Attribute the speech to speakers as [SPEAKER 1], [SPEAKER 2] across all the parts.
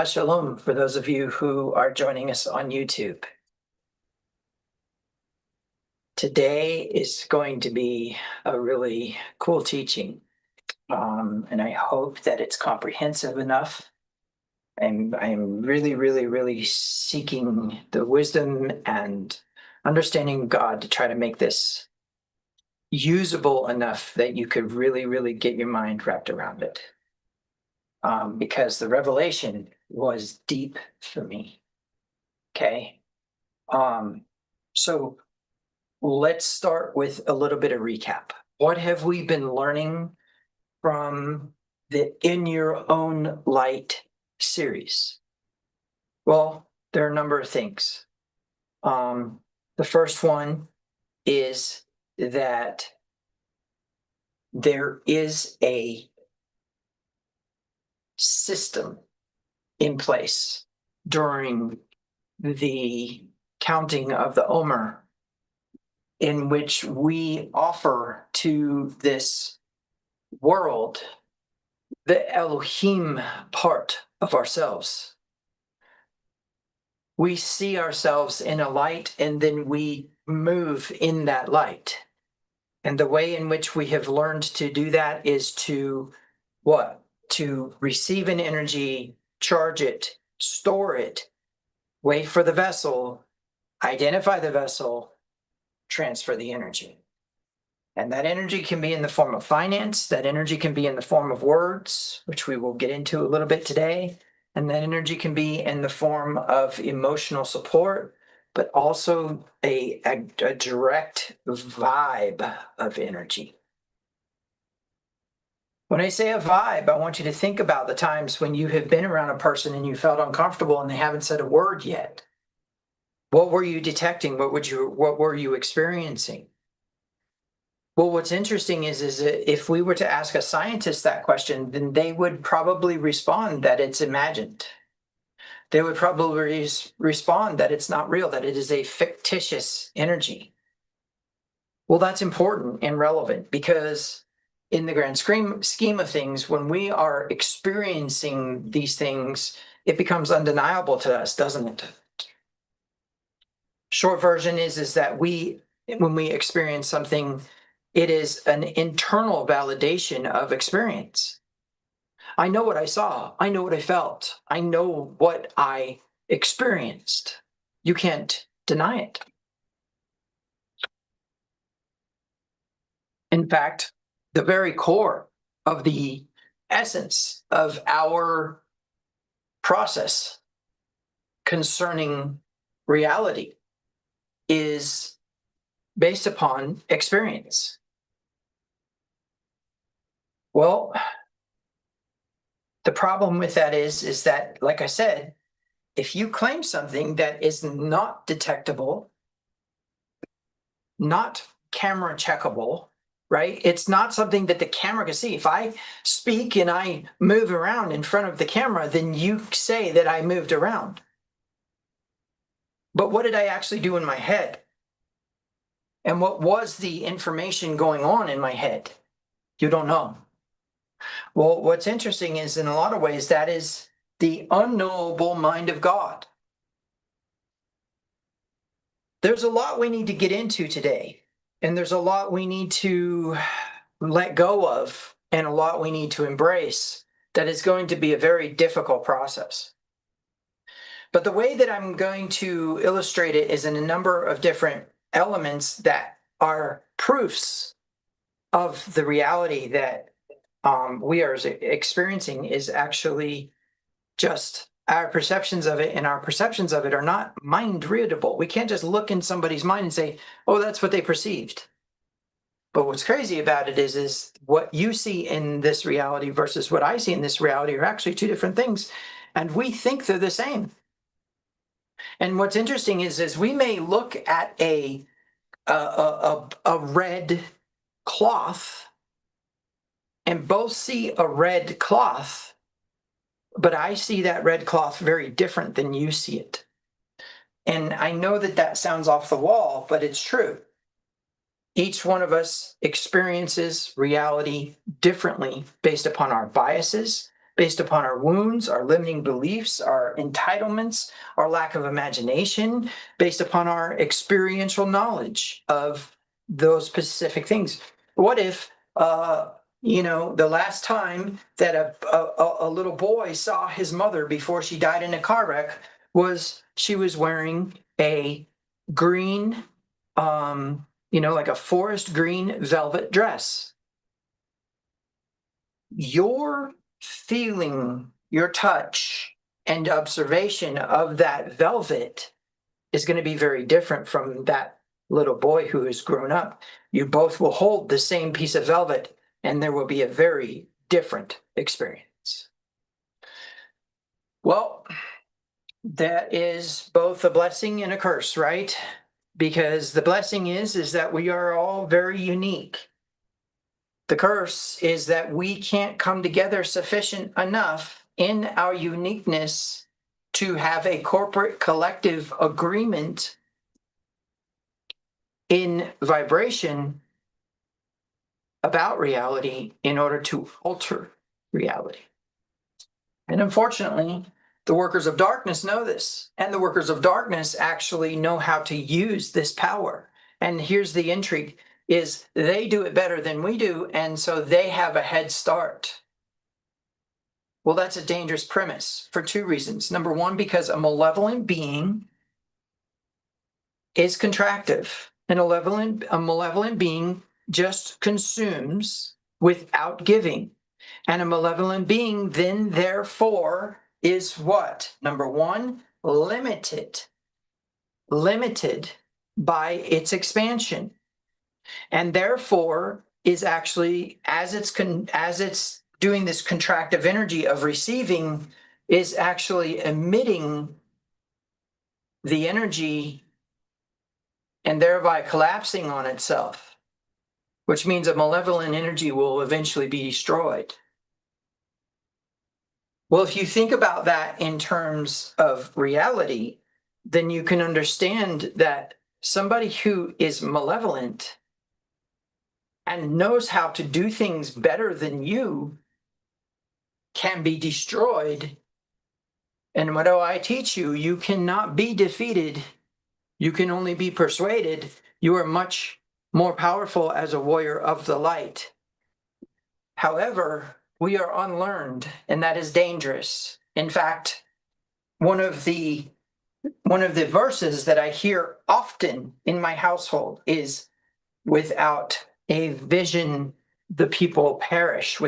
[SPEAKER 1] Shalom for those of you who are joining us on YouTube. Today is going to be a really cool teaching, and I hope that it's comprehensive enough. I'm really seeking the wisdom and understanding of God to try to make this usable enough that you could really get your mind wrapped around it. Because the revelation was deep for me. Okay. So let's start with a little bit of recap. What have we been learning from the In Your Own Light series? Well, there are a number of things. The first one is that there is a system in place during the counting of the Omer in which we offer to this world the Elohim part of ourselves. We see ourselves in a light and then we move in that light. And the way in which we have learned to do that is to what? To receive an energy, charge it, store it, wait for the vessel, identify the vessel, transfer the energy. And that energy can be in the form of finance. That energy can be in the form of words, which we will get into a little bit today. And that energy can be in the form of emotional support, but also a direct vibe of energy. When I say a vibe, I want you to think about the times when you have been around a person and you felt uncomfortable and they haven't said a word yet. What were you detecting? What were you experiencing? Well, what's interesting is that if we were to ask a scientist that question, then they would probably respond that it's imagined. They would probably respond that it's not real, that it is a fictitious energy. Well, that's important and relevant because in the grand scheme of things, when we are experiencing these things, it becomes undeniable to us, doesn't it? Short version is that when we experience something, it is an internal validation of experience. I know what I saw. I know what I felt. I know what I experienced. You can't deny it. In fact, the very core of the essence of our process concerning reality is based upon experience. Well, the problem with that is that, like I said, if you claim something that is not detectable, not camera checkable, right? It's not something that the camera can see. If I speak and I move around in front of the camera, then you say that I moved around. But what did I actually do in my head? And what was the information going on in my head? You don't know. Well, what's interesting is in a lot of ways, that is the unknowable mind of God. There's a lot we need to get into today, and there's a lot we need to let go of, and a lot we need to embrace that is going to be a very difficult process. But the way that I'm going to illustrate it is in a number of different elements that are proofs of the reality that we are experiencing is actually just our perceptions of it, and our perceptions of it are not mind readable. We can't just look in somebody's mind and say, oh, that's what they perceived. But what's crazy about it is what you see in this reality versus what I see in this reality are actually two different things. And we think they're the same. And what's interesting is we may look at a red cloth and both see a red cloth, but I see that red cloth very different than you see it. And I know that that sounds off the wall, but it's true. Each one of us experiences reality differently based upon our biases, based upon our wounds, our limiting beliefs, our entitlements, our lack of imagination, based upon our experiential knowledge of those specific things. What if, the last time that a little boy saw his mother before she died in a car wreck was she was wearing a green, like a forest green velvet dress? Your feeling, your touch, and observation of that velvet is going to be very different from that little boy who has grown up. You both will hold the same piece of velvet, and there will be a very different experience. Well, that is both a blessing and a curse, right? Because the blessing is that we are all very unique. The curse is that we can't come together sufficient enough in our uniqueness to have a corporate collective agreement in vibration about reality in order to alter reality. And unfortunately, the workers of darkness know this, and the workers of darkness actually know how to use this power. And here's the intrigue, is they do it better than we do, and so they have a head start. Well, that's a dangerous premise for two reasons. Number one, because a malevolent being is contractive. And a malevolent being just consumes without giving. And a malevolent being then, therefore, is what? Number one, limited by its expansion. And therefore is actually, as it's doing this contractive energy of receiving, is actually emitting the energy and thereby collapsing on itself, which means a malevolent energy will eventually be destroyed. Well, if you think about that in terms of reality, then you can understand that somebody who is malevolent and knows how to do things better than you can be destroyed. And what do I teach you? You cannot be defeated. You can only be persuaded. You are much more powerful as a warrior of the light. However, we are unlearned, and that is dangerous. In fact, one of the verses that I hear often in my household is, without a vision, the people perish.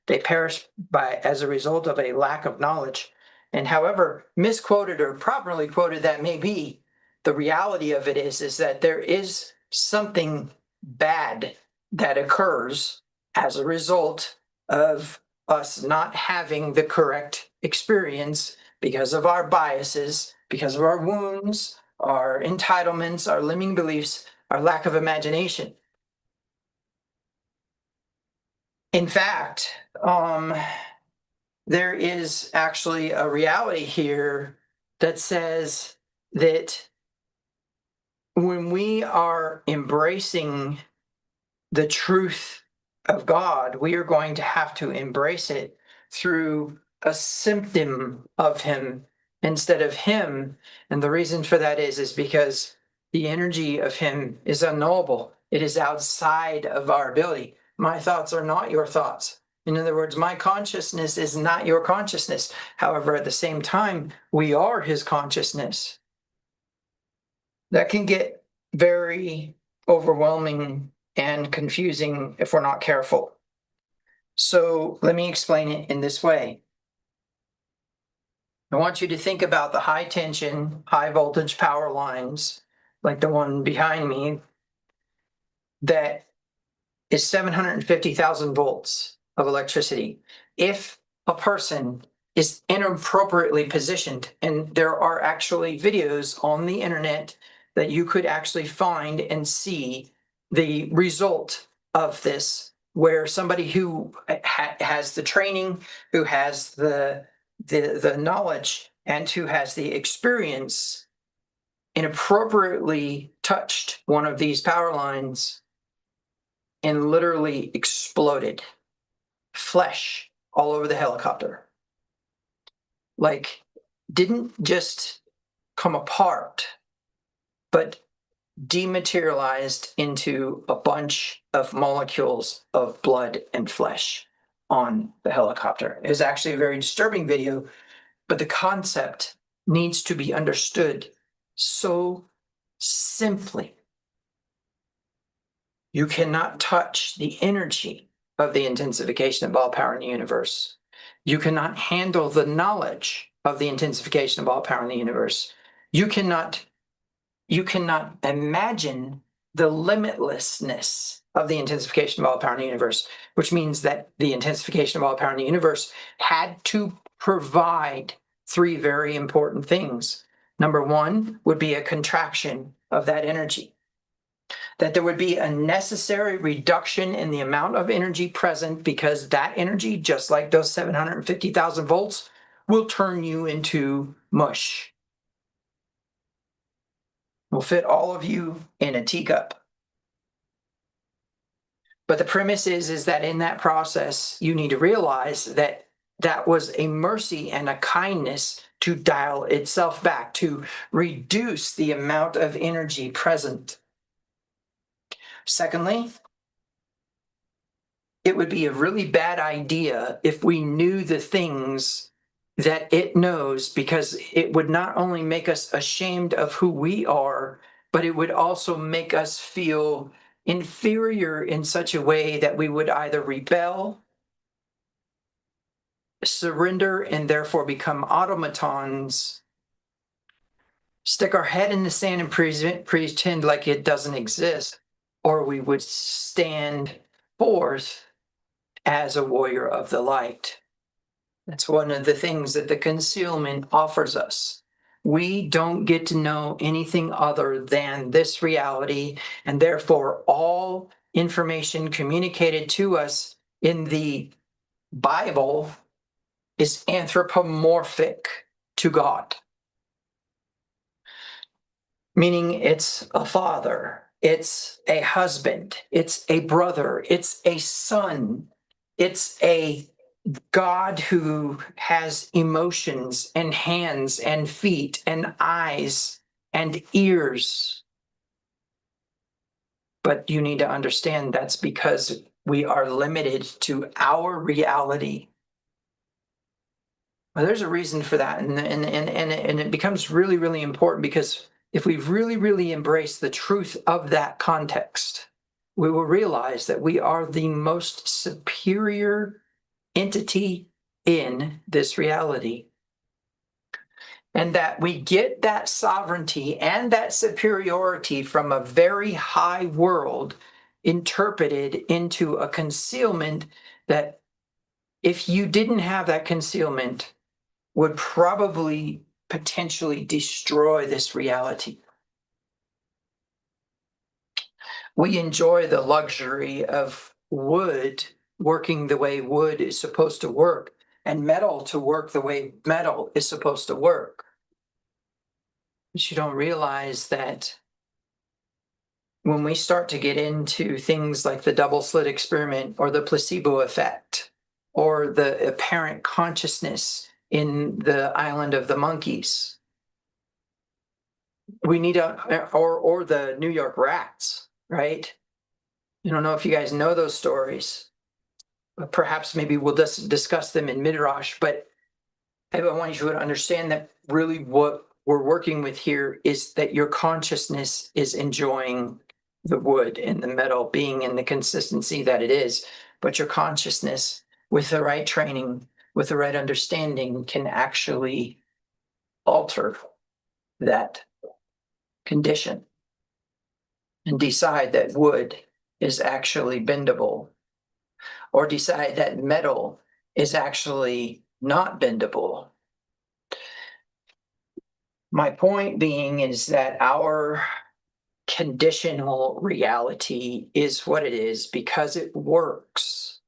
[SPEAKER 1] They perish as a result of a lack of knowledge. And however misquoted or properly quoted that may be, the reality of it is that there is something bad that occurs as a result of us not having the correct experience because of our biases, because of our wounds, our entitlements, our limiting beliefs, our lack of imagination. In fact, there is actually a reality here that says that when we are embracing the truth of God, we are going to have to embrace it through a symptom of Him instead of Him. And the reason for that is because the energy of Him is unknowable. It is outside of our ability. My thoughts are not your thoughts. In other words, my consciousness is not your consciousness. However, at the same time, we are His consciousness. That can get very overwhelming and confusing if we're not careful. So let me explain it in this way. I want you to think about the high tension, high voltage power lines, like the one behind me, that is 750,000 volts of electricity. If a person is inappropriately positioned, and there are actually videos on the internet that you could actually find and see the result of this, where somebody who has the training, who has the knowledge, and who has the experience inappropriately touched one of these power lines and literally exploded. Flesh all over the helicopter. Like, didn't just come apart, but dematerialized into a bunch of molecules of blood and flesh on the helicopter. It was actually a very disturbing video, but the concept needs to be understood so simply. You cannot touch the energy of the intensification of all power in the universe. You cannot handle the knowledge of the intensification of all power in the universe. You cannot imagine the limitlessness of the intensification of all power in the universe, which means that the intensification of all power in the universe had to provide three very important things. Number one would be a contraction of that energy, that there would be a necessary reduction in the amount of energy present, because that energy, just like those 750,000 volts, will turn you into mush. Will fit all of you in a teacup. But the premise is that in that process, you need to realize that that was a mercy and a kindness to dial itself back, to reduce the amount of energy present. Secondly, it would be a really bad idea if we knew the things that it knows, because it would not only make us ashamed of who we are, but it would also make us feel inferior in such a way that we would either rebel, surrender, and therefore become automatons, stick our head in the sand and pretend like it doesn't exist, or we would stand forth as a warrior of the light. That's one of the things that the concealment offers us. We don't get to know anything other than this reality, and therefore all information communicated to us in the Bible is anthropomorphic to God. Meaning it's a father, it's a husband, it's a brother, it's a son, it's a God who has emotions and hands and feet and eyes and ears. But you need to understand that's because we are limited to our reality. Well, there's a reason for that, and it becomes really, really important, because if we really embrace the truth of that context, we will realize that we are the most superior entity in this reality, and that we get that sovereignty and that superiority from a very high world interpreted into a concealment that, if you didn't have that concealment, would probably potentially destroy this reality. We enjoy the luxury of wood working the way wood is supposed to work, and metal to work the way metal is supposed to work. But you don't realize that when we start to get into things like the double slit experiment, or the placebo effect, or the apparent consciousness in the island of the monkeys, we need or the New York rats, right? I don't know if you guys know those stories. Perhaps maybe we'll just discuss them in Midrash, but I want you to understand that really what we're working with here is that your consciousness is enjoying the wood and the metal being in the consistency that it is, but your consciousness, with the right training, with the right understanding, can actually alter that condition and decide that wood is actually bendable, or decide that metal is actually not bendable. My point being is that our conditional reality is what it is because it works.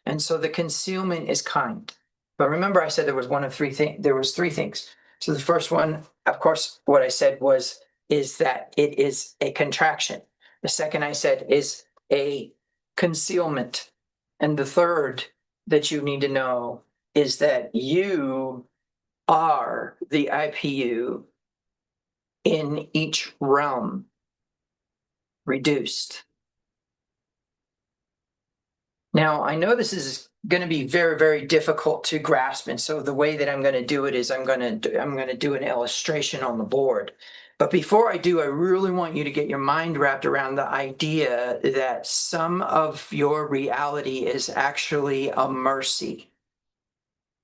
[SPEAKER 1] And so the concealment is kind. But remember, I said there was three things. So the first one, of course, what I said is that it is a contraction. The second I said is a concealment. And the third that you need to know is that you are the IPU in each realm reduced. Now, I know this is going to be very, very difficult to grasp, and so the way that I'm going to do it is I'm going to do an illustration on the board. But before I do, I really want you to get your mind wrapped around the idea that some of your reality is actually a mercy.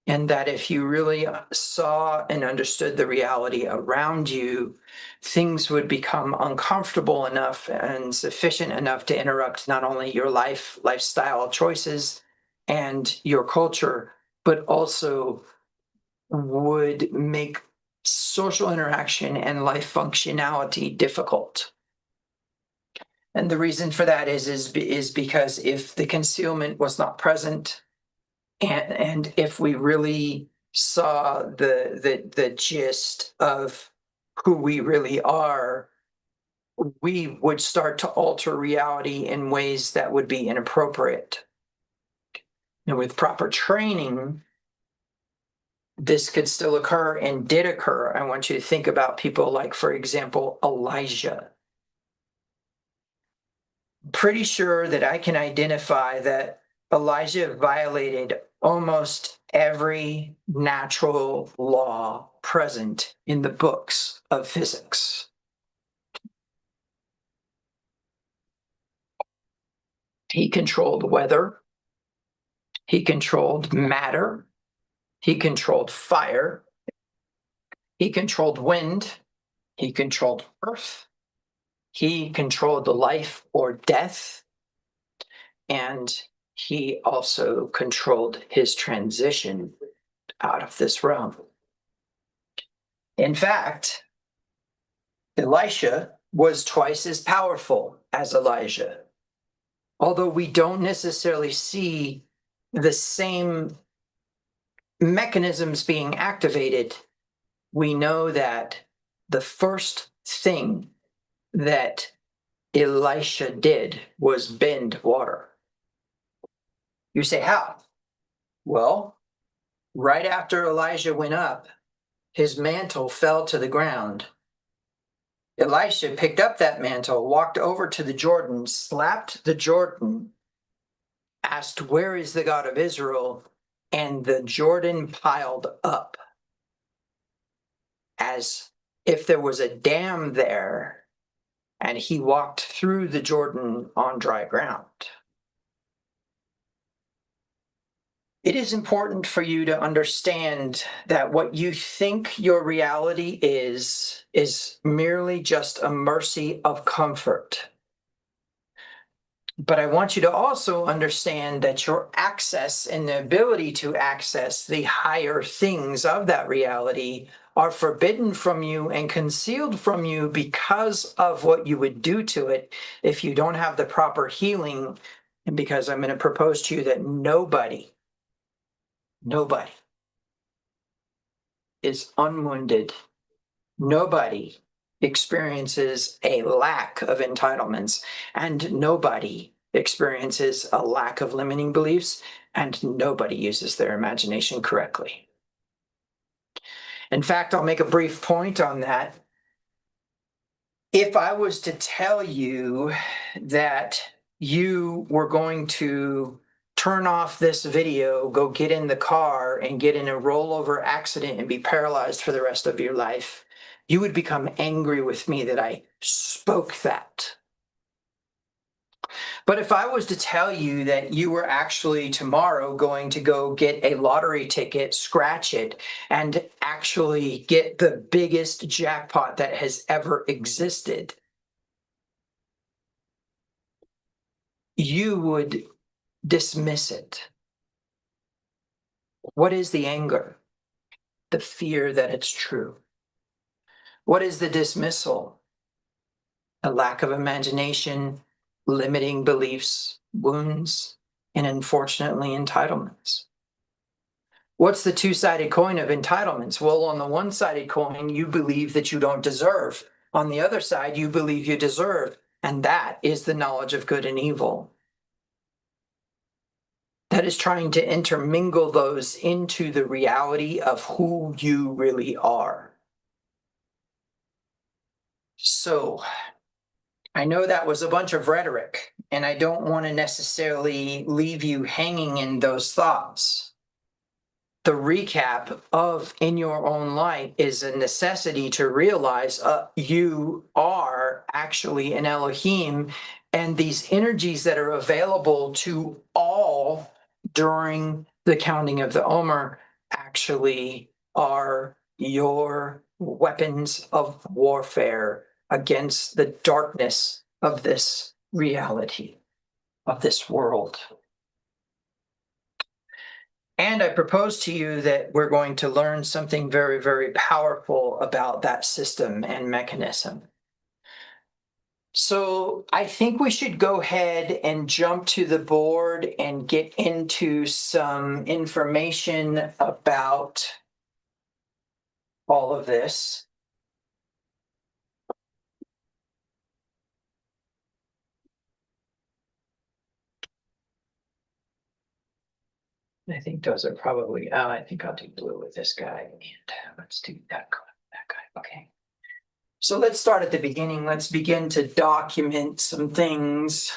[SPEAKER 1] And that if you really saw and understood the reality around you, things would become uncomfortable enough and sufficient enough to interrupt not only your lifestyle choices and your culture, but also would make social interaction and life functionality difficult. And the reason for that is because if the concealment was not present, and if we really saw the gist of who we really are, we would start to alter reality in ways that would be inappropriate. And with proper training, this could still occur and did occur. I want you to think about people like, for example, Elijah. Pretty sure that I can identify that Elijah violated almost every natural law present in the books of physics. He controlled weather. He controlled matter. He controlled fire. He controlled wind. He controlled earth. He controlled life or death. And he also controlled his transition out of this realm. In fact, Elisha was twice as powerful as Elijah. Although we don't necessarily see the same mechanisms being activated, we know that the first thing that Elisha did was bend water. You say, how? Well, right after Elijah went up, his mantle fell to the ground. Elisha picked up that mantle, walked over to the Jordan, slapped the Jordan, asked, "Where is the God of Israel?" And the Jordan piled up as if there was a dam there, and he walked through the Jordan on dry ground. It is important for you to understand that what you think your reality is merely just a mercy of comfort. But I want you to also understand that your access and the ability to access the higher things of that reality are forbidden from you and concealed from you because of what you would do to it if you don't have the proper healing. And because I'm going to propose to you that nobody is unwounded. Nobody experiences a lack of entitlements, and nobody experiences a lack of limiting beliefs, and nobody uses their imagination correctly. In fact, I'll make a brief point on that. If I was to tell you that you were going to turn off this video, go get in the car and get in a rollover accident and be paralyzed for the rest of your life, you would become angry with me that I spoke that. But if I was to tell you that you were actually tomorrow going to go get a lottery ticket, scratch it, and actually get the biggest jackpot that has ever existed, you would dismiss it. What is the anger? The fear that it's true. What is the dismissal? A lack of imagination, limiting beliefs, wounds, and unfortunately, entitlements. What's the two-sided coin of entitlements? Well, on the one-sided coin, you believe that you don't deserve. On the other side, you believe you deserve. And that is the knowledge of good and evil. that is trying to intermingle those into the reality of who you really are. So I know that was a bunch of rhetoric, and I don't want to necessarily leave you hanging in those thoughts. The recap of In Your Own Light is a necessity to realize you are actually an Elohim, and these energies that are available to all during the counting of the Omer actually are your weapons of warfare against the darkness of this reality, of this world. And I propose to you that we're going to learn something very, very powerful about that system and mechanism. So I think we should go ahead and jump to the board and get into some information about all of this. I think those are probably, I think I'll do blue with this guy. And let's do that guy. Okay. So let's start at the beginning. Let's begin to document some things.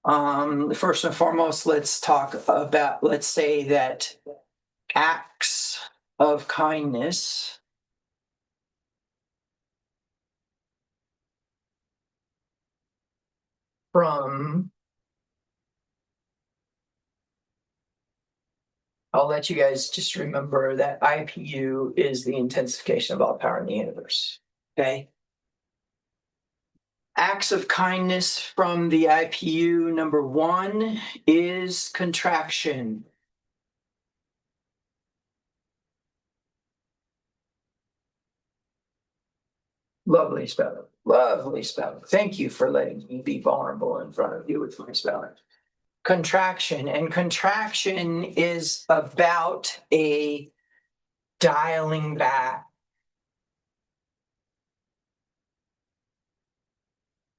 [SPEAKER 1] First and foremost, let's talk about, let's say that acts of kindness from, I'll let you guys just remember that IPU is the intensification of all power in the universe. Okay. Acts of kindness from the IPU, number one is contraction. Lovely spelling. Lovely spelling. Thank you for letting me be vulnerable in front of you with my spelling. Contraction. And contraction is about a dialing back.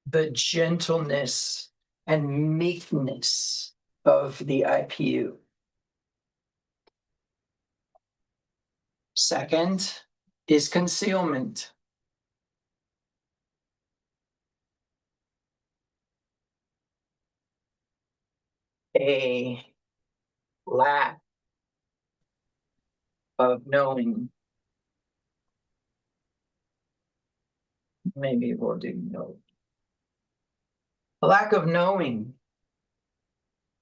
[SPEAKER 1] The gentleness and meekness of the IPU. Second is concealment. A lack of knowing. Maybe we'll do no. A lack of knowing.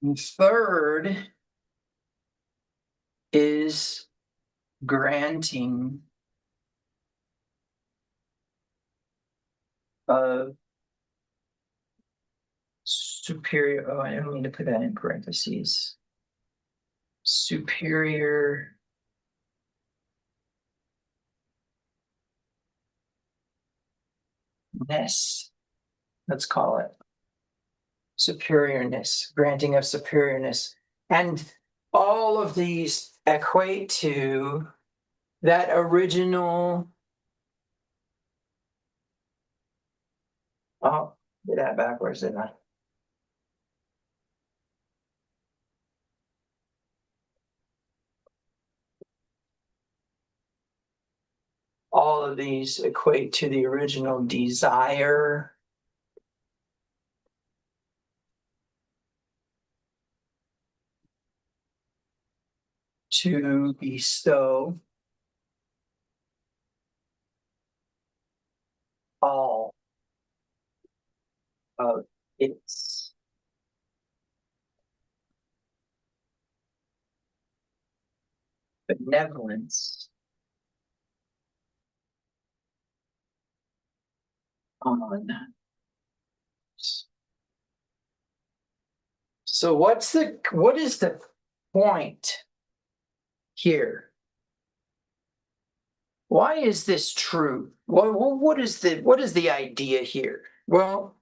[SPEAKER 1] And third is granting of superior. Oh, I don't mean to put that in parentheses. Superiorness. Let's call it superiorness, granting of superiorness. And all of these equate to that original. Oh, did that backwards, didn't I? All of these equate to the original desire to bestow all of its benevolence on. So what is the point here? Why is this true? What is the idea here? Well,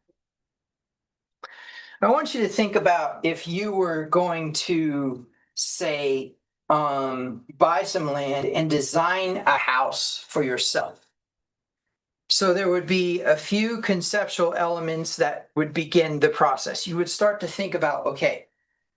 [SPEAKER 1] I want you to think about if you were going to say buy some land and design a house for yourself. So there would be a few conceptual elements that would begin the process. You would start to think about, okay,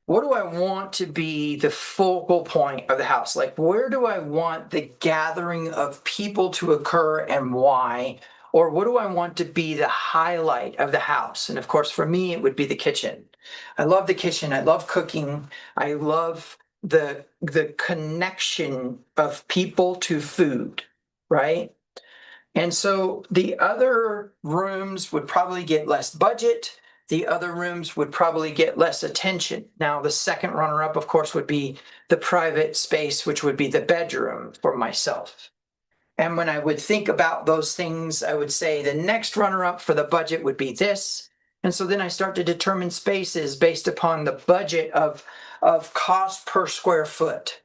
[SPEAKER 1] what do I want to be the focal point of the house? Like, where do I want the gathering of people to occur and why? Or what do I want to be the highlight of the house? And of course, for me, it would be the kitchen. I love the kitchen. I love cooking. I love the connection of people to food, right? And so the other rooms would probably get less budget. The other rooms would probably get less attention. Now, the second runner up, of course, would be the private space, which would be the bedroom for myself. And when I would think about those things, I would say the next runner up for the budget would be this. And so then I start to determine spaces based upon the budget of cost per square foot.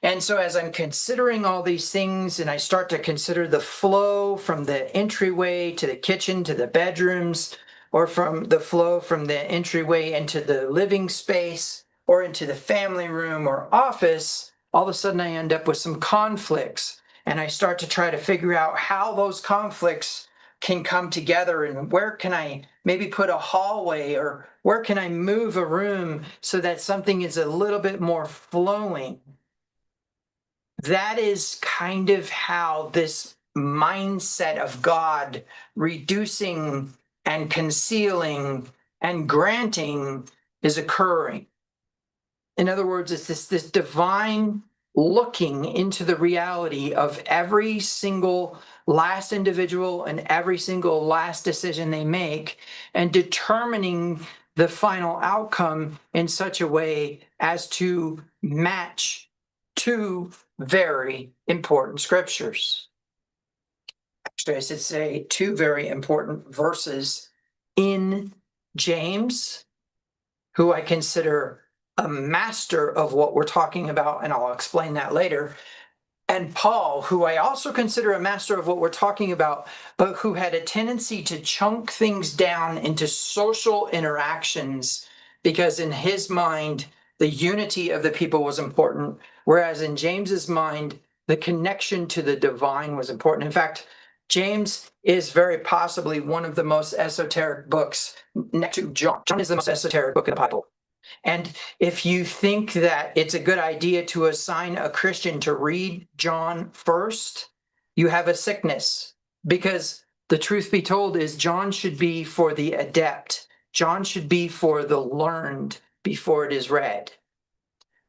[SPEAKER 1] And so as I'm considering all these things and I start to consider the flow from the entryway to the kitchen to the bedrooms, or from the flow from the entryway into the living space or into the family room or office, all of a sudden I end up with some conflicts. And I start to try to figure out how those conflicts can come together and where can I maybe put a hallway or where can I move a room so that something is a little bit more flowing. That is kind of how this mindset of God reducing and concealing and granting is occurring. In other words, it's this divine looking into the reality of every single last individual and every single last decision they make and determining the final outcome in such a way as to match two very important scriptures. Actually, I should say two very important verses in James, who I consider a master of what we're talking about, and I'll explain that later. And Paul, who I also consider a master of what we're talking about, but who had a tendency to chunk things down into social interactions because in his mind, the unity of the people was important, whereas in James's mind, the connection to the divine was important. In fact, James is very possibly one of the most esoteric books next to John. John is the most esoteric book in the Bible. And if you think that it's a good idea to assign a Christian to read John first, you have a sickness. Because the truth be told is John should be for the adept. John should be for the learned before it is read.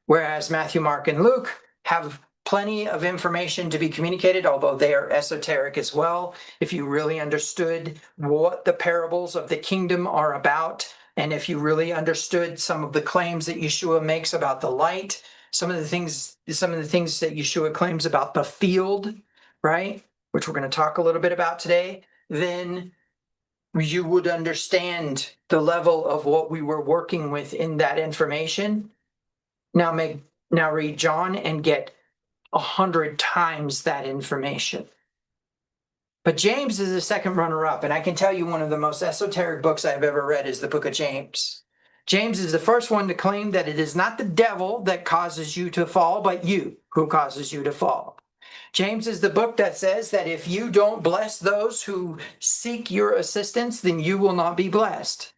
[SPEAKER 1] Whereas Matthew, Mark, and Luke have plenty of information to be communicated, although they are esoteric as well. If you really understood what the parables of the kingdom are about, and if you really understood some of the claims that Yeshua makes about the light, some of the things that Yeshua claims about the field, right, which we're going to talk a little bit about today, then you would understand the level of what we were working with in that information. Now read John and get 100 times that information. But James is the second runner-up, and I can tell you one of the most esoteric books I've ever read is the book of James. James is the first one to claim that it is not the devil that causes you to fall, but you who causes you to fall. James is the book that says that if you don't bless those who seek your assistance, then you will not be blessed.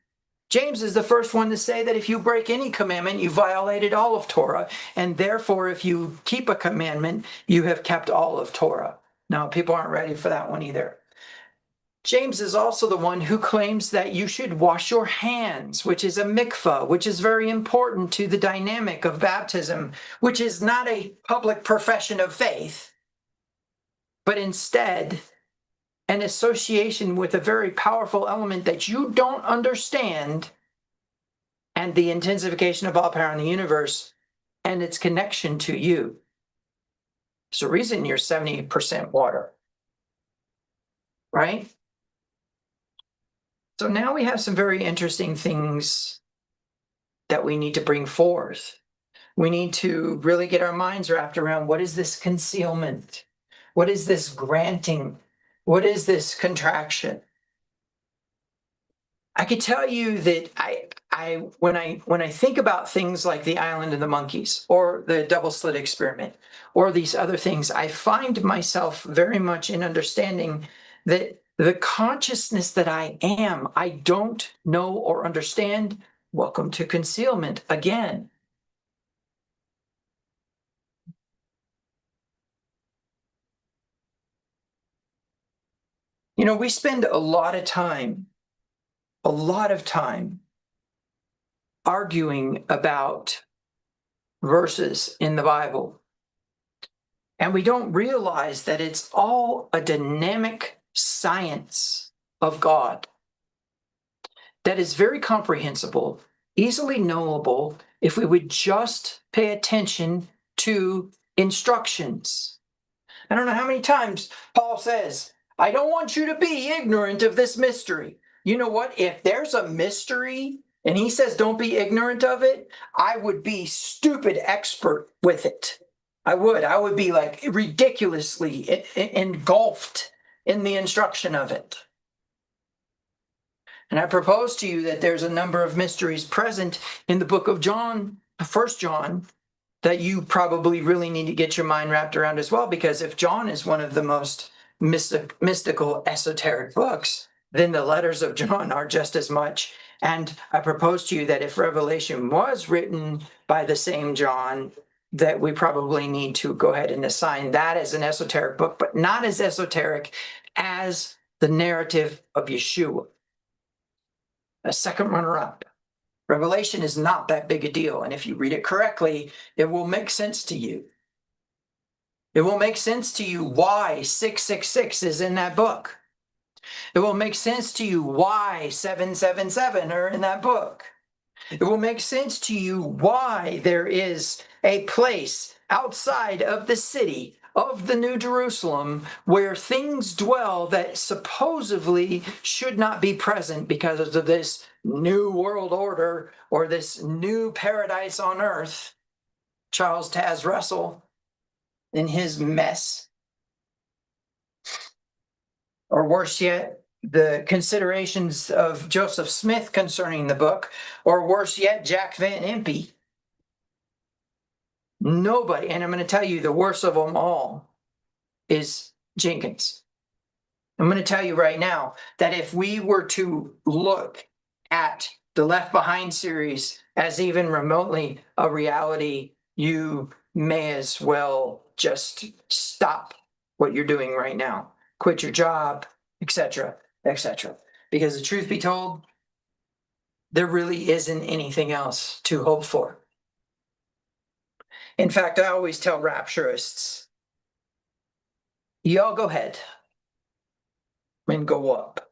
[SPEAKER 1] James is the first one to say that if you break any commandment, you violated all of Torah, and therefore if you keep a commandment, you have kept all of Torah. Now, people aren't ready for that one either. James is also the one who claims that you should wash your hands, which is a mikvah, which is very important to the dynamic of baptism, which is not a public profession of faith, but instead an association with a very powerful element that you don't understand, and the intensification of all power in the universe and its connection to you. There's a reason you're 70% water, right? So now we have some very interesting things that we need to bring forth. We need to really get our minds wrapped around what is this concealment? What is this granting? What is this contraction? I could tell you that when I think about things like the island of the monkeys or the double slit experiment or these other things, I find myself very much in understanding that the consciousness that I am, I don't know or understand Welcome to concealment again. You know, we spend a lot of time arguing about verses in the Bible. And we don't realize that it's all a dynamic science of God that is very comprehensible, easily knowable, if we would just pay attention to instructions. I don't know how many times Paul says, I don't want you to be ignorant of this mystery. You know what? If there's a mystery and he says don't be ignorant of it, I would be stupid expert with it. I would be like ridiculously engulfed in the instruction of it. And I propose to you that there's a number of mysteries present in the book of John, 1 John, that you probably really need to get your mind wrapped around as well, because if John is one of the most mystical, esoteric books, then the letters of John are just as much. And I propose to you that if Revelation was written by the same John, that we probably need to go ahead and assign that as an esoteric book, but not as esoteric as the narrative of Yeshua, a second runner-up. Revelation is not that big a deal, and if you read it correctly, it will make sense to you. It will make sense to you why 666 is in that book. It will make sense to you why 777 are in that book. It will make sense to you why there is a place outside of the city of the New Jerusalem where things dwell that supposedly should not be present because of this new world order or this new paradise on earth. Charles Taz Russell in his mess. Or worse yet, the considerations of Joseph Smith concerning the book, or worse yet, Jack Van Impe. Nobody, and I'm going to tell you the worst of them all is Jenkins. I'm going to tell you right now that if we were to look at the Left Behind series as even remotely a reality, you may as well just stop what you're doing right now. Quit your job, etc., etc. Because the truth be told, there really isn't anything else to hope for. In fact, I always tell rapturists, y'all go ahead and go up.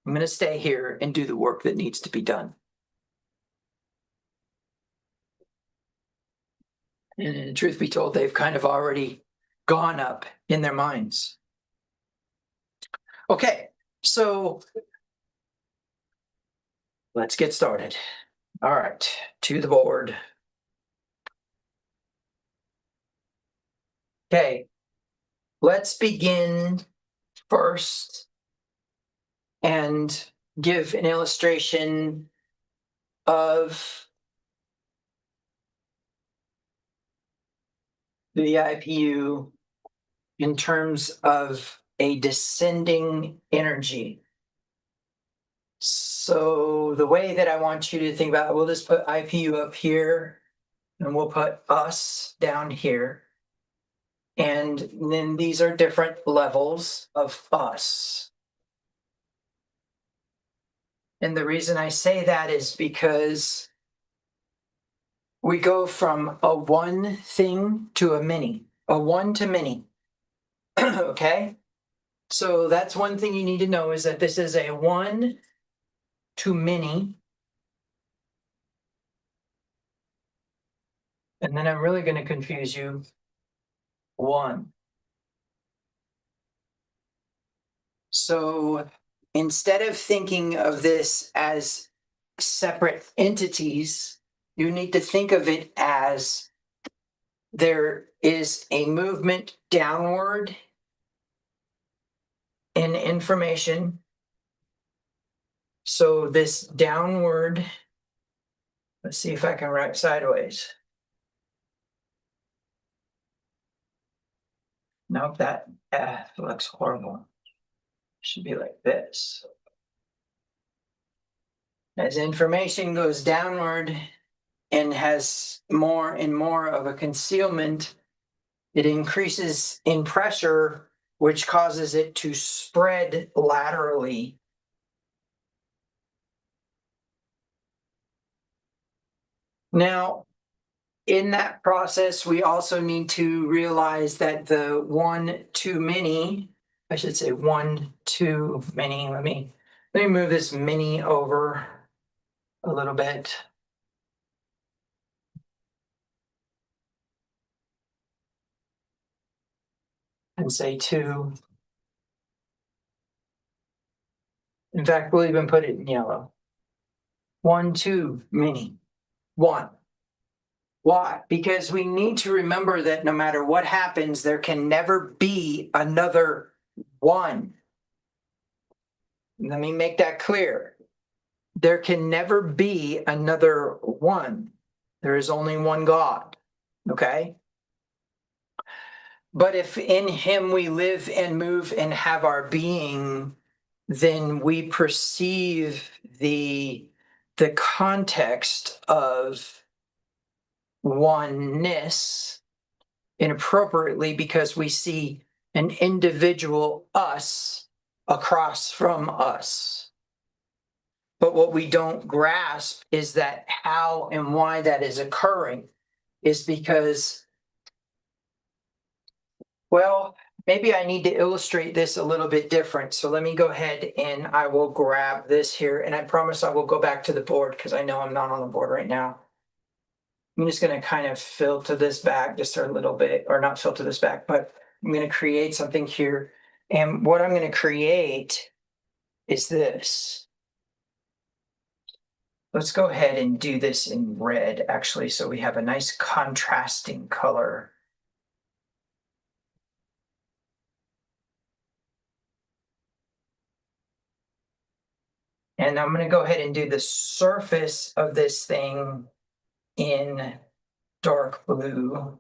[SPEAKER 1] I'm going to stay here and do the work that needs to be done. And truth be told, they've kind of already gone up in their minds. Okay, so let's get started. All right, to the board. Okay, let's begin first and give an illustration of the IPU in terms of a descending energy. So the way that I want you to think about it, we'll just put IPU up here and we'll put us down here. And then these are different levels of us. And the reason I say that is because we go from a one thing to a many, a one to many. Okay? So that's one thing you need to know, is that this is a one to many. And then I'm really going to confuse you. One. So instead of thinking of this as separate entities, you need to think of it as there is a movement downward in information. So this downward, let's see if I can write sideways. Nope, that looks horrible. Should be like this. As information goes downward and has more and more of a concealment, it increases in pressure, which causes it to spread laterally. Now, in that process, we also need to realize that the one too many, I should say one too many, let me move this mini over a little bit. And say two. In fact, we'll even put it in yellow. One too many. One. Why? Because we need to remember that no matter what happens, there can never be another one. Let me make that clear. There can never be another one. There is only one God. Okay? But if in him we live and move and have our being, then we perceive the context of oneness inappropriately because we see an individual us across from us. But what we don't grasp is that how and why that is occurring is because, well, maybe I need to illustrate this a little bit different. So let me go ahead and I will grab this here. And I promise I will go back to the board because I know I'm not on the board right now. I'm just going to kind of filter this back just a little bit, or not filter this back, but I'm going to create something here. And what I'm going to create is this. Let's go ahead and do this in red, actually, so we have a nice contrasting color. And I'm going to go ahead and do the surface of this thing in dark blue.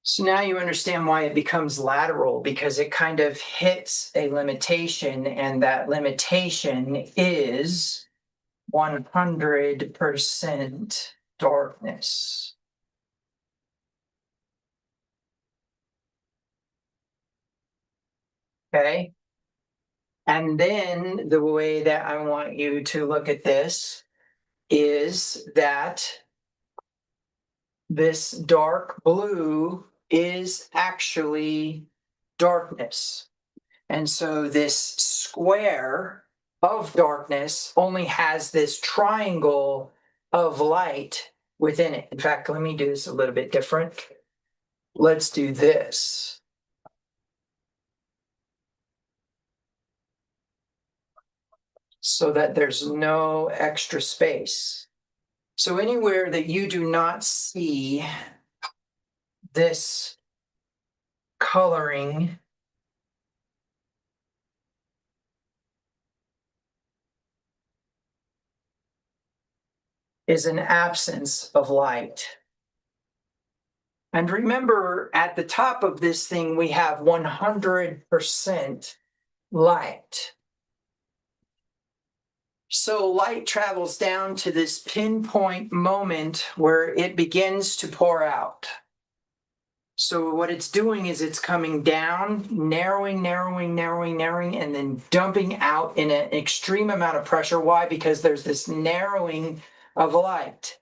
[SPEAKER 1] So now you understand why it becomes lateral, because it kind of hits a limitation, and that limitation is 100% darkness. Okay? And then the way that I want you to look at this is that this dark blue is actually darkness. And so this square of darkness only has this triangle of light within it. In fact, let me do this a little bit different. Let's do this. So that there's no extra space. So anywhere that you do not see this coloring, is an absence of light. And remember, at the top of this thing, we have 100% light. So light travels down to this pinpoint moment where it begins to pour out. So what it's doing is it's coming down, narrowing, and then dumping out in an extreme amount of pressure. Why? Because there's this narrowing of light.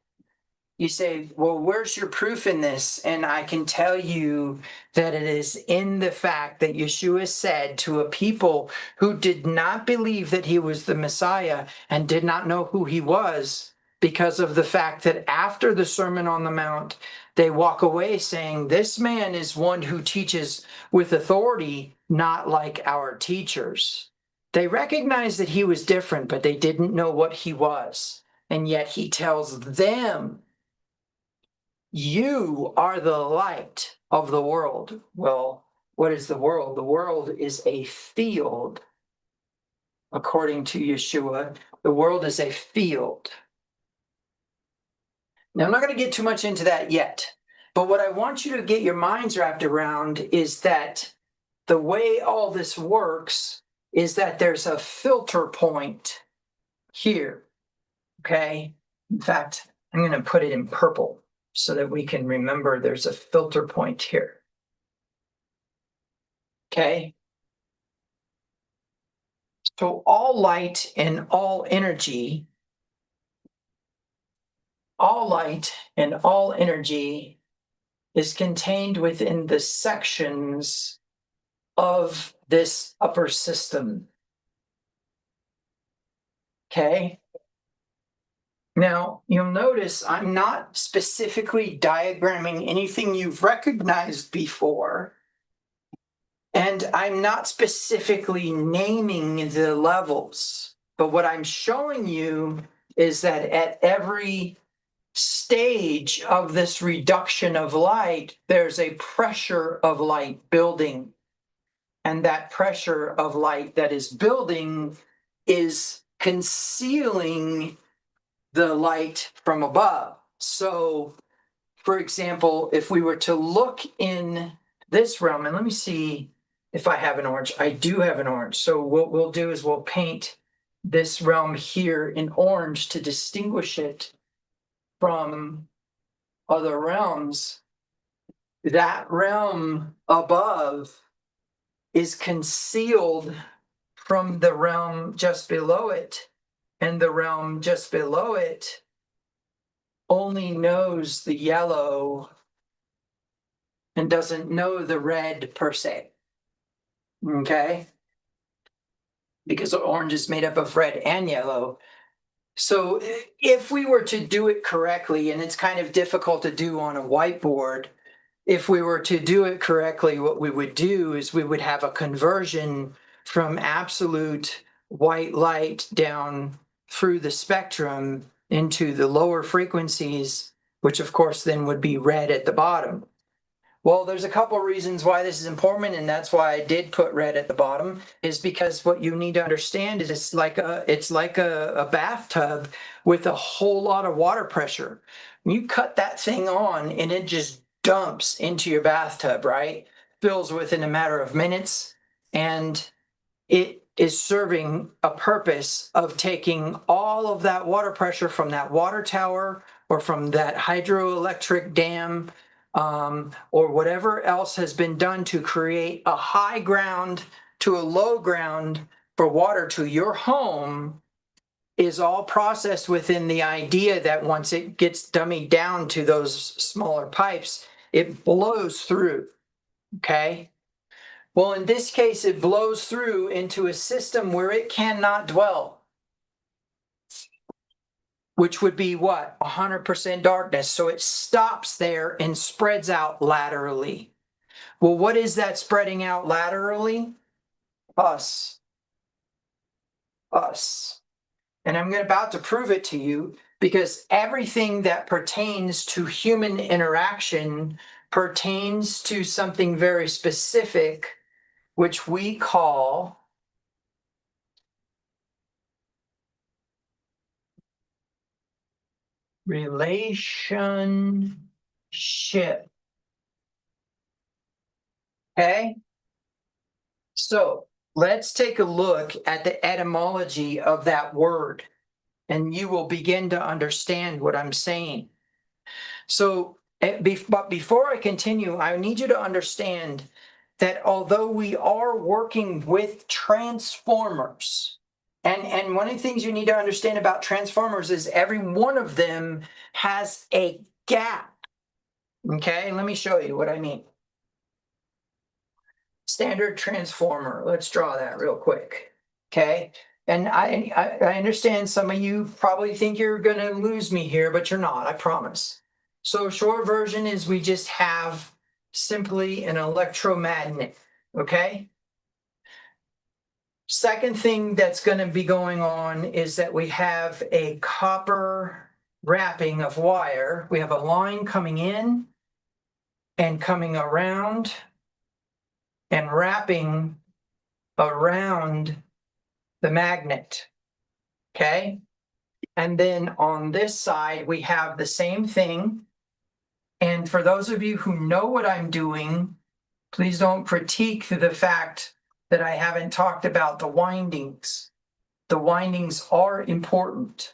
[SPEAKER 1] You say, well, where's your proof in this? And I can tell you that it is in the fact that Yeshua said to a people who did not believe that he was the Messiah and did not know who he was, because of the fact that after the Sermon on the Mount, they walk away saying, this man is one who teaches with authority, not like our teachers. They recognized that he was different, but they didn't know what he was. And yet he tells them, you are the light of the world. Well, what is the world? The world is a field. According to Yeshua, the world is a field. Now, I'm not going to get too much into that yet, But what I want you to get your minds wrapped around is that the way all this works is that there's a filter point here, okay? In fact, I'm going to put it in purple so that we can remember there's a filter point here, okay? So all light and all energy, is contained within the sections of this upper system, okay? Now, you'll notice I'm not specifically diagramming anything you've recognized before, and I'm not specifically naming the levels. But what I'm showing you is that at every stage of this reduction of light, there's a pressure of light building. And that pressure of light that is building is concealing the light from above. So, for example, if we were to look in this realm, and let me see if I have an orange. I do have an orange. So what we'll do is we'll paint this realm here in orange to distinguish it from other realms. That realm above is concealed from the realm just below it, and the realm just below it only knows the yellow and doesn't know the red per se, okay? Because orange is made up of red and yellow. So if we were to do it correctly, and it's kind of difficult to do on a whiteboard, if we were to do it correctly, what we would do is we would have a conversion from absolute white light down through the spectrum into the lower frequencies, which of course then would be red at the bottom. Well, there's a couple of reasons why this is important, and that's why I did put red at the bottom, is because what you need to understand is it's like a bathtub with a whole lot of water pressure. You cut that thing on and it just dumps into your bathtub, right? Fills within a matter of minutes, and it is serving a purpose of taking all of that water pressure from that water tower or from that hydroelectric dam, or whatever else has been done to create a high ground to a low ground for water to your home, is all processed within the idea that once it gets dummied down to those smaller pipes, it blows through, okay? Well, in this case, it blows through into a system where it cannot dwell, which would be what? 100% darkness. So it stops there and spreads out laterally. Well, what is that spreading out laterally? Us. Us. And I'm about to prove it to you, because everything that pertains to human interaction pertains to something very specific, which we call relationship. Okay? So let's take a look at the etymology of that word, and you will begin to understand what I'm saying. So, but before I continue, I need you to understand that although we are working with transformers, and one of the things you need to understand about transformers is every one of them has a gap. Okay, let me show you what I mean. Standard transformer. Let's draw that real quick. Okay. And I understand some of you probably think you're going to lose me here, but you're not, I promise. So short version is we just have simply an electromagnet. Okay. Second thing that's going to be going on is that we have a copper wrapping of wire. We have a line coming in and coming around and wrapping around the magnet, okay? And then on this side, we have the same thing, And for those of you who know what I'm doing, please don't critique the fact that I haven't talked about the windings. The windings are important.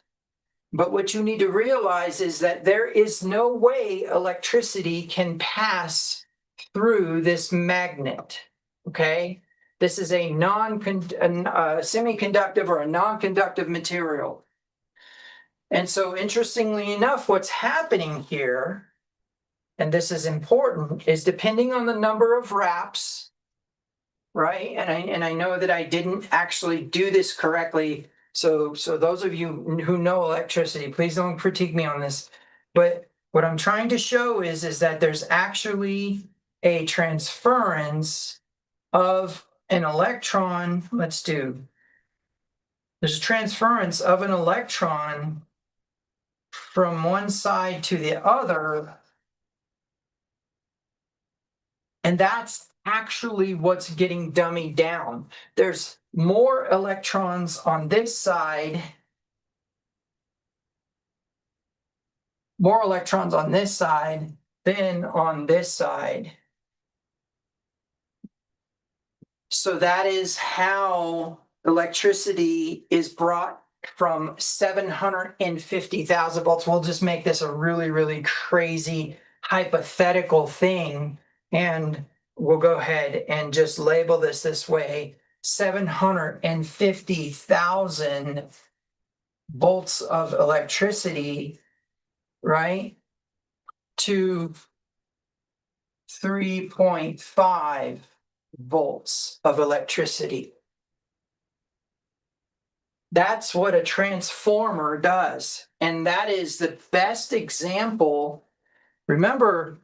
[SPEAKER 1] But what you need to realize is that there is no way electricity can pass through this magnet, okay? This is a semiconductive or a non-conductive material. And so interestingly enough, what's happening here, and this is important, is depending on the number of wraps, right? And I know that I didn't actually do this correctly. So those of you who know electricity, please don't critique me on this. But what I'm trying to show is that there's actually a transference of an electron. There's a transference of an electron from one side to the other. And that's actually what's getting dummied down. There's more electrons on this side, than on this side. So that is how electricity is brought from 750,000 volts. We'll just make this a really, really crazy hypothetical thing. And we'll go ahead and just label this way: 750,000 volts of electricity, right, to 3.5 volts of electricity. That's what a transformer does. And that is the best example. Remember,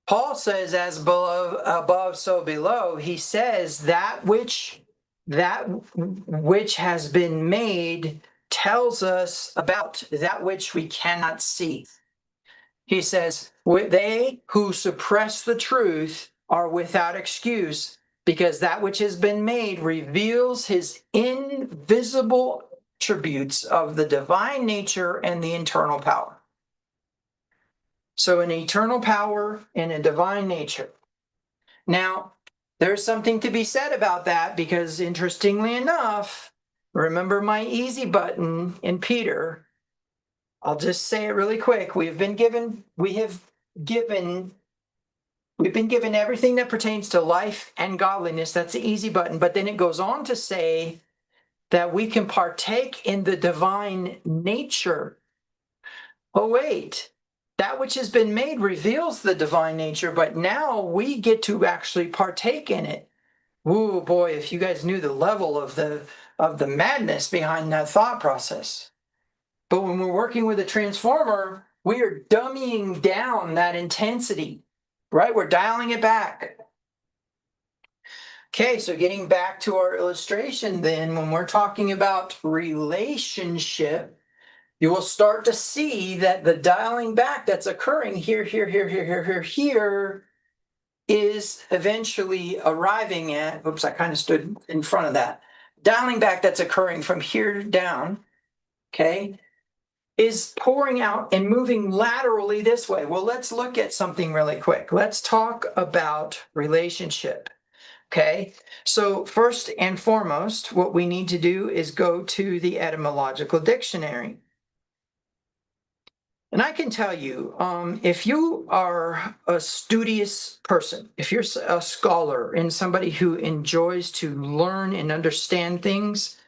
[SPEAKER 1] Paul says, as below, above, so below. He says that which has been made tells us about that which we cannot see. He says, they who suppress the truth are without excuse, because that which has been made reveals his invisible attributes of the divine nature and the eternal power. So an eternal power and a divine nature. Now, there's something to be said about that, because interestingly enough, remember my easy button in Peter. I'll just say it really quick. We've been given everything that pertains to life and godliness. That's the easy button. But then it goes on to say that we can partake in the divine nature. Oh, wait. That which has been made reveals the divine nature, but now we get to actually partake in it. Ooh, boy, if you guys knew the level of the madness behind that thought process. But when we're working with a transformer, we are dummying down that intensity, right? We're dialing it back. Okay, so getting back to our illustration then, when we're talking about relationship, you will start to see that the dialing back that's occurring here is eventually arriving at, oops, I kind of stood in front of that. Dialing back that's occurring from here down, okay, is pouring out and moving laterally this way. Well, let's look at something really quick. Let's talk about relationship. Okay, so first and foremost, what we need to do is go to the etymological dictionary. And I can tell you, if you are a studious person, if you're a scholar and somebody who enjoys to learn and understand things,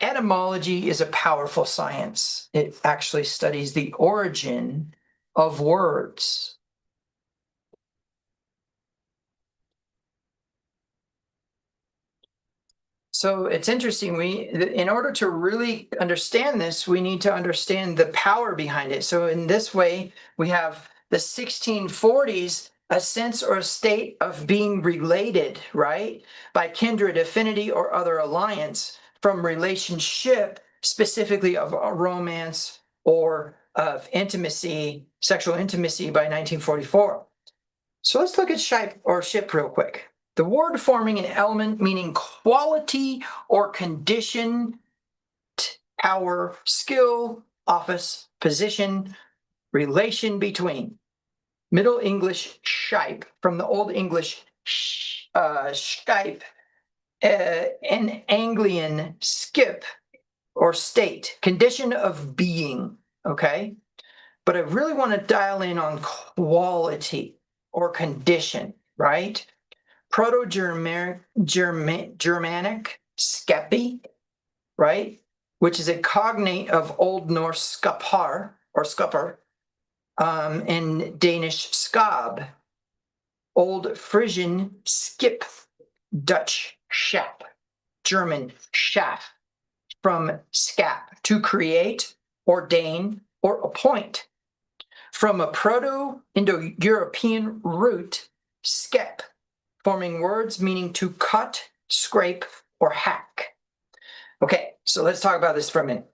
[SPEAKER 1] etymology is a powerful science. It actually studies the origin of words. So it's interesting. In order to really understand this, we need to understand the power behind it. So in this way, we have the 1640s, a sense or a state of being related, right, by kindred, affinity, or other alliance, from relationship, specifically of a romance or of intimacy, sexual intimacy, by 1944. So let's look at ship real quick. The word forming an element meaning quality or condition, power, skill, office, position, relation between. Middle English shipe, from the Old English stipe, an Anglian skip or state, condition of being, okay? But I really want to dial in on quality or condition, right? Proto-Germanic skepi, right? Which is a cognate of Old Norse skapar or skupper, and Danish skab, Old Frisian skip, Dutch schap, German schaff, from scap, to create, ordain, or appoint. From a Proto-Indo-European root, skep, forming words meaning to cut, scrape, or hack. Okay, so let's talk about this for a minute.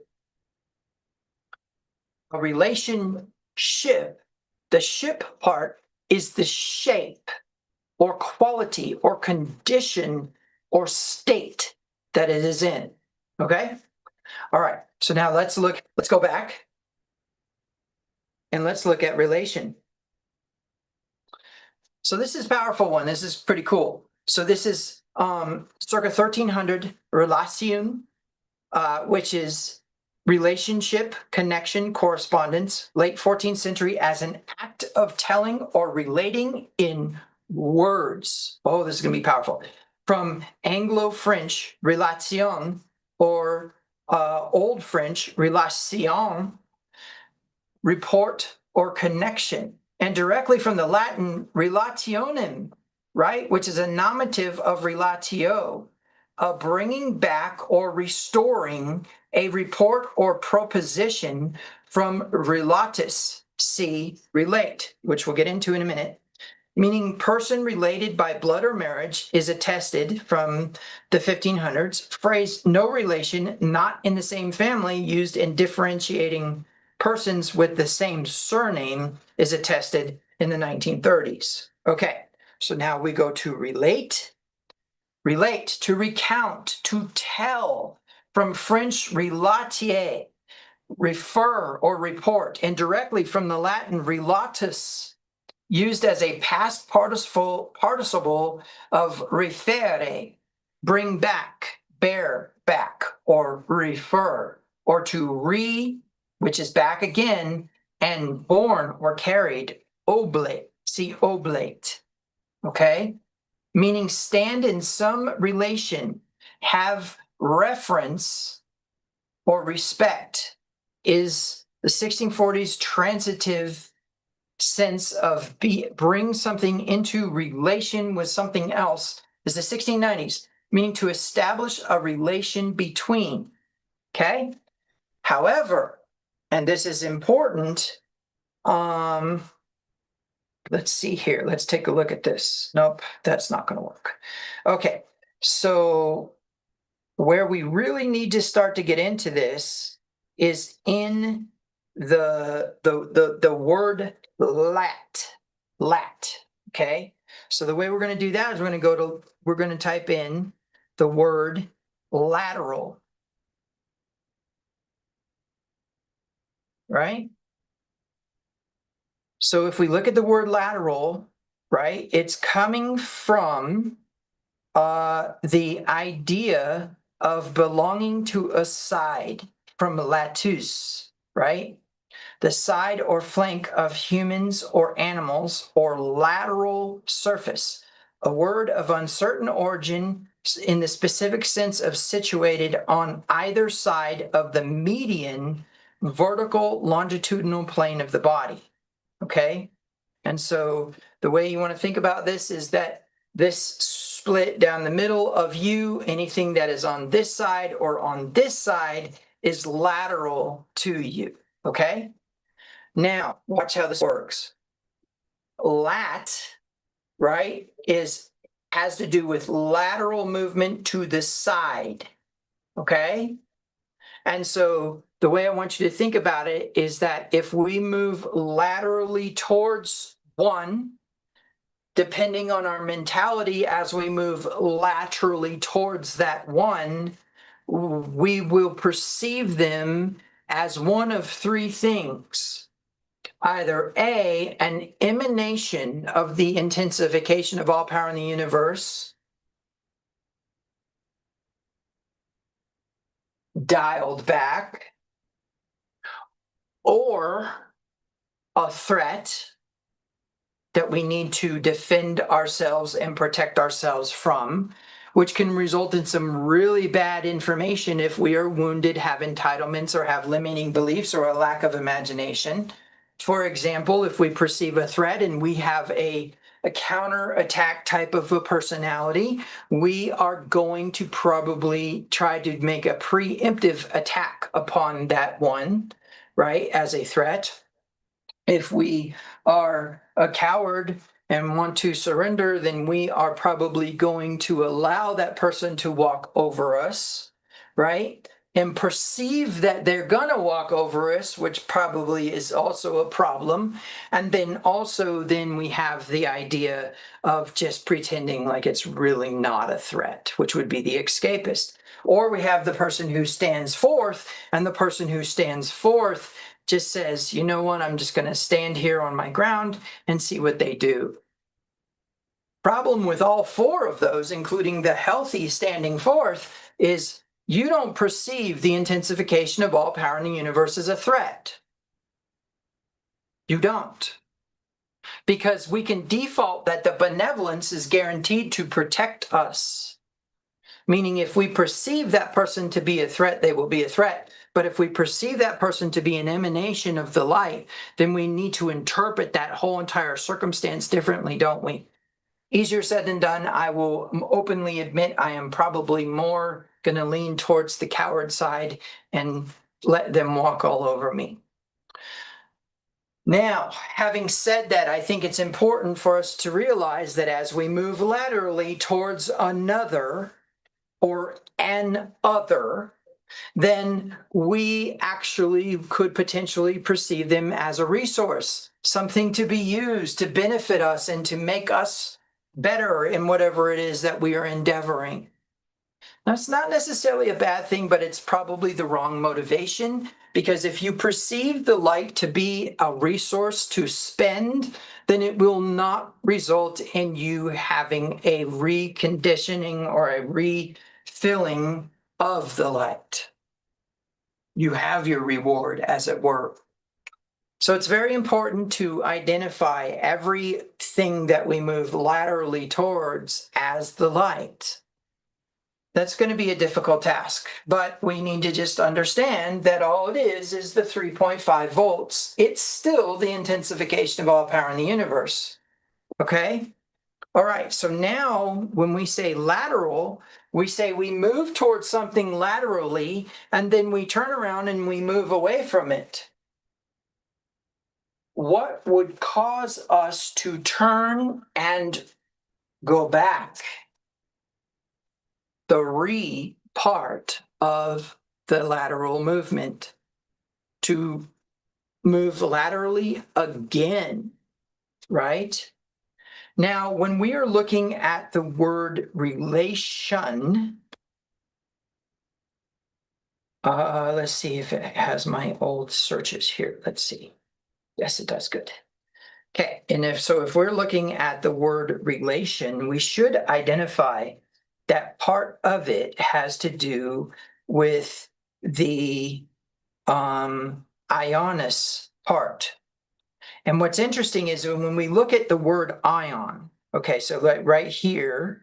[SPEAKER 1] A relationship, the ship part is the shape or quality or condition or state that it is in. Okay? All right, so now let's go back and let's look at relation. So this is a powerful one. This is pretty cool. So this is circa 1300 relation, which is relationship, connection, correspondence, late 14th century, as an act of telling or relating in words. Oh, this is going to be powerful. From Anglo-French relation, or Old French relation, report or connection, and directly from the Latin relationem, right, which is a nominative of relatio, bringing back or restoring a report or proposition from relatus, see, relate, which we'll get into in a minute, meaning person related by blood or marriage, is attested from the 1500s. Phrase no relation, not in the same family, used in differentiating persons with the same surname, is attested in the 1930s. Okay, so now we go to relate. Relate, to recount, to tell, from French relatier, refer or report, and directly from the Latin relatus, used as a past participle of referere, bring back, bear back, or refer, or to which is back again, and borne or carried, oblate, see oblate, okay? Meaning stand in some relation, have reference or respect, is the 1640s transitive sense of bring something into relation with something else, is the 1690s, meaning to establish a relation between, okay? However, and this is important, let's see here. Let's take a look at this. Nope, that's not going to work. Okay, so where we really need to start to get into this is in the word lat. Okay, so the way we're going to do that is we're going to type in the word lateral, right? So if we look at the word lateral, right, it's coming from the idea of belonging to a side, from latus, right? The side or flank of humans or animals, or lateral surface, a word of uncertain origin in the specific sense of situated on either side of the median vertical longitudinal plane of the body, okay? And so the way you want to think about this is that this split down the middle of you, anything that is on this side or on this side, is lateral to you, okay? Now, watch how this works. Lat, right, has to do with lateral movement to the side, okay? And so the way I want you to think about it is that if we move laterally towards one, depending on our mentality as we move laterally towards that one, we will perceive them as one of three things. either A, an emanation of the intensification of all power in the universe, dialed back, or a threat that we need to defend ourselves and protect ourselves from, which can result in some really bad information if we are wounded, have entitlements, or have limiting beliefs or a lack of imagination. For example, if we perceive a threat and we have a counter-attack type of a personality, we are going to probably try to make a preemptive attack upon that one, right, as a threat. If we are a coward and want to surrender, then we are probably going to allow that person to walk over us, right? And perceive that they're going to walk over us, which probably is also a problem. And then also then we have the idea of just pretending like it's really not a threat, which would be the escapist. Or we have the person who stands forth, and the person who stands forth just says, you know what, I'm just going to stand here on my ground and see what they do. Problem with all four of those, including the healthy standing forth, is you don't perceive the intensification of all power in the universe as a threat. You don't. Because we can default that the benevolence is guaranteed to protect us. Meaning if we perceive that person to be a threat, they will be a threat. But if we perceive that person to be an emanation of the light, then we need to interpret that whole entire circumstance differently, don't we? Easier said than done. I will openly admit I am probably more going to lean towards the coward side and let them walk all over me. Now, having said that, I think it's important for us to realize that as we move laterally towards another or an other, then we actually could potentially perceive them as a resource, something to be used to benefit us and to make us better in whatever it is that we are endeavoring. That's not necessarily a bad thing, but it's probably the wrong motivation, because if you perceive the light to be a resource to spend, then it will not result in you having a reconditioning or a refilling of the light. You have your reward, as it were. So it's very important to identify everything that we move laterally towards as the light. That's going to be a difficult task, but we need to just understand that all it is the 3.5 volts. It's still the intensification of all power in the universe. Okay? All right, so now when we say lateral, we say we move towards something laterally, and then we turn around and we move away from it. What would cause us to turn and go back? The re part of the lateral movement, to move laterally again, right? Now, when we are looking at the word relation, let's see if it has my old searches here. Let's see. Yes, it does. Good. Okay, and if we're looking at the word relation, we should identify that part of it has to do with the ionis part. And what's interesting is when we look at the word ion, okay, so right here,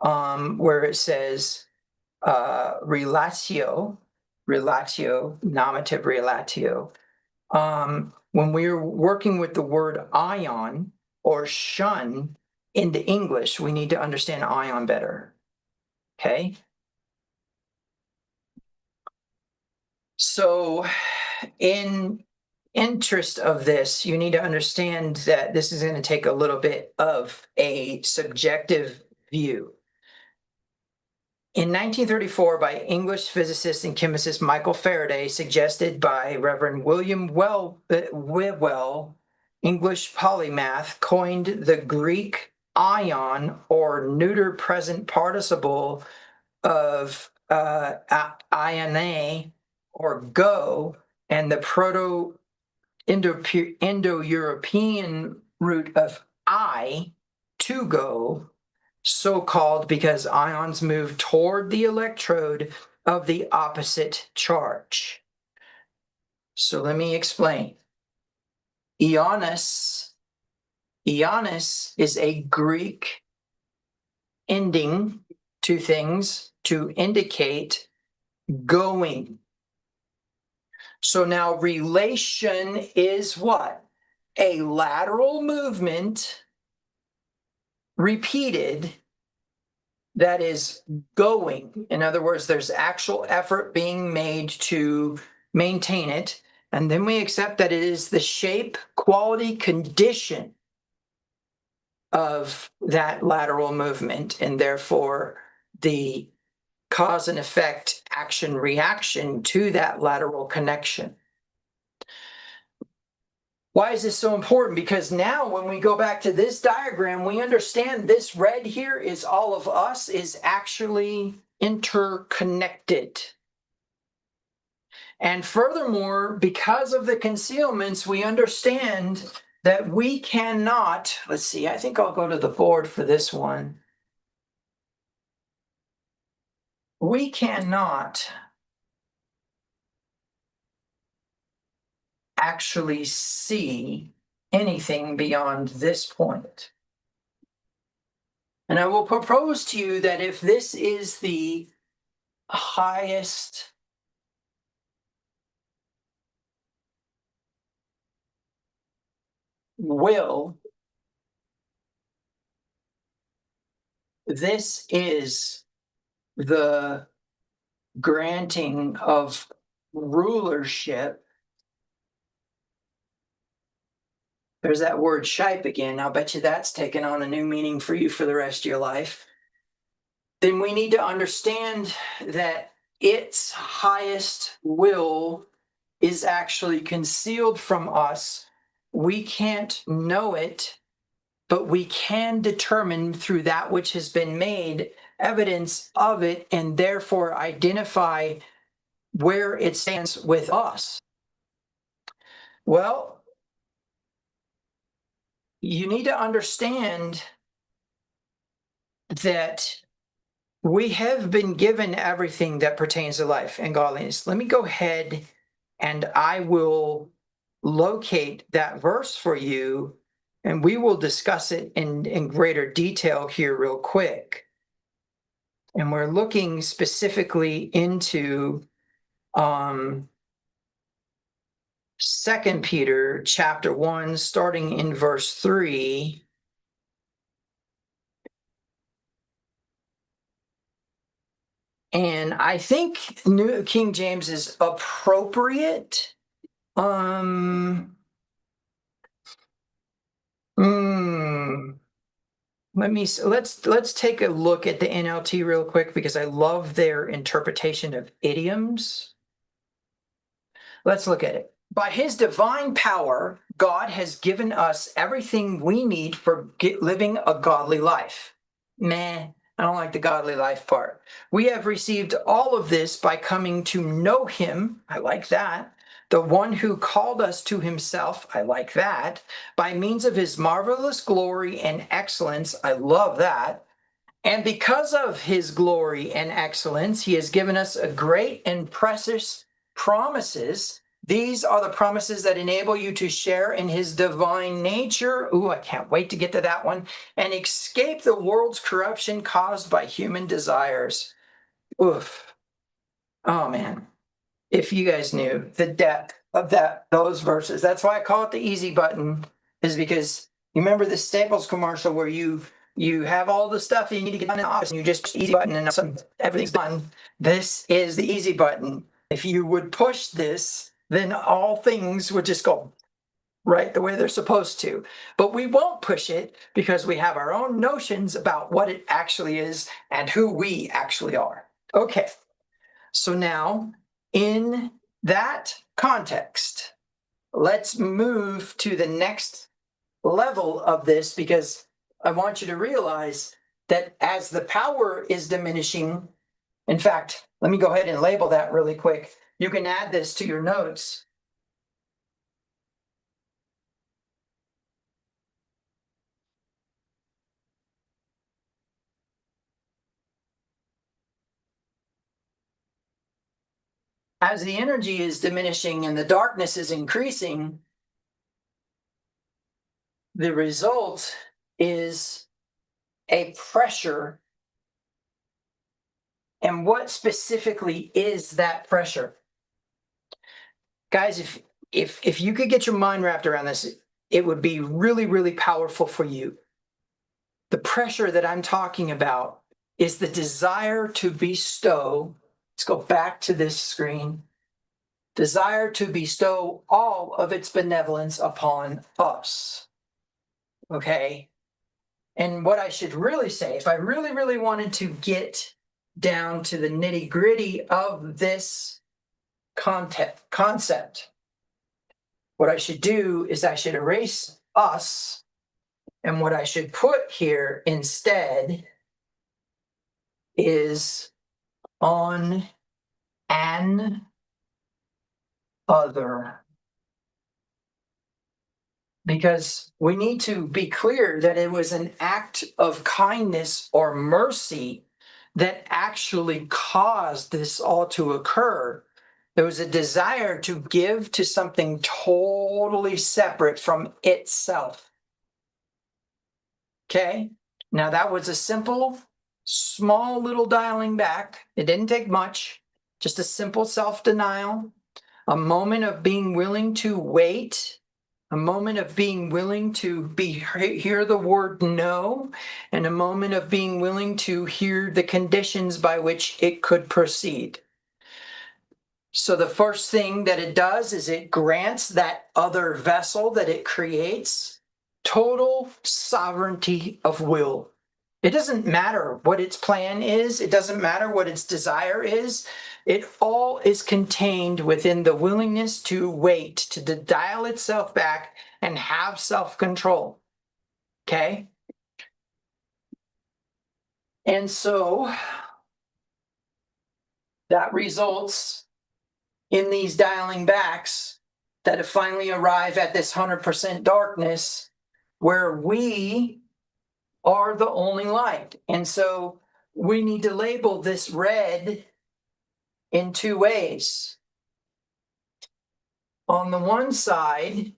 [SPEAKER 1] where it says relatio, nominative relatio, when we're working with the word ion or shun into English, we need to understand ion better. Okay. So in interest of this, you need to understand that this is going to take a little bit of a subjective view. In 1934, by English physicist and chemist Michael Faraday, suggested by Reverend William Whitwell, English polymath, coined the Greek ion or neuter present participle of ione or go, and the Indo-European root of I, to go, so called because ions move toward the electrode of the opposite charge. So let me explain. Ionis is a Greek ending to things to indicate going. So now relation is what? A lateral movement repeated that is going. In other words, there's actual effort being made to maintain it. And then we accept that it is the shape, quality, condition of that lateral movement, and therefore the cause and effect, action, reaction to that lateral connection. Why is this so important? Because now when we go back to this diagram, we understand this red here is all of us is actually interconnected. And furthermore, because of the concealments, we understand that we cannot, let's see, I think I'll go to the board for this one. We cannot actually see anything beyond this point. And I will propose to you that if this is the highest will, this is the granting of rulership. There's that word shipe again. I'll bet you that's taken on a new meaning for you for the rest of your life. Then we need to understand that its highest will is actually concealed from us. We can't know it, but we can determine through that which has been made evidence of it, and therefore identify where it stands with us. Well, you need to understand that we have been given everything that pertains to life and godliness. Let me go ahead and I will locate that verse for you, and we will discuss it in greater detail here real quick. And we're looking specifically into 2 Peter chapter 1, starting in verse 3. And I think New King James is appropriate. Let me let's take a look at the NLT real quick, because I love their interpretation of idioms. Let's look at it. By his divine power, God has given us everything we need for living a godly life. Meh, I don't like the godly life part. We have received all of this by coming to know him. I like that. The one who called us to himself. I like that. By means of his marvelous glory and excellence. I love that. And because of his glory and excellence, he has given us a great and precious promises. These are the promises that enable you to share in his divine nature. Ooh, I can't wait to get to that one. And escape the world's corruption caused by human desires. Oof. Oh, man. If you guys knew the depth of those verses. That's why I call it the easy button, is because you remember the Staples commercial where you have all the stuff you need to get done in the office and you just push the easy button and everything's done. This is the easy button. If you would push this, then all things would just go right the way they're supposed to. But we won't push it because we have our own notions about what it actually is and who we actually are. Okay, so now in that context, let's move to the next level of this, because I want you to realize that as the power is diminishing, in fact, let me go ahead and label that really quick. You can add this to your notes. as the energy is diminishing and the darkness is increasing, the result is a pressure. And what specifically is that pressure? Guys, if you could get your mind wrapped around this, it would be really, really powerful for you. The pressure that I'm talking about is the desire to bestow. Let's go back to this screen. Desire to bestow all of its benevolence upon us. Okay? And what I should really say, if I really, really wanted to get down to the nitty gritty of this concept, what I should do is I should erase us, and what I should put here instead is on an other. Because we need to be clear that it was an act of kindness or mercy that actually caused this all to occur. There was a desire to give to something totally separate from itself. Okay? Now that was a simple, small little dialing back. It didn't take much, just a simple self-denial, a moment of being willing to wait, a moment of being willing to hear the word no, and a moment of being willing to hear the conditions by which it could proceed. So the first thing that it does is it grants that other vessel that it creates total sovereignty of will. It doesn't matter what its plan is. It doesn't matter what its desire is. It all is contained within the willingness to wait, to dial itself back and have self-control. Okay? And so that results in these dialing backs that have finally arrived at this 100% darkness where we are the only light. And so we need to label this red in two ways. On the one side,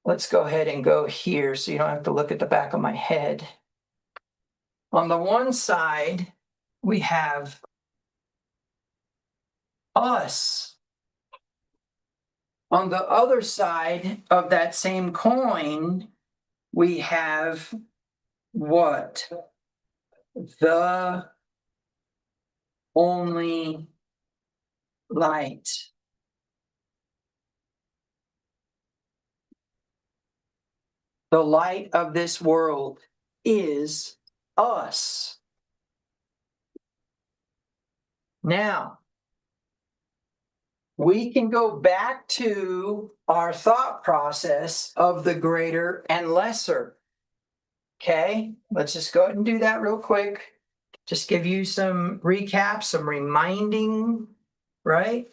[SPEAKER 1] let's go ahead and go here so you don't have to look at the back of my head. On the one side, we have us. On the other side of that same coin, we have what? The only light. The light of this world is us. Now, we can go back to our thought process of the greater and lesser. Okay, let's just go ahead and do that real quick. Just give you some recap, some reminding, right?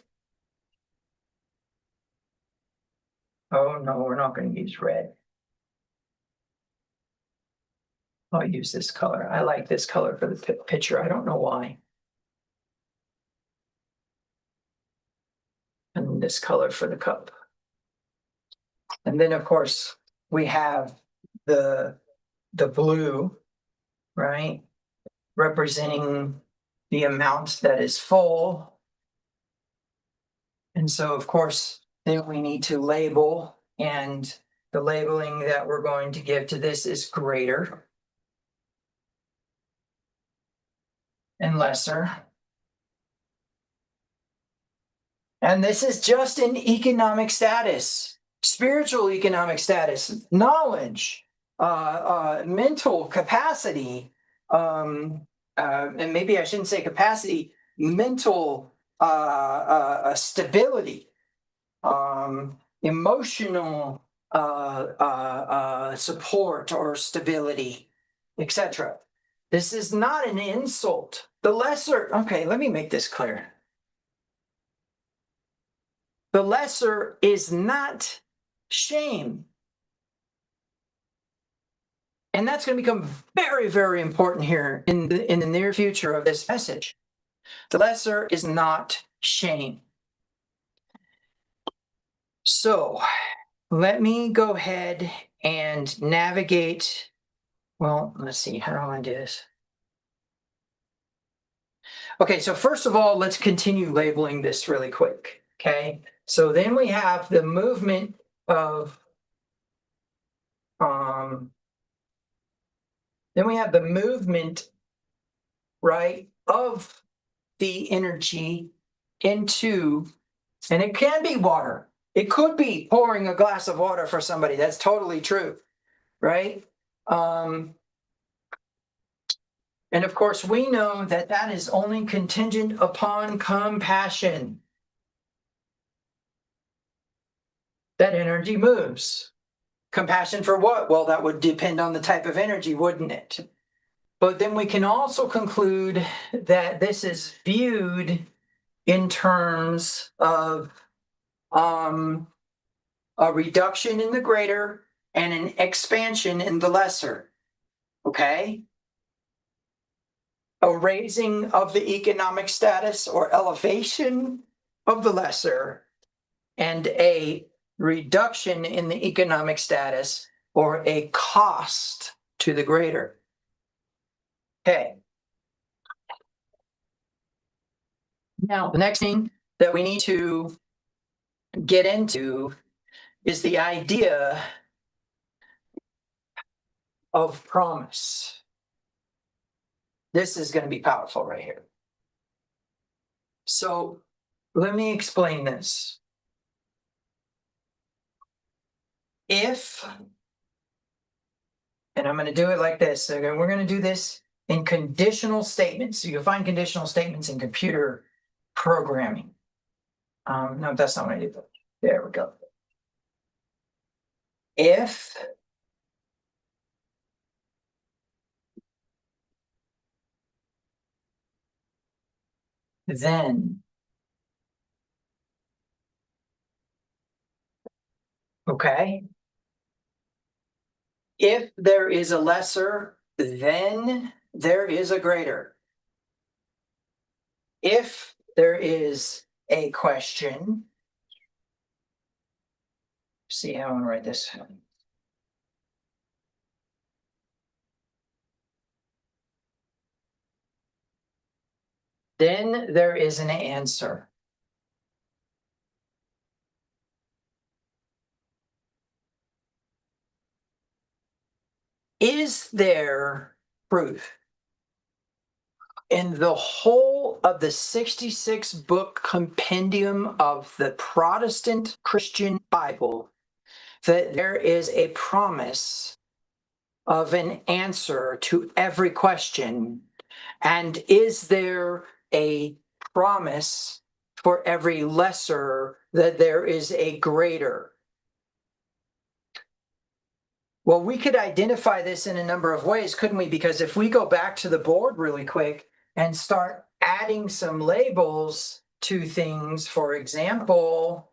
[SPEAKER 1] Oh no, we're not going to use red. I'll use this color. I like this color for the picture. I don't know why. And this color for the cup. And then, of course, we have the blue, right? Representing the amount that is full. And so, of course, then we need to label, and the labeling that we're going to give to this is greater and lesser. And this is just an economic status, spiritual economic status, knowledge, mental capacity, and maybe I shouldn't say capacity, mental stability, emotional support or stability, etc. This is not an insult. The lesser, okay, let me make this clear. The lesser is not shame. And that's going to become very, very important here in the near future of this message. The lesser is not shame. So let me go ahead and navigate. Well, let's see. How do I want to do this? Okay, so first of all, let's continue labeling this really quick. Okay, so then we have the movement of, then we have the movement, right, of the energy into, and it can be water. It could be pouring a glass of water for somebody. That's totally true, right? And of course, we know that that is only contingent upon compassion. That energy moves. Compassion for what? Well, that would depend on the type of energy, wouldn't it? But then we can also conclude that this is viewed in terms of a reduction in the greater and an expansion in the lesser. Okay? A raising of the economic status or elevation of the lesser, and a reduction in the economic status or a cost to the greater. Okay. Now, the next thing that we need to get into is the idea of promise. This is going to be powerful right here. So let me explain this. If, and I'm going to do it like this, so we're going to do this in conditional statements. So you'll find conditional statements in computer programming. No, that's not what I did. There we go. If then, okay? If there is a lesser, then there is a greater. If there is a question, see how I'm going to write this. Then there is an answer. Is there proof in the whole of the 66 book compendium of the Protestant Christian Bible that there is a promise of an answer to every question? And is there a promise for every lesser that there is a greater? Well, we could identify this in a number of ways, couldn't we? Because if we go back to the board really quick and start adding some labels to things, for example,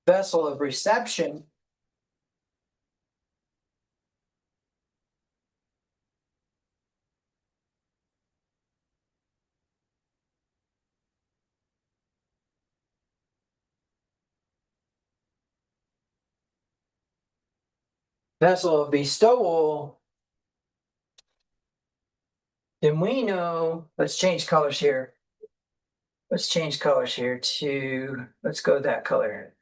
[SPEAKER 1] vessel of reception, vessel of bestowal, then we know, let's change colors here. Let's change colors here to, let's go that color.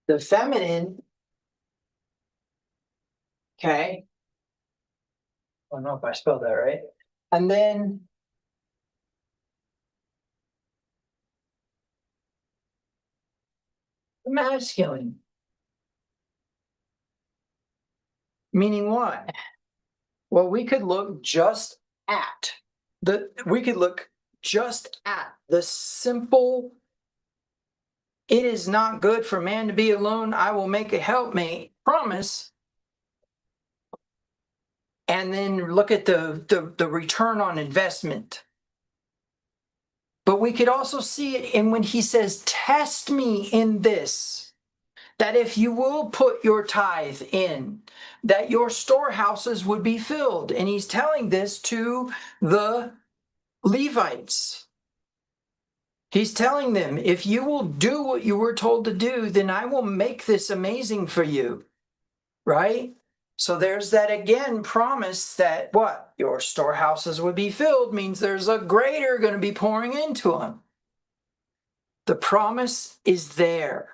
[SPEAKER 1] The feminine, okay. I don't know if I spelled that right. And then the masculine. Meaning what? Well, we could look just at the simple, it is not good for man to be alone, I will make a helpmate promise and then look at the return on investment. But we could also see it in when he says, test me in this, that if you will put your tithe in, that your storehouses would be filled. And he's telling this to the Levites. He's telling them, if you will do what you were told to do, then I will make this amazing for you, right? So there's that again promise that what? Your storehouses would be filled means there's a greater going to be pouring into them. The promise is there.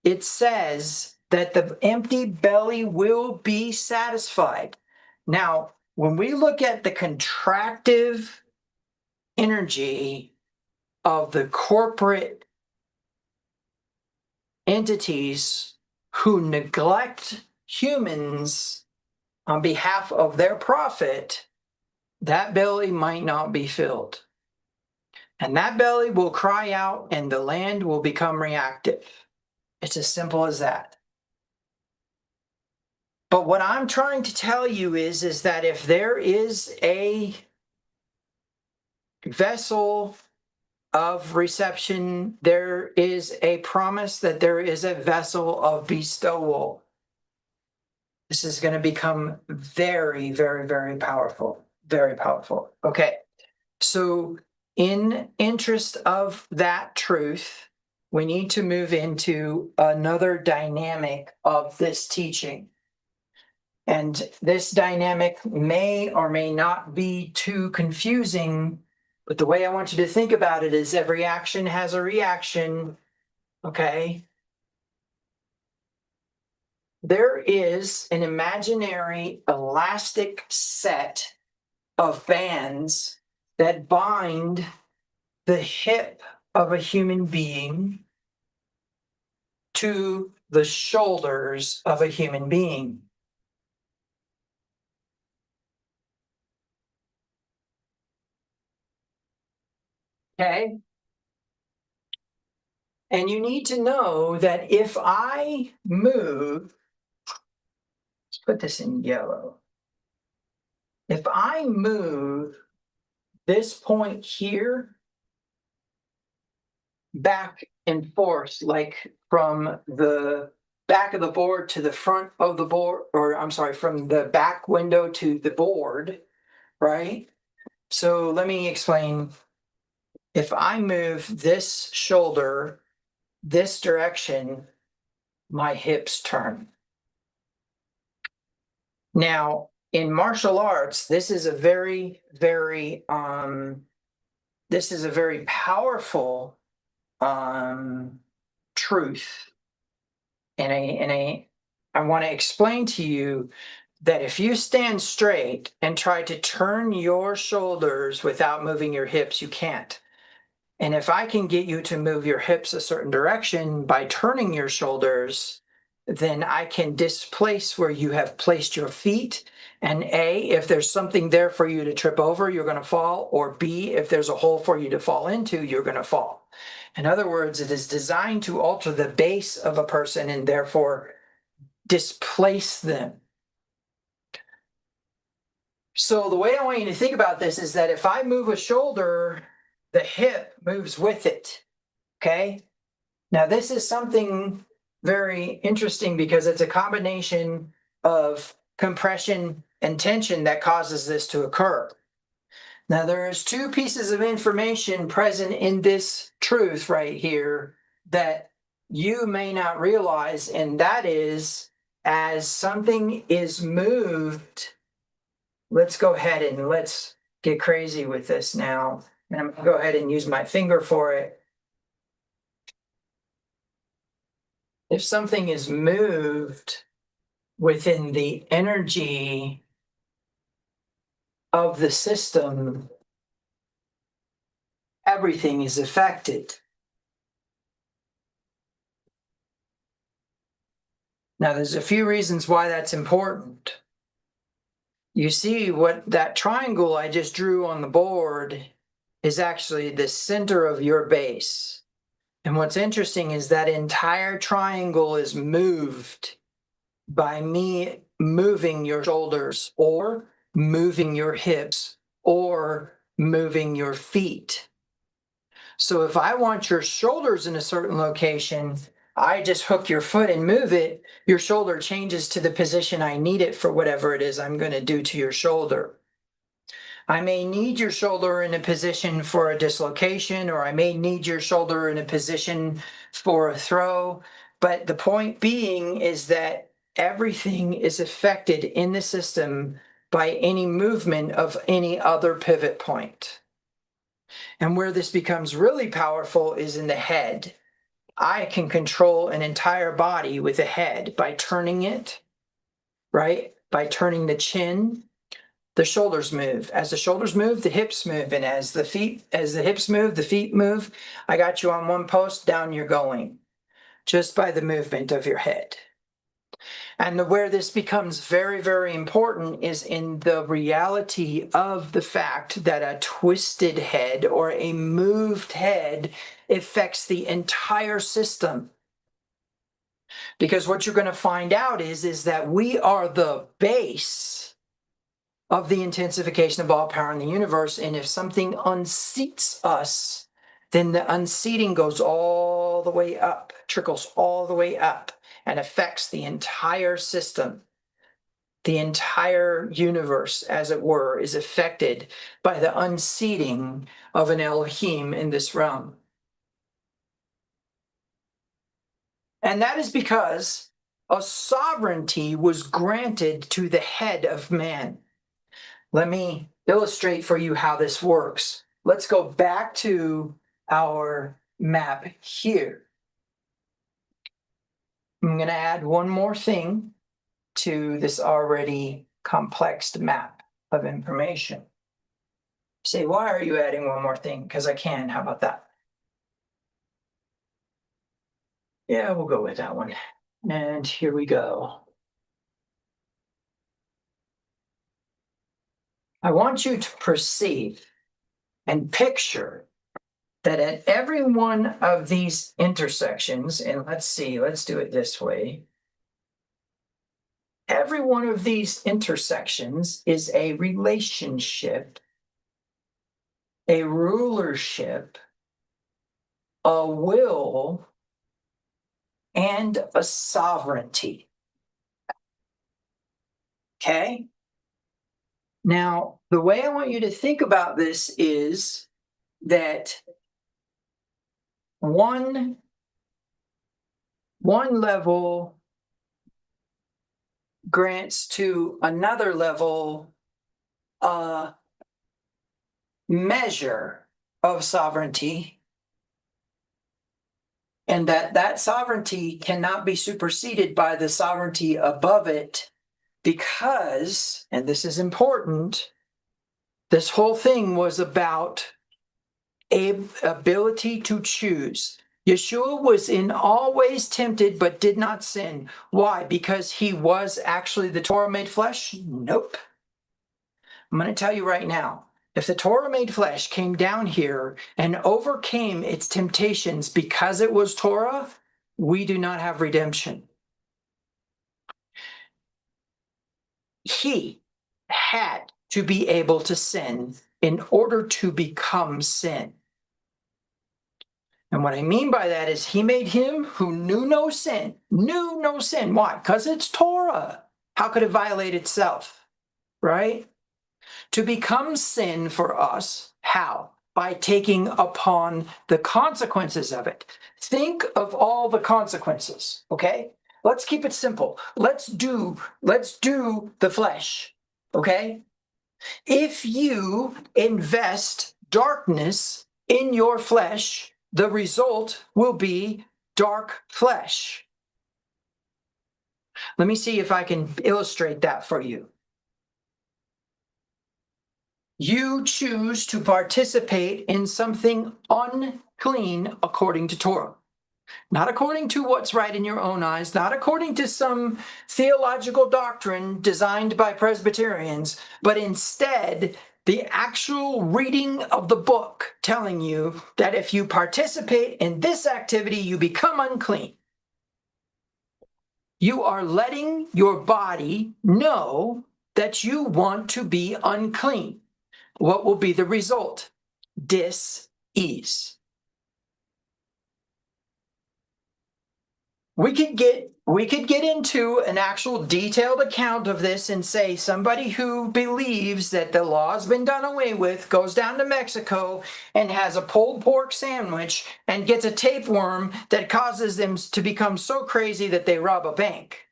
[SPEAKER 1] It says that the empty belly will be satisfied. Now, when we look at the contractive energy of the corporate entities who neglect humans on behalf of their profit, that belly might not be filled. And that belly will cry out and the land will become reactive. It's as simple as that. But what I'm trying to tell you is that if there is a vessel of reception, there is a promise that there is a vessel of bestowal. This is going to become very, very, very powerful. Very powerful. Okay. So in interest of that truth, we need to move into another dynamic of this teaching. And this dynamic may or may not be too confusing, but the way I want you to think about it is every action has a reaction, okay? There is an imaginary elastic set of bands that bind the hip of a human being to the shoulders of a human being. Okay? And you need to know that if I move, let's put this in yellow. If I move this point here back and forth, like from the back of the board to the front of the board, or I'm sorry, from the back window to the board, right? So let me explain. If I move this shoulder this direction, my hips turn. Now, in martial arts, this is a very, very powerful truth. And I want to explain to you that if you stand straight and try to turn your shoulders without moving your hips, you can't. And if I can get you to move your hips a certain direction by turning your shoulders, then I can displace where you have placed your feet. And A, if there's something there for you to trip over, you're going to fall. Or B, if there's a hole for you to fall into, you're going to fall. In other words, it is designed to alter the base of a person and therefore displace them. So the way I want you to think about this is that if I move a shoulder, the hip moves with it, okay? Now, this is something very interesting because it's a combination of compression and tension that causes this to occur. Now, there's two pieces of information present in this truth right here that you may not realize, and that is, as something is moved, let's go ahead and let's get crazy with this now. And I'm going to go ahead and use my finger for it. If something is moved within the energy of the system, everything is affected. Now, there's a few reasons why that's important. You see what that triangle I just drew on the board is actually the center of your base. And what's interesting is that entire triangle is moved by me moving your shoulders, or moving your hips or moving your feet. So if I want your shoulders in a certain location, I just hook your foot and move it. Your shoulder changes to the position I need it for whatever it is I'm going to do to your shoulder. I may need your shoulder in a position for a dislocation, or I may need your shoulder in a position for a throw. But the point being is that everything is affected in the system by any movement of any other pivot point. And where this becomes really powerful is in the head. I can control an entire body with the head by turning it, right? By turning the chin. The shoulders move. As the shoulders move, the hips move. And as the hips move, the feet move. I got you on one post, down you're going, just by the movement of your head. And where this becomes very, very important is in the reality of the fact that a twisted head or a moved head affects the entire system. Because what you're going to find out is that we are the base of the intensification of all power in the universe. And if something unseats us, then the unseating goes all the way up, trickles all the way up, and affects the entire system. The entire universe, as it were, is affected by the unseating of an Elohim in this realm. And that is because a sovereignty was granted to the head of man. Let me illustrate for you how this works. Let's go back to our map here. I'm going to add one more thing to this already complex map of information. You say, why are you adding one more thing? Because I can. How about that? Yeah, we'll go with that one. And here we go. I want you to perceive and picture that at every one of these intersections, and let's do it this way. Every one of these intersections is a relationship, a rulership, a will, and a sovereignty. Okay? Now, the way I want you to think about this is that one level grants to another level a measure of sovereignty, and that sovereignty cannot be superseded by the sovereignty above it, because, and this is important, this whole thing was about ability to choose. Yeshua was in all ways tempted but did not sin. Why? Because he was actually the Torah made flesh? Nope. I'm going to tell you right now, if the Torah made flesh came down here and overcame its temptations because it was Torah, we do not have redemption. He had to be able to sin in order to become sin. And what I mean by that is he made him who knew no sin. Why? Because it's Torah. How could it violate itself? Right? To become sin for us. How? By taking upon the consequences of it. Think of all the consequences, okay? Let's keep it simple. Let's do the flesh, okay? If you invest darkness in your flesh, the result will be dark flesh. Let me see if I can illustrate that for you. You choose to participate in something unclean according to Torah. Not according to what's right in your own eyes, not according to some theological doctrine designed by Presbyterians, but instead the actual reading of the book telling you that if you participate in this activity, you become unclean. You are letting your body know that you want to be unclean. What will be the result? Dis-ease. We could get into an actual detailed account of this and say somebody who believes that the law has been done away with goes down to Mexico and has a pulled pork sandwich and gets a tapeworm that causes them to become so crazy that they rob a bank.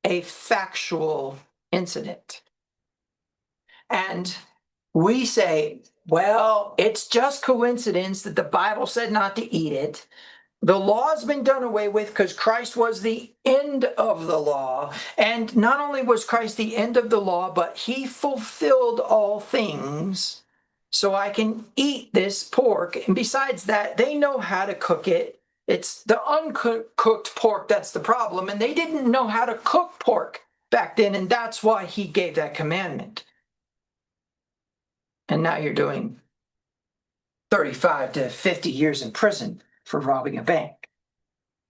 [SPEAKER 1] A factual incident. And we say, well, it's just coincidence that the Bible said not to eat it. The law has been done away with because Christ was the end of the law. And not only was Christ the end of the law, but he fulfilled all things. So I can eat this pork. And besides that, they know how to cook it. It's the uncooked pork that's the problem. And they didn't know how to cook pork back then. And that's why he gave that commandment. And now you're doing 35 to 50 years in prison for robbing a bank.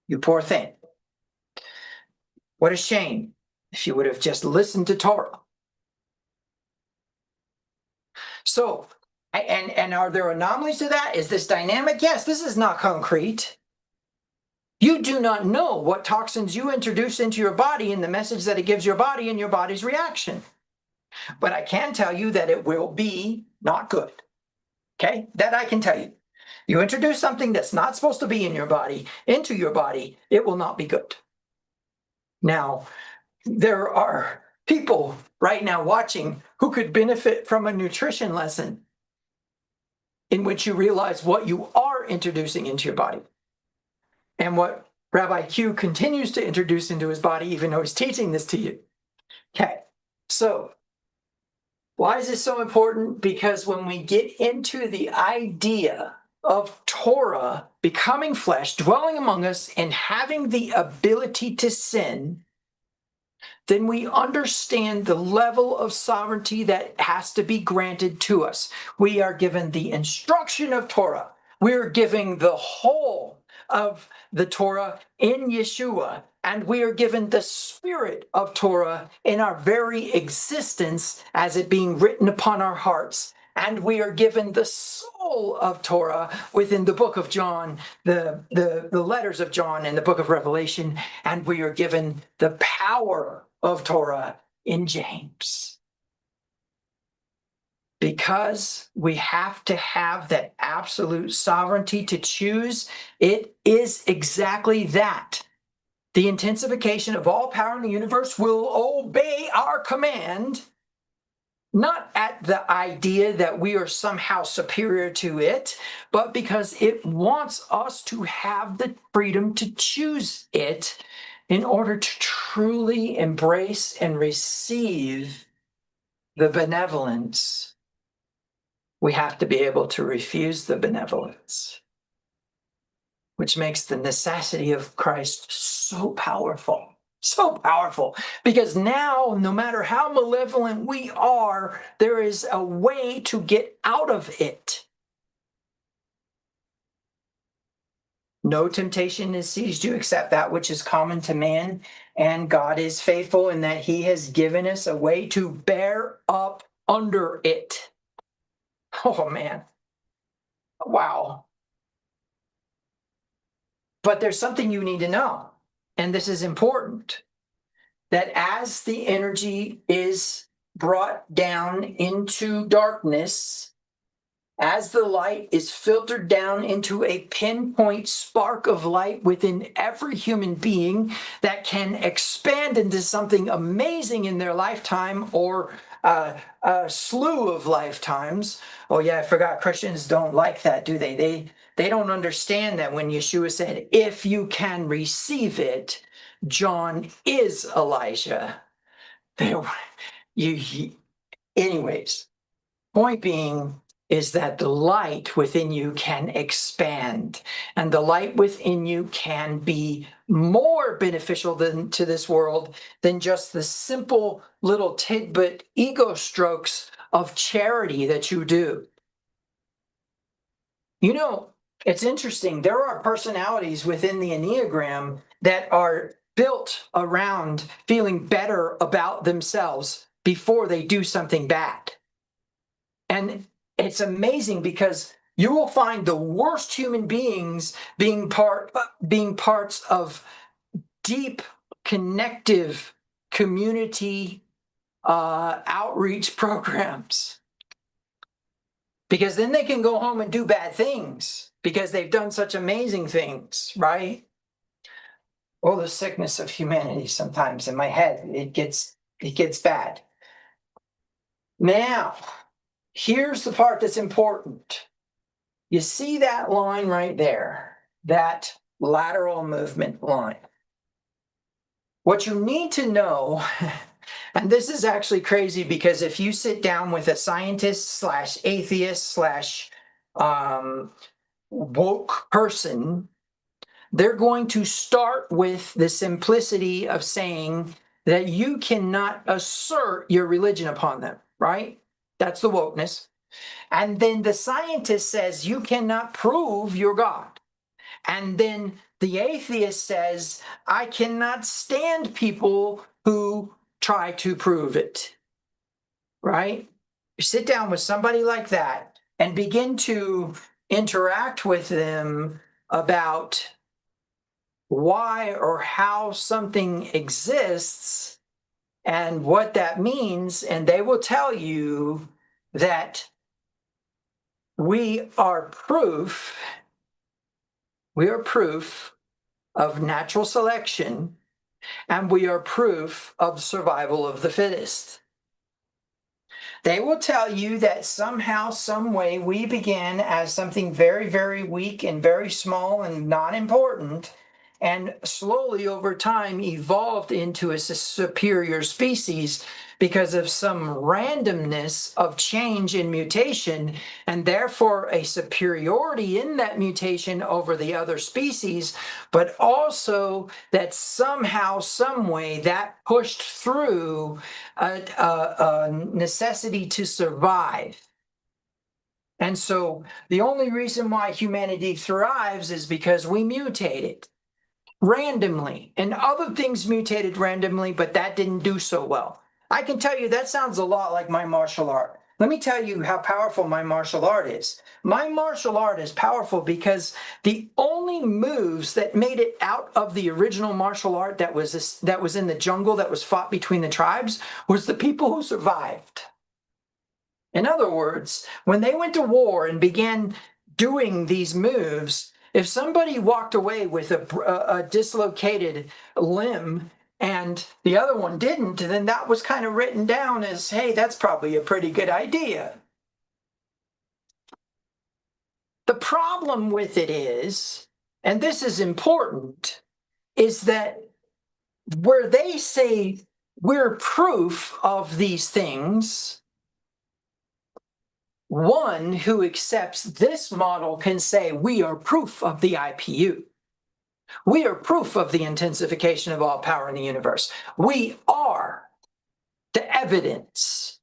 [SPEAKER 1] You poor thing. What a shame if you would have just listened to Torah. So, and are there anomalies to that? Is this dynamic? Yes, this is not concrete. You do not know what toxins you introduce into your body and the message that it gives your body and your body's reaction. But I can tell you that it will be not good. Okay? That I can tell you. You introduce something that's not supposed to be in your body into your body, it will not be good. Now, there are people right now watching who could benefit from a nutrition lesson in which you realize what you are introducing into your body and what Rabbi Q continues to introduce into his body, even though he's teaching this to you. Okay, so why is this so important? Because when we get into the idea of Torah becoming flesh, dwelling among us, and having the ability to sin, then we understand the level of sovereignty that has to be granted to us. We are given the instruction of Torah. We're giving the whole of the Torah in Yeshua, and we are given the spirit of Torah in our very existence as it being written upon our hearts. And we are given the soul of Torah within the book of John, the letters of John and the book of Revelation. And we are given the power of Torah in James. Because we have to have that absolute sovereignty to choose, it is exactly that. The intensification of all power in the universe will obey our command. Not at the idea that we are somehow superior to it, but because it wants us to have the freedom to choose it in order to truly embrace and receive the benevolence. We have to be able to refuse the benevolence, which makes the necessity of Christ so powerful. So powerful, because now, no matter how malevolent we are, there is a way to get out of it. No temptation has seized you except that which is common to man, and God is faithful in that he has given us a way to bear up under it. Oh, man. Wow. But there's something you need to know, and this is important. That as the energy is brought down into darkness, as the light is filtered down into a pinpoint spark of light within every human being that can expand into something amazing in their lifetime or a slew of lifetimes. Oh yeah, I forgot, Christians don't like that, do they? They don't understand that when Yeshua said, if you receive it, John is Elijah. Anyways, point being is that the light within you can expand, and the light within you can be more beneficial to this world than just the simple little tidbit ego strokes of charity that you do. You know, it's interesting. There are personalities within the Enneagram that are built around feeling better about themselves before they do something bad. And it's amazing because you will find the worst human beings being parts of deep connective community outreach programs, because then they can go home and do bad things because they've done such amazing things, right? Oh, the sickness of humanity. Sometimes in my head it gets bad. Now, here's the part that's important. You see that line right there, that lateral movement line. What you need to know, and this is actually crazy because if you sit down with a scientist slash atheist slash woke person, they're going to start with the simplicity of saying that you cannot assert your religion upon them, right? That's the wokeness. And then the scientist says you cannot prove your God. And then the atheist says, I cannot stand people who try to prove it, right? You sit down with somebody like that and begin to interact with them about why or how something exists and what that means, and they will tell you that we are proof of natural selection, and we are proof of survival of the fittest. They will tell you that somehow, some way, we began as something very, very weak and very small and not important, and slowly over time evolved into a superior species because of some randomness of change in mutation, and therefore a superiority in that mutation over the other species, but also that somehow, some way, that pushed through a necessity to survive. And so the only reason why humanity thrives is because we mutated randomly, and other things mutated randomly, but that didn't do so well. I can tell you that sounds a lot like my martial art. Let me tell you how powerful my martial art is. My martial art is powerful because the only moves that made it out of the original martial art that was in the jungle, that was fought between the tribes, was the people who survived. In other words, when they went to war and began doing these moves, if somebody walked away with a dislocated limb and the other one didn't, then that was kind of written down as, hey, that's probably a pretty good idea. The problem with it is, and this is important, is that where they say we're proof of these things, one who accepts this model can say, we are proof of the IPU. We are proof of the intensification of all power in the universe. We are the evidence.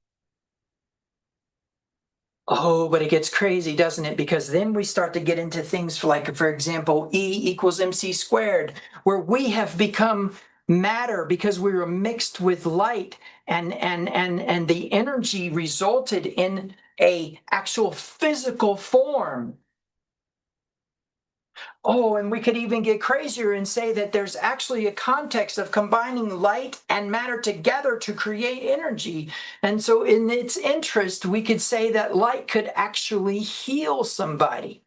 [SPEAKER 1] Oh, but it gets crazy, doesn't it? Because then we start to get into things like, for example, E equals MC squared, where we have become matter because we were mixed with light, and the energy resulted in a actual physical form. Oh, and we could even get crazier and say that there's actually a context of combining light and matter together to create energy. And so in its interest, we could say that light could actually heal somebody.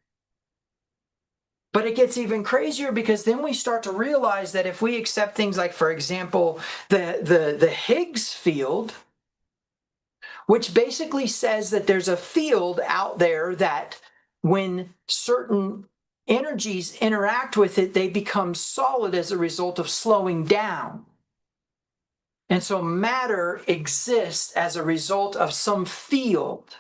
[SPEAKER 1] But it gets even crazier because then we start to realize that if we accept things like, for example, the Higgs field, which basically says that there's a field out there that when certain energies interact with it, they become solid as a result of slowing down. And so matter exists as a result of some field.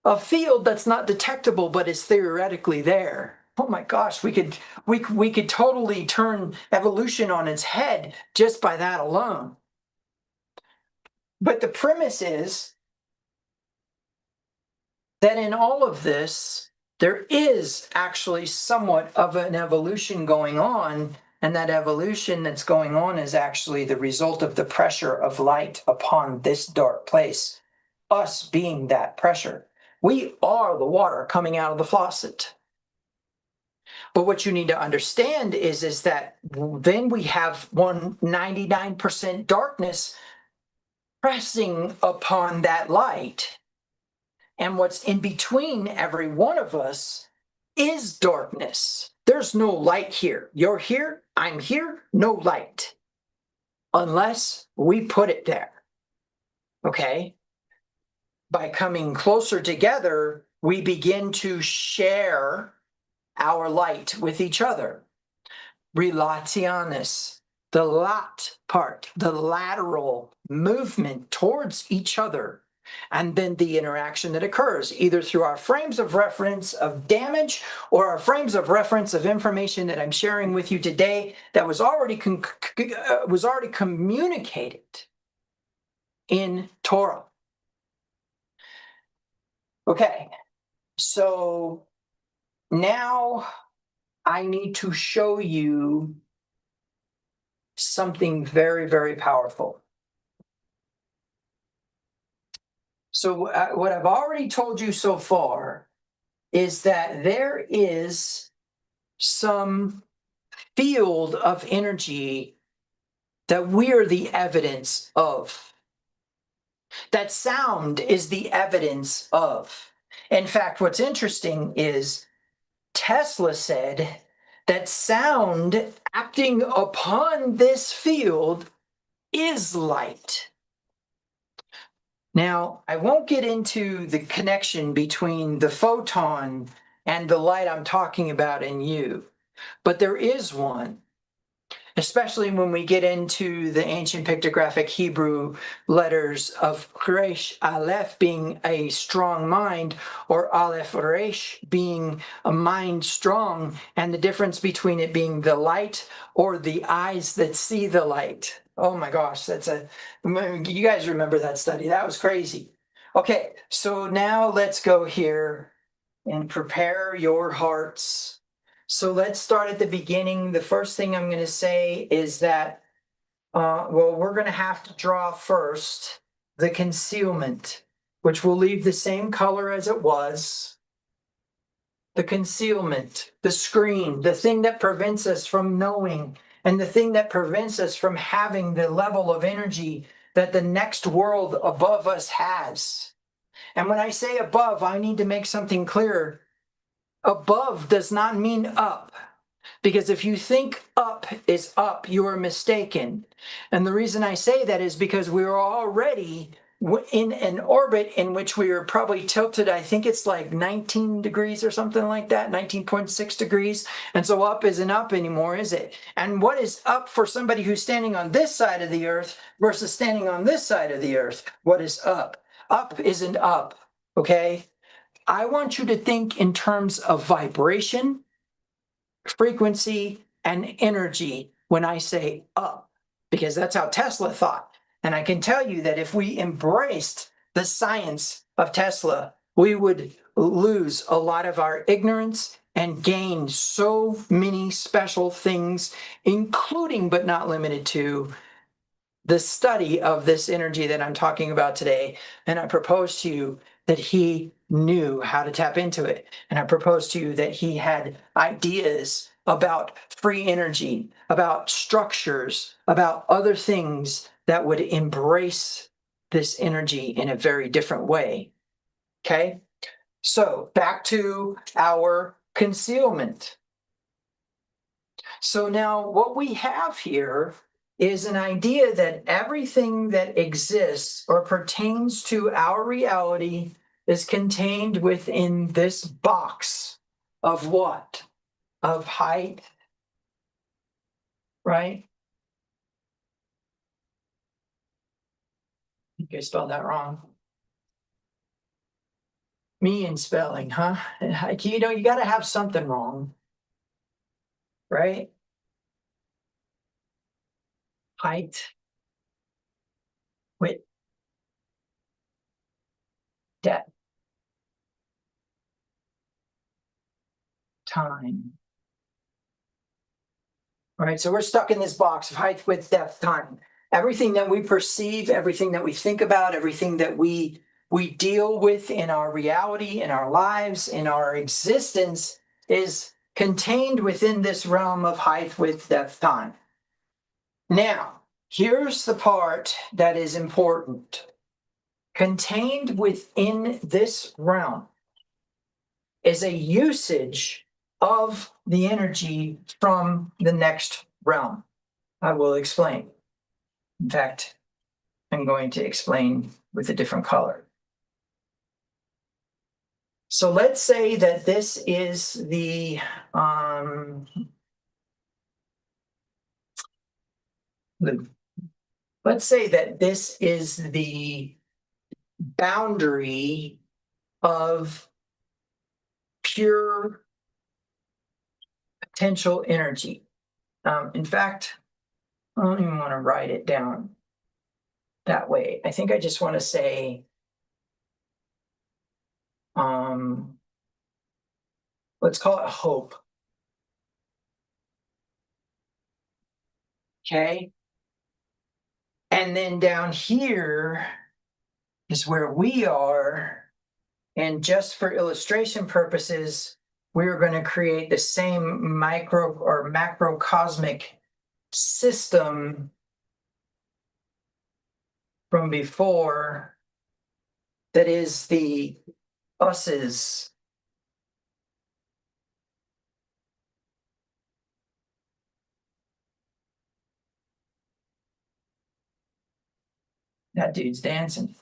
[SPEAKER 1] A field that's not detectable but is theoretically there. Oh my gosh, we could totally turn evolution on its head just by that alone. But the premise is that in all of this, there is actually somewhat of an evolution going on And that evolution that's going on is actually the result of the pressure of light upon this dark place, us being that pressure. We are the water coming out of the faucet. But what you need to understand is that then we have 199% darkness pressing upon that light. And what's in between every one of us is darkness. There's no light here. You're here, I'm here, no light. Unless we put it there. Okay? By coming closer together, we begin to share our light with each other. Relationis, the lat part, the lateral movement towards each other, and then the interaction that occurs either through our frames of reference of damage or our frames of reference of information that I'm sharing with you today that was already communicated in Torah. Okay, so now I need to show you something very, very powerful. So what I've already told you so far is that there is some field of energy that we're the evidence of. That sound is the evidence of. In fact, what's interesting is Tesla said that sound acting upon this field is light. Now, I won't get into the connection between the photon and the light I'm talking about in you, but there is one, especially when we get into the ancient pictographic Hebrew letters of Resh Aleph being a strong mind, or Aleph Resh being a mind strong, and the difference between it being the light or the eyes that see the light. Oh my gosh, you guys remember that study? That was crazy. Okay, so now let's go here and prepare your hearts. So let's start at the beginning. The first thing I'm going to say is that, we're going to have to draw first the concealment, which will leave the same color as it was. The concealment, the screen, the thing that prevents us from knowing, and the thing that prevents us from having the level of energy that the next world above us has. And when I say above, I need to make something clear. Above does not mean up. Because if you think up is up, you are mistaken. And the reason I say that is because we are already in an orbit in which we are probably tilted, I think it's like 19 degrees or something like that, 19.6 degrees. And so up isn't up anymore, is it? And what is up for somebody who's standing on this side of the earth versus standing on this side of the earth? What is up? Up isn't up, okay? I want you to think in terms of vibration, frequency, and energy when I say up, because that's how Tesla thought. And I can tell you that if we embraced the science of Tesla, we would lose a lot of our ignorance and gain so many special things, including but not limited to the study of this energy that I'm talking about today. And I propose to you that he knew how to tap into it. And I propose to you that he had ideas about free energy, about structures, about other things that would embrace this energy in a very different way. Okay? So back to our concealment. So now what we have here is an idea that everything that exists or pertains to our reality is contained within this box of what? Of height, right? I think I spelled that wrong. Me and spelling, huh? You know, you got to have something wrong, right? Height, width, depth, time, All right, so we're stuck in this box of height, width, depth, time. Everything that we perceive, everything that we think about, everything that we deal with in our reality, in our lives, in our existence is contained within this realm of height, width, depth, time. Now, here's the part that is important. Contained within this realm is a usage of the energy from the next realm. I will explain. In fact, I'm going to explain with a different color. So let's say that this is the let's say that this is the boundary of pure potential energy. In fact, I don't even want to write it down that way. I think I just want to say, let's call it hope. Okay. And then down here is where we are. And just for illustration purposes, we're going to create the same micro or macrocosmic system from before that is the us's. That dude's dancing.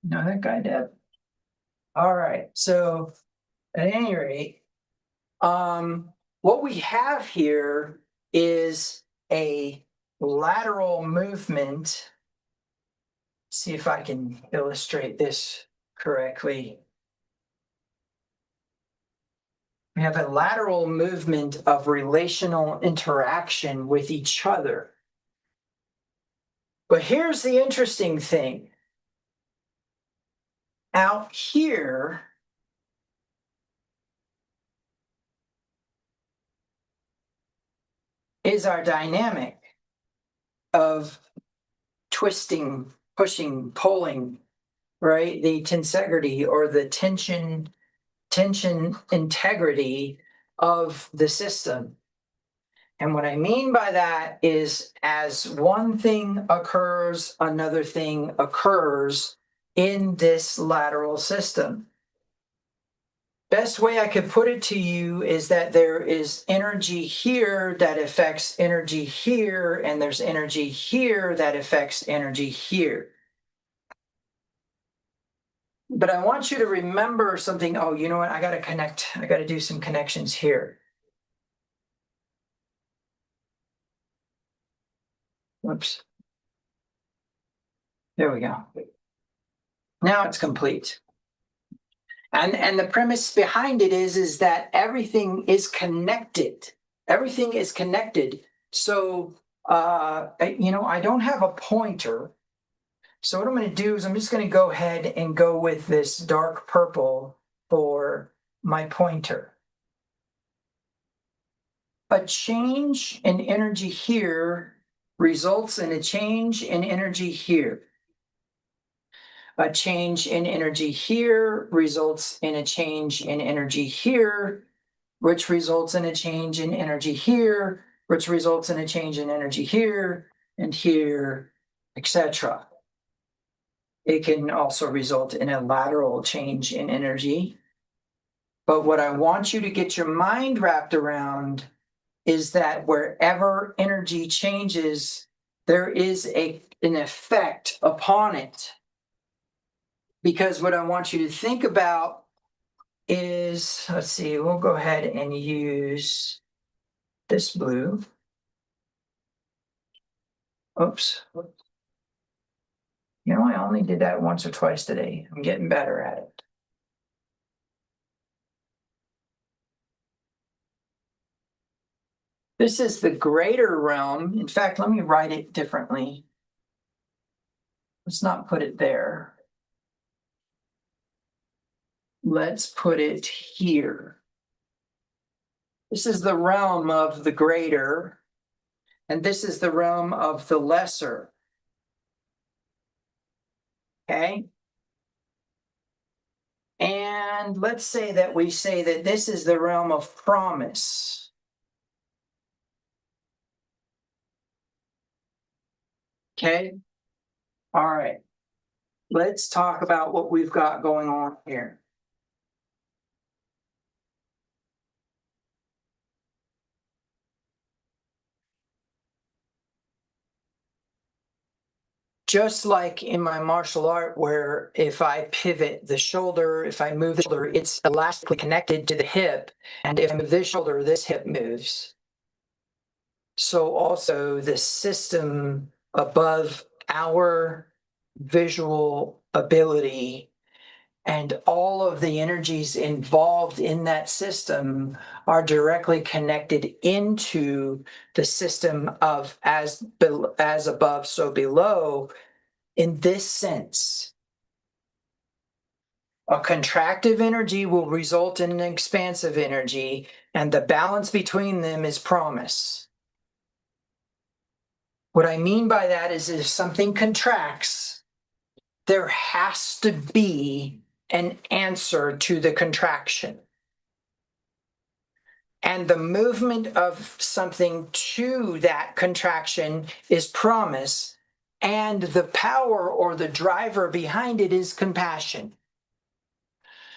[SPEAKER 1] You know that guy, Deb? All right. So at any rate, what we have here is a lateral movement. See if I can illustrate this correctly. We have a lateral movement of relational interaction with each other. But here's the interesting thing. Out here is our dynamic of twisting, pushing, pulling, right? The tensegrity or the tension integrity of the system. And what I mean by that is as one thing occurs, another thing occurs in this lateral system. Best way I could put it to you is that there is energy here that affects energy here, and there's energy here that affects energy here. But I want you to remember something. Oh, you know what? I got to connect. I got to do some connections here. Whoops. There we go. Now it's complete. And the premise behind it is that everything is connected. Everything is connected. So, I don't have a pointer. So what I'm going to do is I'm just going to go ahead and go with this dark purple for my pointer. A change in energy here results in a change in energy here. A change in energy here results in a change in energy here, which results in a change in energy here, which results in a change in energy here and here, etc. It can also result in a lateral change in energy. But what I want you to get your mind wrapped around is that wherever energy changes, there is an effect upon it. Because what I want you to think about is, let's see, we'll go ahead and use this blue. Oops. You know, I only did that once or twice today. I'm getting better at it. This is the greater realm. In fact, let me write it differently. Let's not put it there. Let's put it here. This is the realm of the greater, and this is the realm of the lesser. Okay? And let's say that we say that this is the realm of promise. Okay? All right. Let's talk about what we've got going on here. Just like in my martial art, where if I pivot the shoulder, if I move the shoulder, it's elastically connected to the hip. And if I move this shoulder, this hip moves. So also the system above our visual ability and all of the energies involved in that system are directly connected into the system of as above, so below. In this sense, a contractive energy will result in an expansive energy, and the balance between them is promise. What I mean by that is if something contracts, there has to be an answer to the contraction. And the movement of something to that contraction is promise, and the power or the driver behind it is compassion.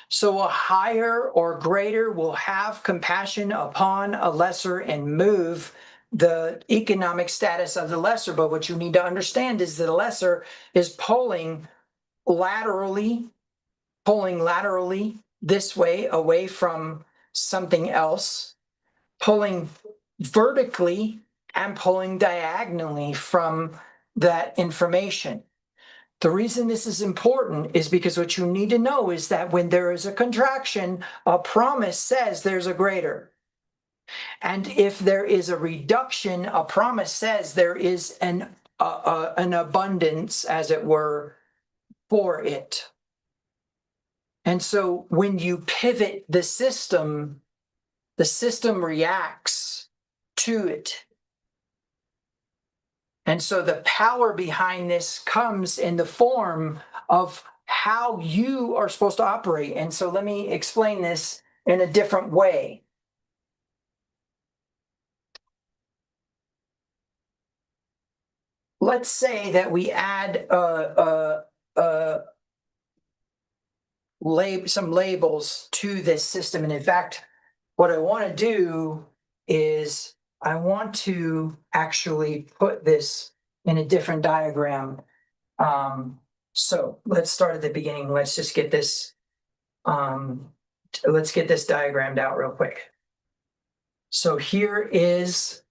[SPEAKER 1] So a higher or greater will have compassion upon a lesser and move the economic status of the lesser. But what you need to understand is that the lesser is pulling laterally this way away from something else, pulling vertically and pulling diagonally from that information. The reason this is important is because what you need to know is that when there is a contraction, a promise says there's a greater. And if there is a reduction, a promise says there is an abundance, as it were, for it. And so when you pivot the system reacts to it. And so the power behind this comes in the form of how you are supposed to operate. And so let me explain this in a different way. Let's say that we add some labels to this system. And in fact, what I want to do is I want to actually put this in a different diagram. So let's start at the beginning. Let's just get this, let's get this diagrammed out real quick. So here is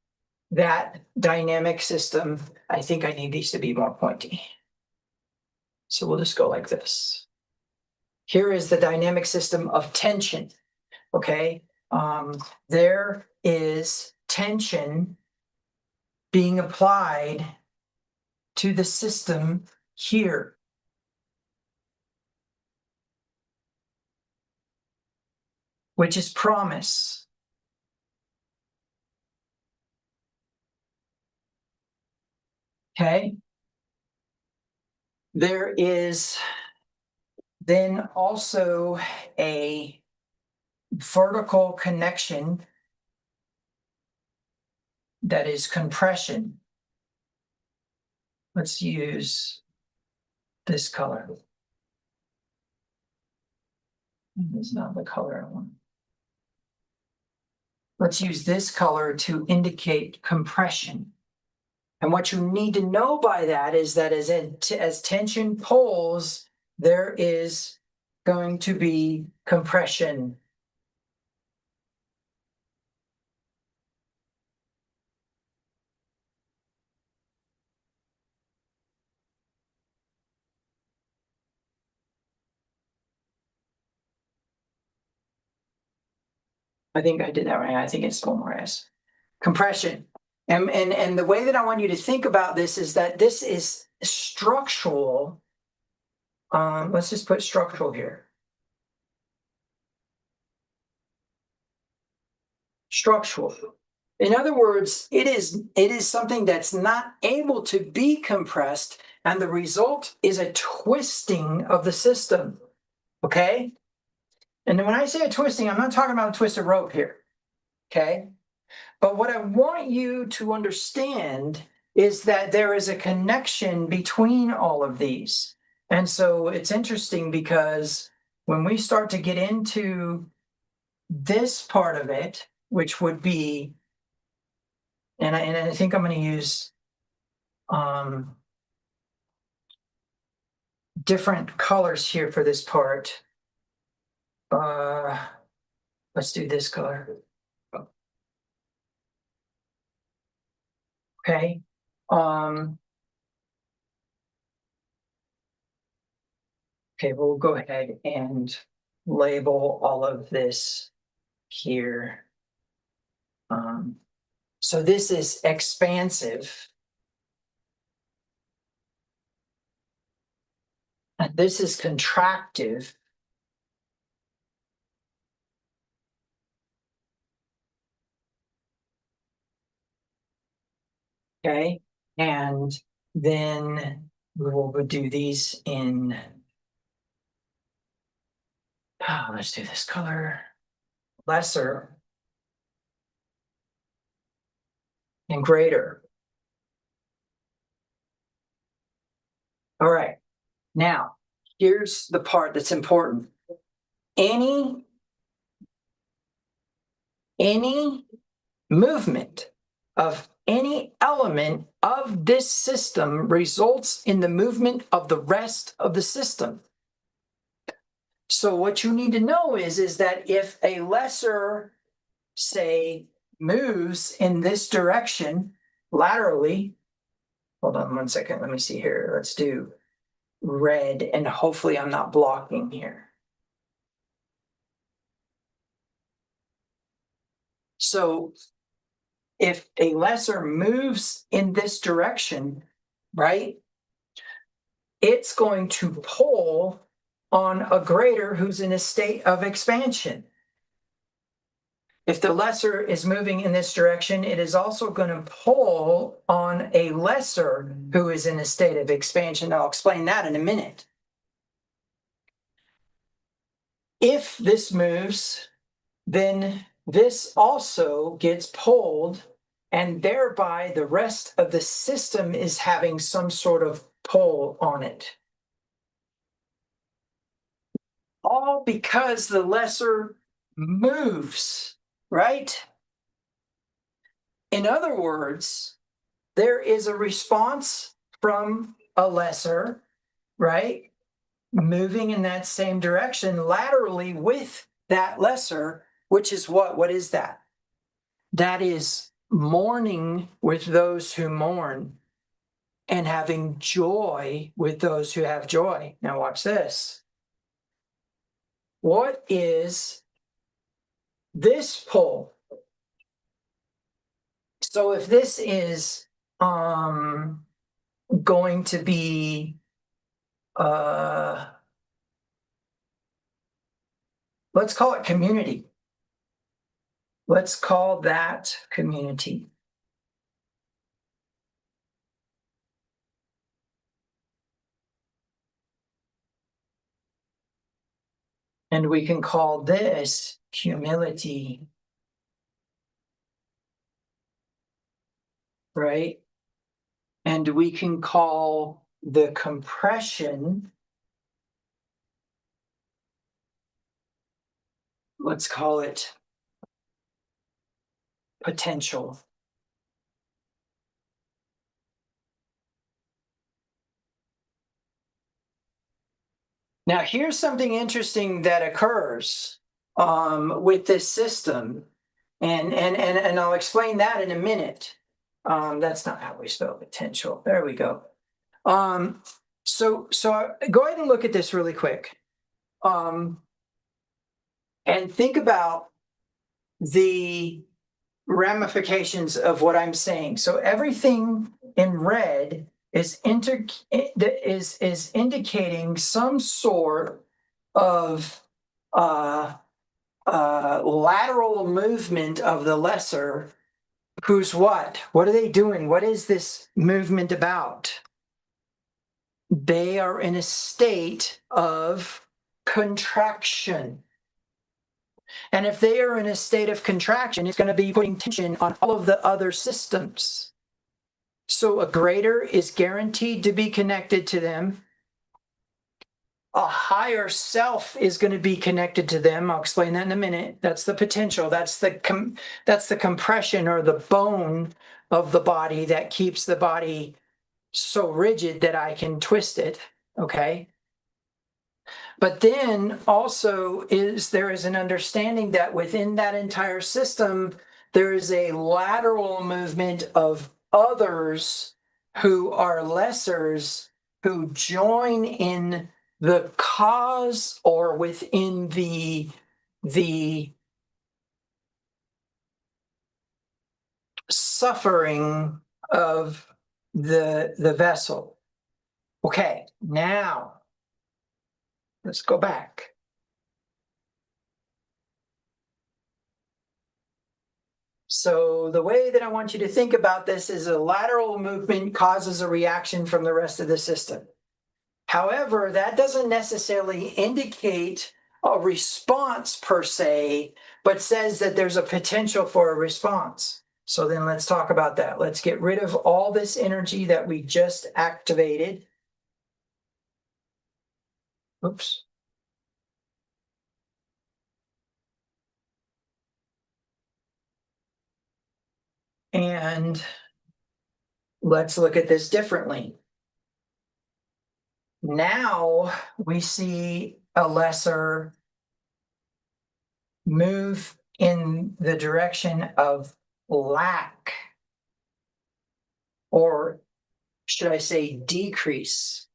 [SPEAKER 1] that dynamic system. I think I need these to be more pointy. So we'll just go like this. Here is the dynamic system of tension, okay? There is tension being applied to the system here. Which is promise. Okay? There is then also a vertical connection that is compression. Let's use this color. It's not the color I want. Let's use this color to indicate compression. And what you need to know by that is that as tension pulls, there is going to be compression. I think I did that right. I think it's one more S. Compression. And the way that I want you to think about this is that this is structural. Let's just put structural here. structural. In other words, it is something that's not able to be compressed, and the result is a twisting of the system. Okay? And then when I say a twisting, I'm not talking about a twisted rope here. Okay? But what I want you to understand is that there is a connection between all of these. And so it's interesting because when we start to get into this part of it, which would be, and I think I'm going to use different colors here for this part. Let's do this color. Okay. Okay, we'll go ahead and label all of this here. So this is expansive. And this is contractive. Okay, and then we will do these in, let's do this color, lesser and greater. All right, now here's the part that's important. Any movement of any element of this system results in the movement of the rest of the system. So what you need to know is that if a lesser, say, moves in this direction laterally, hold on one second, let me see here. Let's do red, and hopefully I'm not blocking here. So if a lesser moves in this direction, right, it's going to pull on a greater who's in a state of expansion. If the lesser is moving in this direction, it is also going to pull on a lesser who is in a state of expansion. I'll explain that in a minute. If this moves, then this also gets pulled, and thereby the rest of the system is having some sort of pull on it. All because the lesser moves, right? In other words, there is a response from a lesser, right? Moving in that same direction laterally with that lesser, which is what? What is that? That is mourning with those who mourn and having joy with those who have joy. Now watch this. What is this pull? So if this is going to be let's call it community. Let's call that community. And we can call this humility, right? And we can call the compression, let's call it potential. Now, here's something interesting that occurs with this system, and I'll explain that in a minute. That's not how we spell potential. There we go. So go ahead and look at this really quick, and think about the ramifications of what I'm saying. So everything in red is indicating some sort of lateral movement of the lesser, who's what? What are they doing? What is this movement about? They are in a state of contraction. And if they are in a state of contraction, it's going to be putting tension on all of the other systems. So a greater is guaranteed to be connected to them. A higher self is going to be connected to them. I'll explain that in a minute. That's the potential. That's the compression or the bone of the body that keeps the body so rigid that I can twist it. Okay. But then also there is an understanding that within that entire system, there is a lateral movement of others who are lessers who join in the cause or within the suffering of the vessel. Okay, now let's go back. So the way that I want you to think about this is a lateral movement causes a reaction from the rest of the system. However, that doesn't necessarily indicate a response per se, but says that there's a potential for a response. So then let's talk about that. Let's get rid of all this energy that we just activated. Oops. And let's look at this differently. Now we see a lesser move in the direction of lack, or should I say decrease.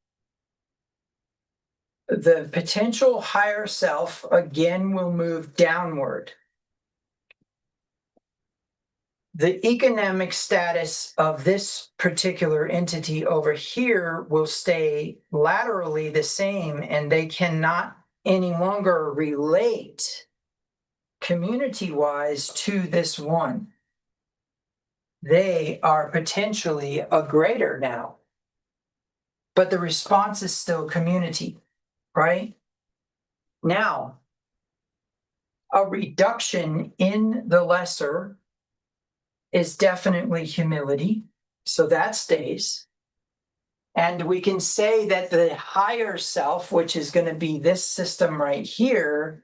[SPEAKER 1] The potential higher self again will move downward. The economic status of this particular entity over here will stay laterally the same, and they cannot any longer relate community-wise to this one. They are potentially a greater now, but the response is still community, right? Now, a reduction in the lesser is definitely humility, so that stays. And we can say that the higher self, which is going to be this system right here,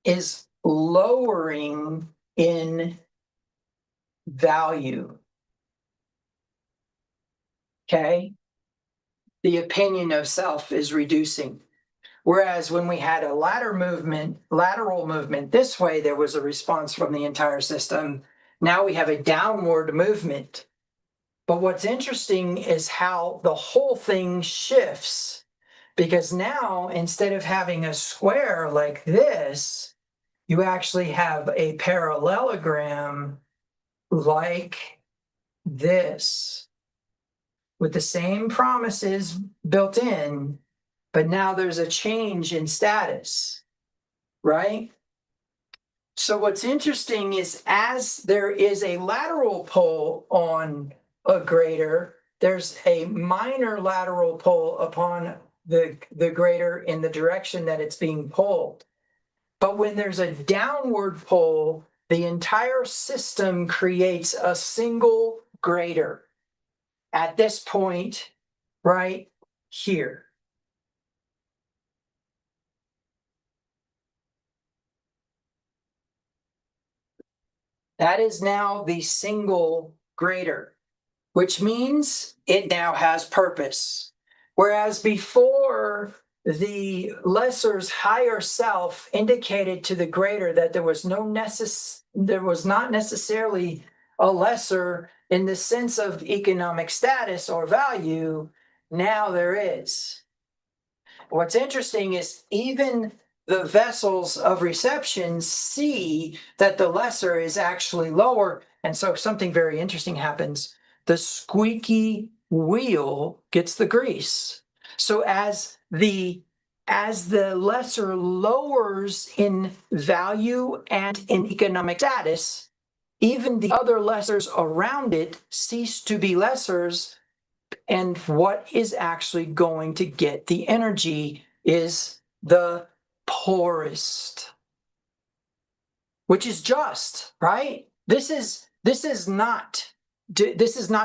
[SPEAKER 1] is lowering in value. Okay? The opinion of self is reducing. Whereas when we had a lateral movement this way, there was a response from the entire system. Now we have a downward movement. But what's interesting is how the whole thing shifts, because now instead of having a square like this, you actually have a parallelogram like this with the same promises built in, but now there's a change in status, right? So what's interesting is as there is a lateral pull on a greater, there's a minor lateral pull upon the greater in the direction that it's being pulled. But when there's a downward pull, the entire system creates a single greater at this point right here. That is now the single greater, which means it now has purpose. Whereas before, the lesser's higher self indicated to the greater that there was not necessarily a lesser in the sense of economic status or value. Now there is. What's interesting is even the vessels of reception see that the lesser is actually lower. And so something very interesting happens. The squeaky wheel gets the grease. So as the as the lesser lowers in value and in economic status, even the other lessers around it cease to be lessers, and what is actually going to get the energy is the poorest, which is just, right? This is not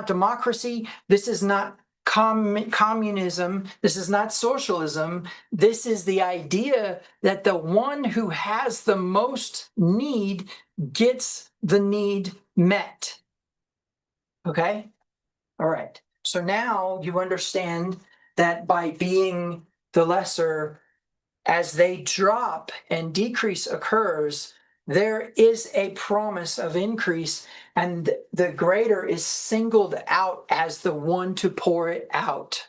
[SPEAKER 1] democracy. This is not communism. This is not socialism. This is the idea that the one who has the most need gets the need met. Okay? All right. So now you understand that by being the lesser, as they drop and decrease occurs, there is a promise of increase, and the greater is singled out as the one to pour it out.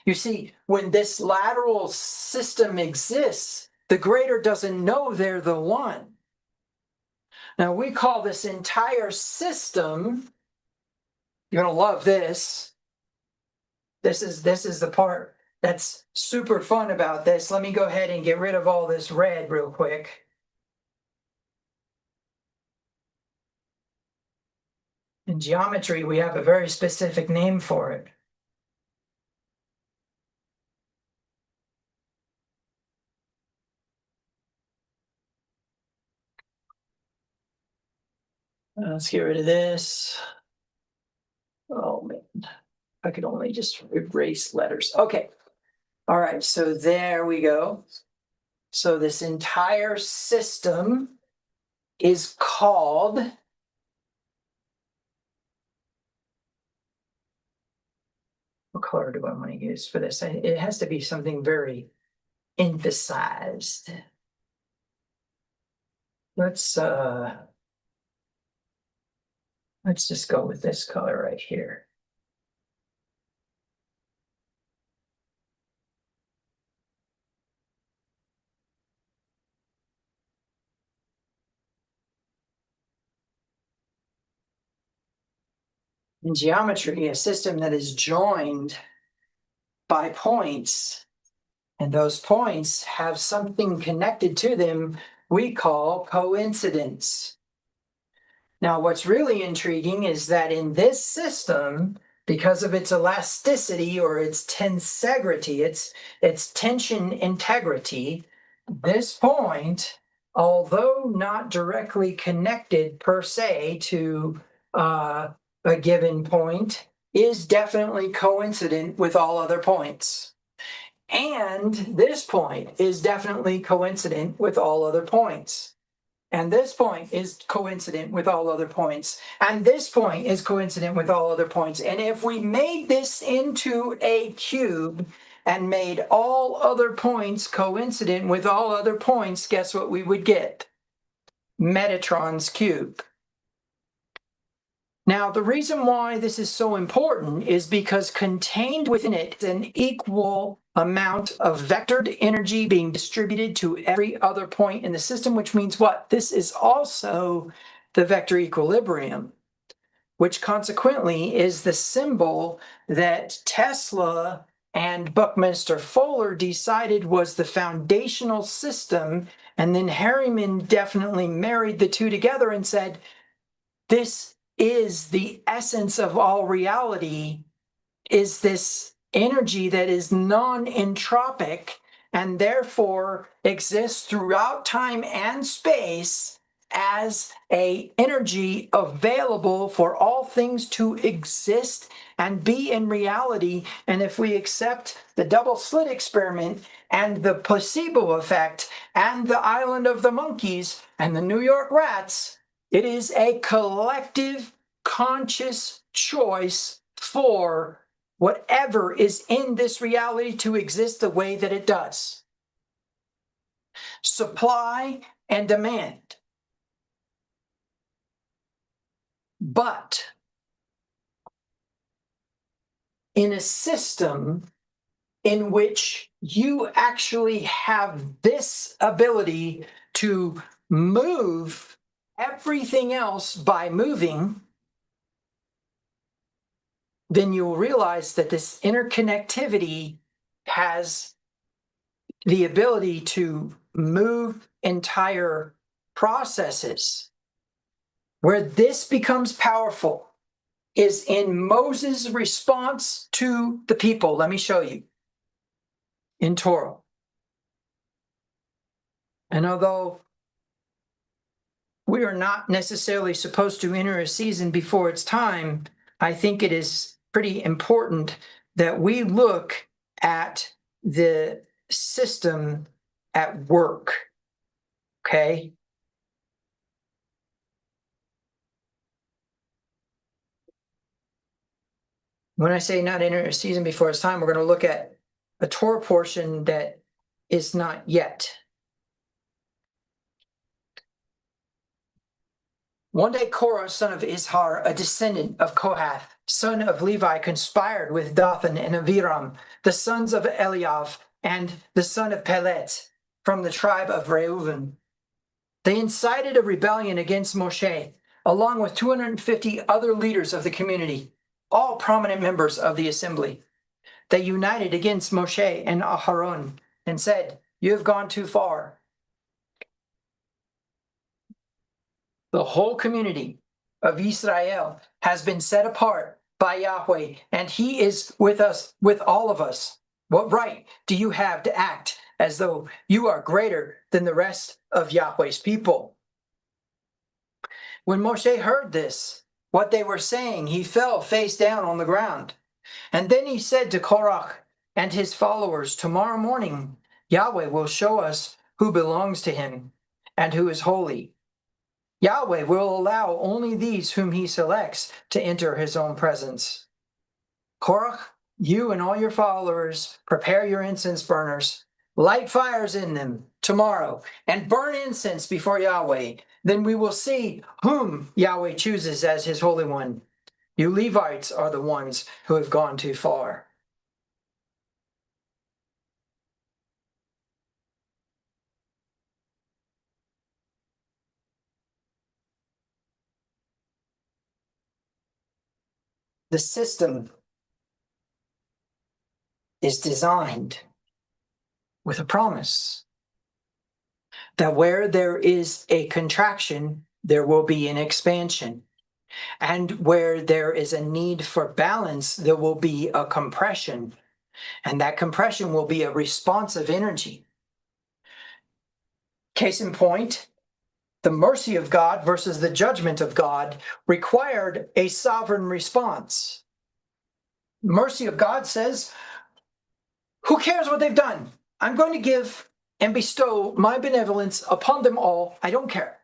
[SPEAKER 1] You see, when this lateral system exists, the greater doesn't know they're the one. Now, we call this entire system, you're going to love this. This is the part that's super fun about this. Let me go ahead and get rid of all this red real quick. In geometry, we have a very specific name for it. Let's get rid of this. Oh man, I could only just erase letters. Okay. All right, so there we go. So this entire system is called, what color do I want to use for this? It has to be something very emphasized. Let's just go with this color right here. In geometry, a system that is joined by points, and those points have something connected to them we call coincidence. Now, what's really intriguing is that in this system, because of its elasticity or its tensegrity, its tension integrity, this point, although not directly connected per se to a given point, is definitely coincident with all other points. And this point is definitely coincident with all other points. And this point is coincident with all other points. And this point is coincident with all other points. And if we made this into a cube and made all other points coincident with all other points, guess what we would get? Metatron's cube. Now, the reason why this is so important is because contained within it is an equal amount of vectored energy being distributed to every other point in the system, which means what? This is also the vector equilibrium, which consequently is the symbol that Tesla and Buckminster Fuller decided was the foundational system, and then Harriman definitely married the two together and said, this is the essence of all reality, is this energy that is non-entropic and therefore exists throughout time and space as an energy available for all things to exist and be in reality. And if we accept the double slit experiment and the placebo effect and the island of the monkeys and the New York rats, it is a collective conscious choice for whatever is in this reality to exist the way that it does. Supply and demand. But in a system in which you actually have this ability to move everything else by moving, then you'll realize that this interconnectivity has the ability to move entire processes. Where this becomes powerful is in Moses' response to the people. Let me show you in Torah. And although we are not necessarily supposed to enter a season before it's time, I think it is pretty important that we look at the system at work. Okay? When I say not enter a season before it's time, we're going to look at a Torah portion that is not yet. One day Korah, son of Izhar, a descendant of Kohath, son of Levi, conspired with Dathan and Abiram, the sons of Eliav, and the son of Pelet, from the tribe of Reuven. They incited a rebellion against Moshe, along with 250 other leaders of the community, all prominent members of the assembly. They united against Moshe and Aharon and said, "You have gone too far." The whole community of Israel has been set apart by Yahweh, and he is with us, with all of us. What right do you have to act as though you are greater than the rest of Yahweh's people? When Moshe heard this, what they were saying, he fell face down on the ground. And then he said to Korach and his followers, "Tomorrow morning, Yahweh will show us who belongs to him and who is holy. Yahweh will allow only these whom he selects to enter his own presence. Korach, you and all your followers, prepare your incense burners, light fires in them tomorrow, and burn incense before Yahweh. Then we will see whom Yahweh chooses as his Holy One. You Levites are the ones who have gone too far." The system is designed with a promise that where there is a contraction, there will be an expansion. And where there is a need for balance, there will be a compression. And that compression will be a responsive energy. Case in point, the mercy of God versus the judgment of God required a sovereign response. Mercy of God says, who cares what they've done? I'm going to give and bestow my benevolence upon them all. I don't care.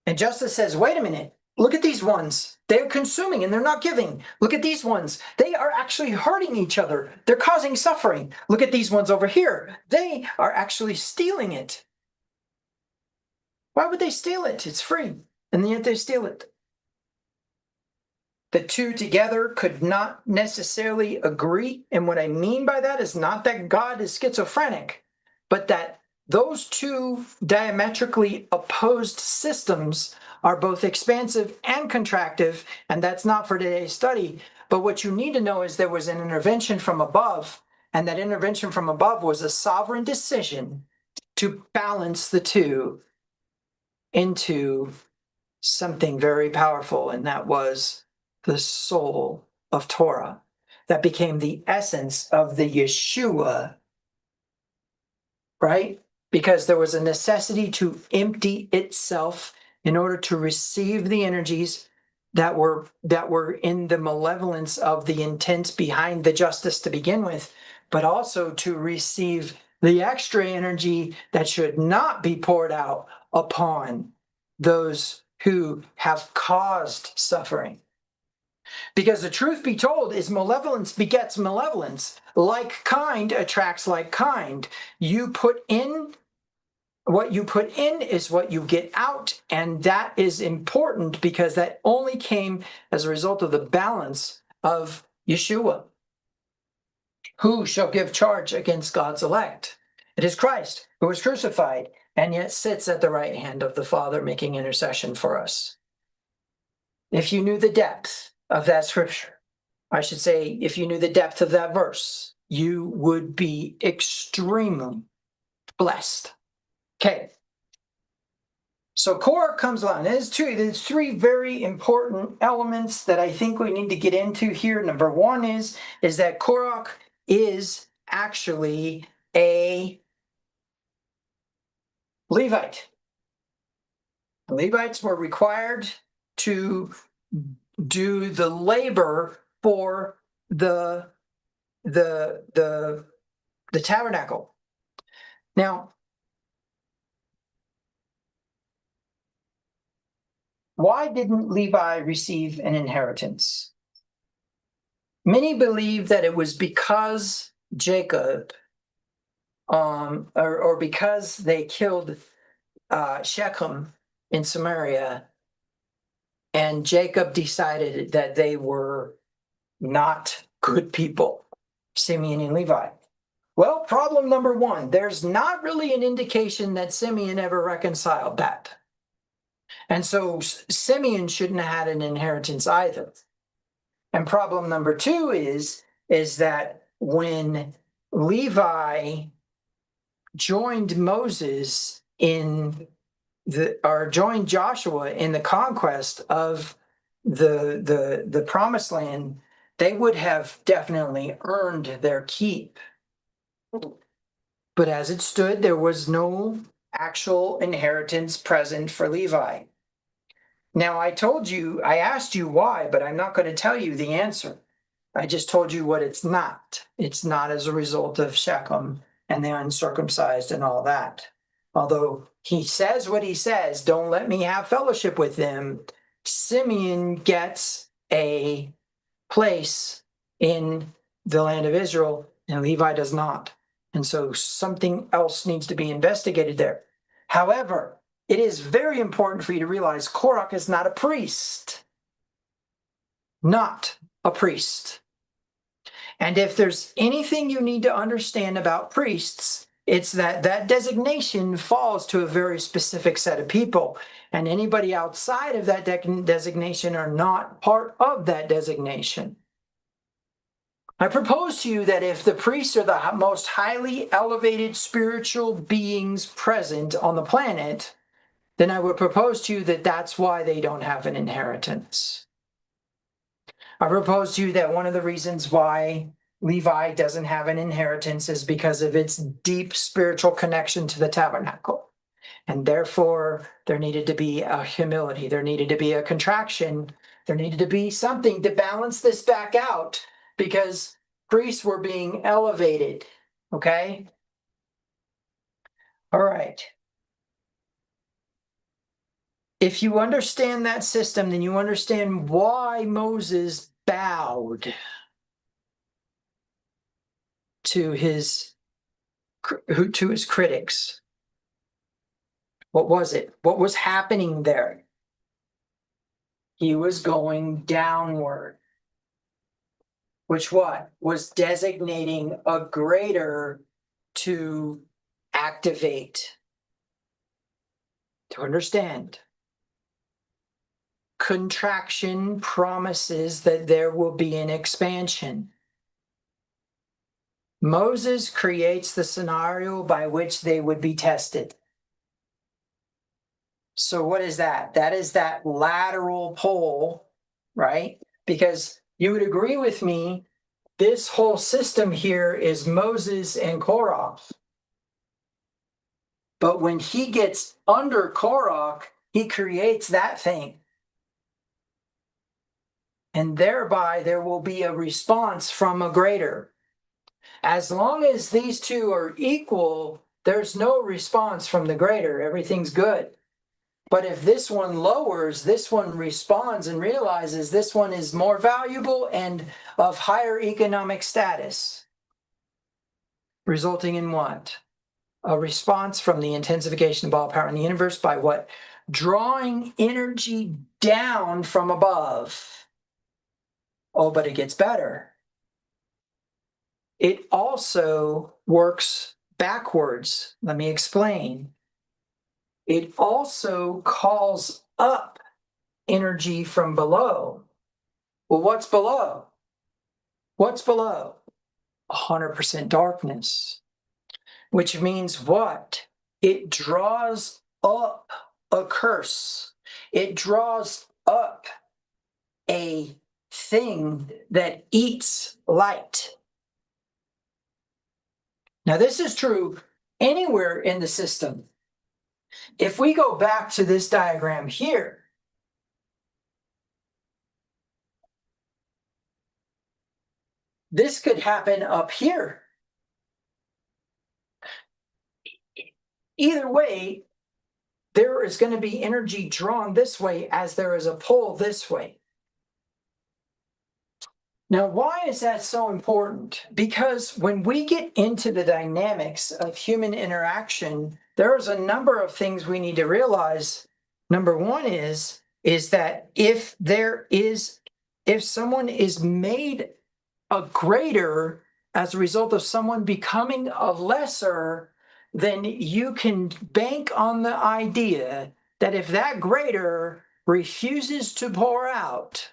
[SPEAKER 1] And justice says, wait a minute, look at these ones. They're consuming and they're not giving. Look at these ones. They are actually hurting each other. They're causing suffering. Look at these ones over here. They are actually stealing it. Why would they steal it? It's free. And yet they steal it. The two together could not necessarily agree. And what I mean by that is not that God is schizophrenic, but that those two diametrically opposed systems are both expansive and contractive, and that's not for today's study. But what you need to know is there was an intervention from above, and that intervention from above was a sovereign decision to balance the two into something very powerful, and that was the soul of Torah that became the essence of the Yeshua, right? Because there was a necessity to empty itself in order to receive the energies that were in the malevolence of the intent behind the justice to begin with, but also to receive the extra energy that should not be poured out upon those who have caused suffering. Because the truth be told is malevolence begets malevolence. Like kind attracts like kind. You put in what you put in is what you get out, and that is important because that only came as a result of the balance of Yeshua. Who shall give charge against God's elect? It is Christ, who was crucified and yet sits at the right hand of the Father making intercession for us. If you knew the depth of that scripture, I should say, if you knew the depth of that verse, you would be extremely blessed. Okay. So Korah comes along. There's three very important elements that I think we need to get into here. Number one is that Korah is actually a Levite. The Levites were required to do the labor for the tabernacle. Now, why didn't Levi receive an inheritance? Many believe that it was because Jacob, or because they killed Shechem in Samaria, and Jacob decided that they were not good people, Simeon and Levi. Well, problem number one, there's not really an indication that Simeon ever reconciled that. And so Simeon shouldn't have had an inheritance either. And problem number two is that when Levi joined Moses joined Joshua in the conquest of the promised land, they would have definitely earned their keep. But as it stood, there was no actual inheritance present for Levi. Now, I asked you why, but I'm not going to tell you the answer. I just told you what it's not. It's not as a result of Shechem and the uncircumcised and all that. Although he says what he says, don't let me have fellowship with them, Simeon gets a place in the land of Israel, and Levi does not. And so something else needs to be investigated there. However, it is very important for you to realize Korah is not a priest. Not a priest. And if there's anything you need to understand about priests, it's that designation falls to a very specific set of people. And anybody outside of that designation are not part of that designation. I propose to you that if the priests are the most highly elevated spiritual beings present on the planet, then I would propose to you that that's why they don't have an inheritance. I propose to you that one of the reasons why Levi doesn't have an inheritance is because of its deep spiritual connection to the tabernacle. And therefore, there needed to be a humility. There needed to be a contraction. There needed to be something to balance this back out, because priests were being elevated. Okay? All right. If you understand that system, then you understand why Moses bowed to his critics. What was it? What was happening there? He was going downward, which what? Was designating a greater to activate, to understand. Contraction promises that there will be an expansion. Moses creates the scenario by which they would be tested. So what is that? That is that lateral pull, right? Because you would agree with me, this whole system here is Moses and Korah. But when he gets under Korah, he creates that thing. And thereby there will be a response from a greater. As long as these two are equal, there's no response from the greater. Everything's good. But if this one lowers, this one responds and realizes this one is more valuable and of higher economic status. Resulting in what? A response from the intensification of all power in the universe by what? Drawing energy down from above. Oh, but it gets better. It also works backwards. Let me explain. It also calls up energy from below. Well, what's below? What's below? 100% darkness, which means what? It draws up a curse. It draws up a thing that eats light. Now, this is true anywhere in the system. If we go back to this diagram here, this could happen up here. Either way, there is going to be energy drawn this way as there is a pull this way. Now, why is that so important? Because when we get into the dynamics of human interaction, there's a number of things we need to realize. Number one is that if someone is made a greater as a result of someone becoming a lesser, then you can bank on the idea that if that greater refuses to pour out,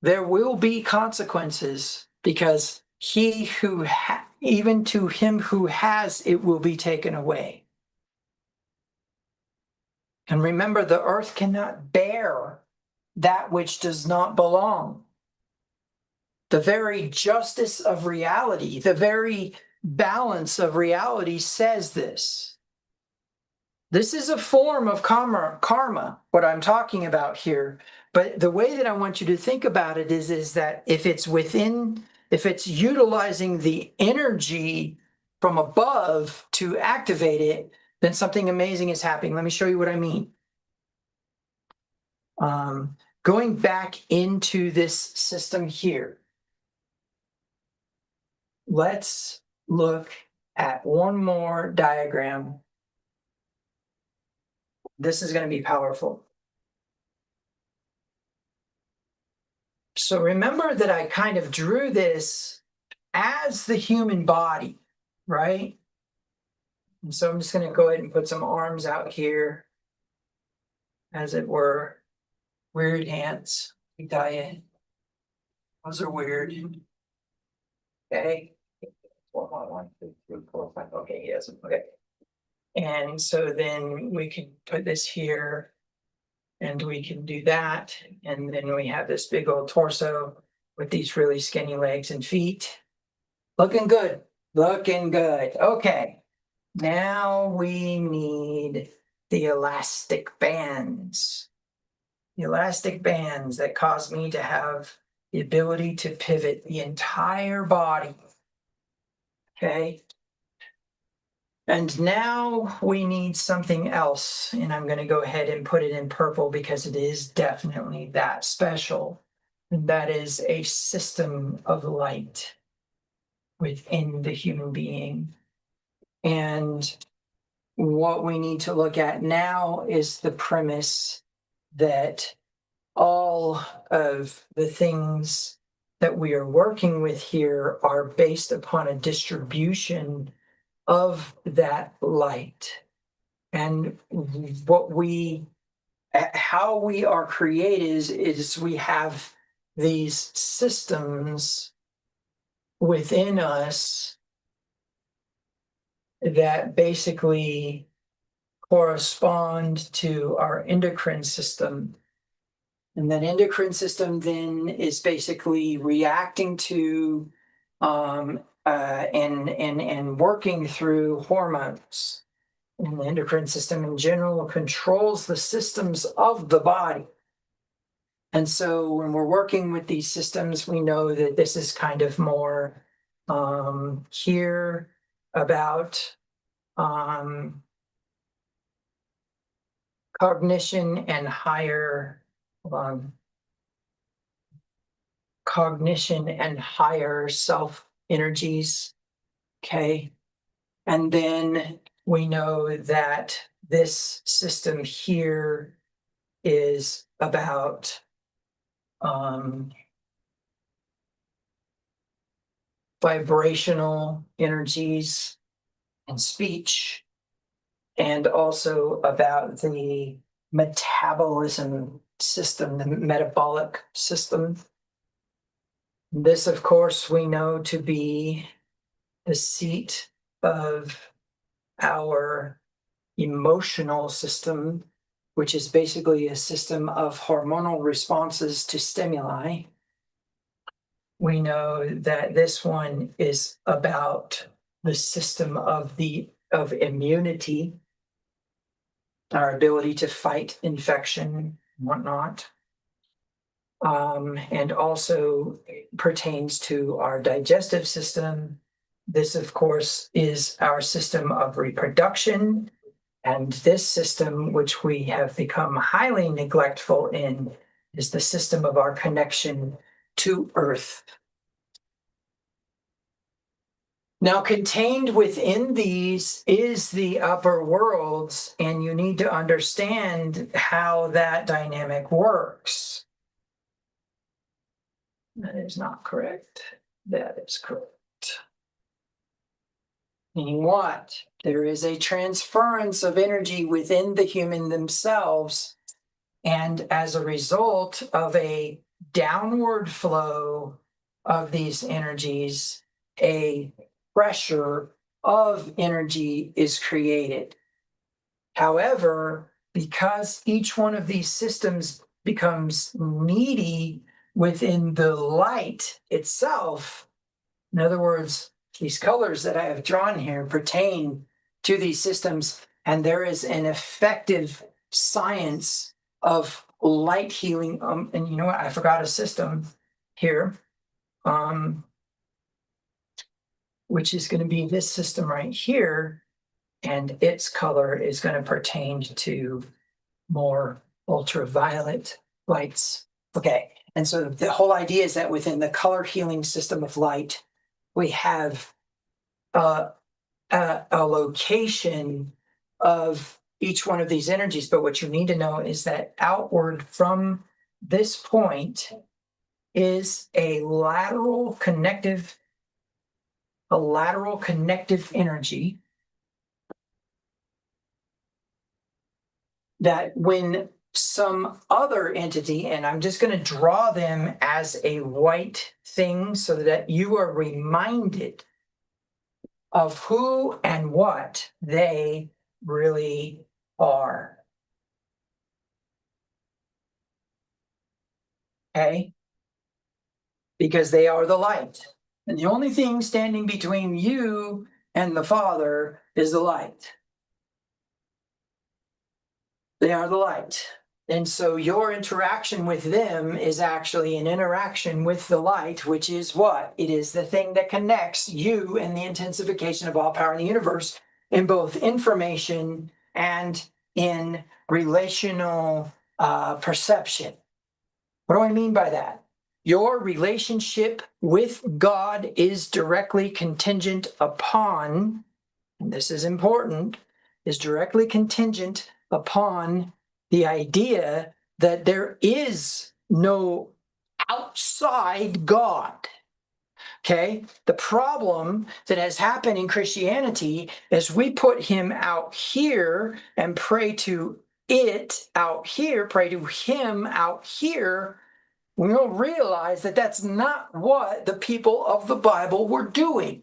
[SPEAKER 1] there will be consequences, because even to him who has, it will be taken away. And remember, the earth cannot bear that which does not belong. The very justice of reality, the very balance of reality says this. This is a form of karma, what I'm talking about here. But the way that I want you to think about it is that if it's utilizing the energy from above to activate it, then something amazing is happening. Let me show you what I mean. Going back into this system here, let's look at one more diagram. This is going to be powerful. So remember that I kind of drew this as the human body, right? And so I'm just going to go ahead and put some arms out here, as it were. Weird hands. Diet. Those are weird. Okay. 1, 2, 3, 4, 5. Okay, he doesn't. Okay. And so then we can put this here, and we can do that. And then we have this big old torso with these really skinny legs and feet. Looking good. Looking good. Okay. Now we need the elastic bands. The elastic bands that cause me to have the ability to pivot the entire body. Okay. And now we need something else, and I'm going to go ahead and put it in purple because it is definitely that special. And that is a system of light within the human being. And what we need to look at now is the premise that all of the things that we are working with here are based upon a distribution of that light. And how we are created is we have these systems within us that basically correspond to our endocrine system. And that endocrine system then is basically reacting to and working through hormones. And the endocrine system in general controls the systems of the body. And so when we're working with these systems, we know that this is kind of more here about cognition and higher self energies. Okay. And then we know that this system here is about vibrational energies and speech, and also about the metabolism system, the metabolic system. This, of course, we know to be the seat of our emotional system, which is basically a system of hormonal responses to stimuli. We know that this one is about the system of immunity, our ability to fight infection and whatnot. And also pertains to our digestive system. This, of course, is our system of reproduction. And this system, which we have become highly neglectful in, is the system of our connection to Earth. Now, contained within these is the upper worlds, and you need to understand how that dynamic works. That is not correct. That is correct. Meaning what? There is a transference of energy within the human themselves, and as a result of a downward flow of these energies, a pressure of energy is created. However, because each one of these systems becomes needy within the light itself, in other words, these colors that I have drawn here pertain to these systems, and there is an effective science of light healing. And you know what? I forgot a system here, which is going to be this system right here, and its color is going to pertain to more ultraviolet lights. Okay, and so the whole idea is that within the color healing system of light, we have a location of each one of these energies. But what you need to know is that outward from this point is a lateral connective energy that when some other entity, and I'm just going to draw them as a white thing so that you are reminded of who and what they really are. Okay? Because they are the light. And the only thing standing between you and the Father is the light. They are the light. And so your interaction with them is actually an interaction with the light, which is what? It is the thing that connects you and the intensification of all power in the universe in both information and in relational perception. What do I mean by that? Your relationship with God is directly contingent upon, and this is important, is directly contingent upon the idea that there is no outside God. Okay? The problem that has happened in Christianity is we put him out here and pray to it out here, pray to him out here. We don't realize that that's not what the people of the Bible were doing.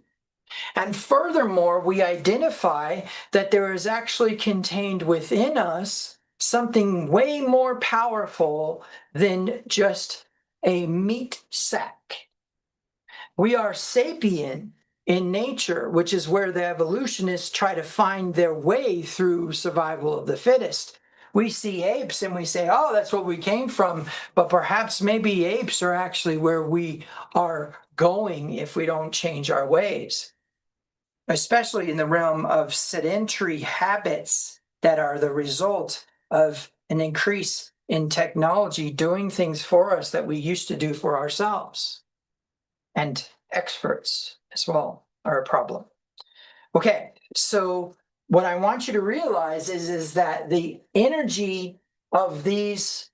[SPEAKER 1] And furthermore, we identify that there is actually contained within us something way more powerful than just a meat sack. We are sapient in nature, which is where the evolutionists try to find their way through survival of the fittest. We see apes and we say, oh, that's what we came from. But perhaps maybe apes are actually where we are going if we don't change our ways, especially in the realm of sedentary habits that are the result of an increase in technology doing things for us that we used to do for ourselves. And experts as well are a problem. Okay, so what I want you to realize is that the energy of these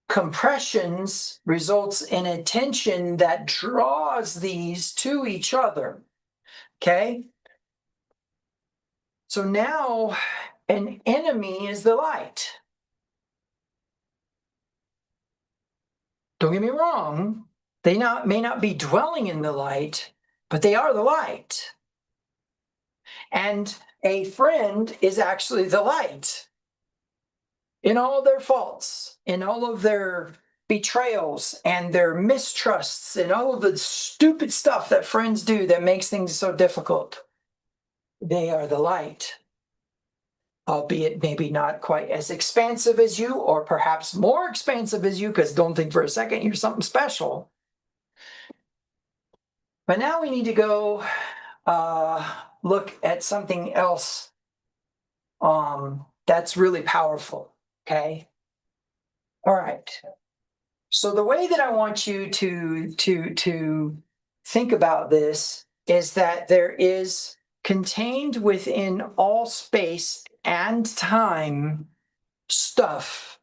[SPEAKER 1] compressions results in a tension that draws these to each other. Okay? So now an enemy is the light. Don't get me wrong. They may not be dwelling in the light, but they are the light. And a friend is actually the light in all of their faults, in all of their betrayals and their mistrusts and all of the stupid stuff that friends do that makes things so difficult. They are the light, albeit maybe not quite as expansive as you, or perhaps more expansive as you, because don't think for a second you're something special. But now we need to go look at something else that's really powerful, okay? All right. So the way that I want you to think about this is that there is contained within all space and time stuff,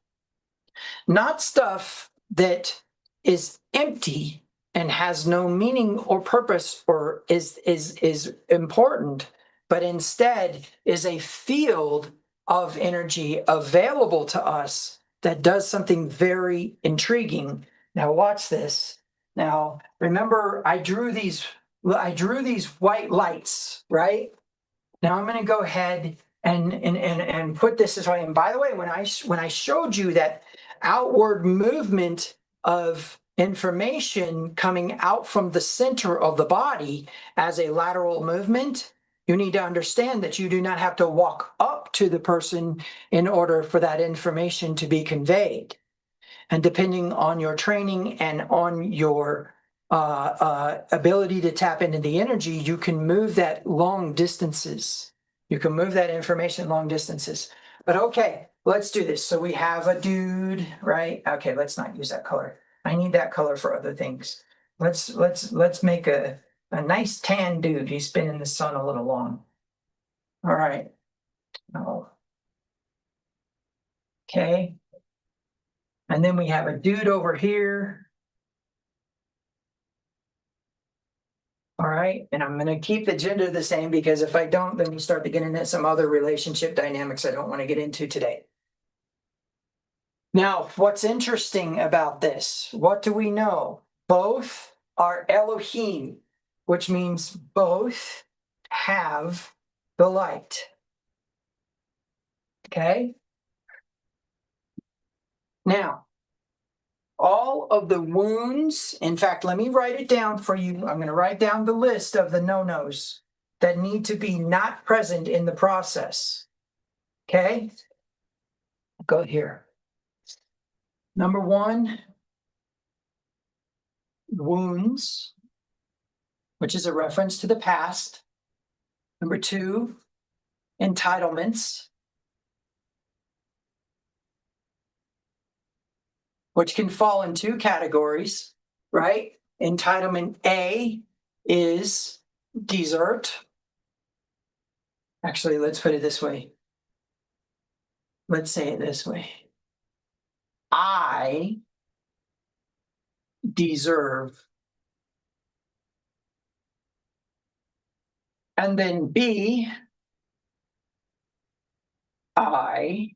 [SPEAKER 1] not stuff that is empty and has no meaning or purpose or is important, but instead is a field of energy available to us that does something very intriguing. Now watch this. Now remember, I drew these white lights, right? Now I'm going to go ahead and put this this way. And by the way, when I showed you that outward movement of information coming out from the center of the body as a lateral movement, you need to understand that you do not have to walk up to the person in order for that information to be conveyed. And depending on your training and on your ability to tap into the energy, you can move that long distances. You can move that information long distances. But okay, let's do this. So we have a dude, right? Okay, let's not use that color. I need that color for other things. Let's make a nice tan dude. He's been in the sun a little long. All right. Oh. Okay. And then we have a dude over here. All right, and I'm going to keep the gender the same because if I don't, then we start to get into some other relationship dynamics I don't want to get into today. Now, what's interesting about this? What do we know? Both are Elohim, which means both have the light. Okay? Now, all of the wounds, in fact, let me write it down for you. I'm going to write down the list of the no-nos that need to be not present in the process. Okay? Go here. Number one, wounds, which is a reference to the past. Number two, entitlements, which can fall in two categories, right? Entitlement A is desert. Actually, let's put it this way. Let's say it this way. I deserve. And then B, I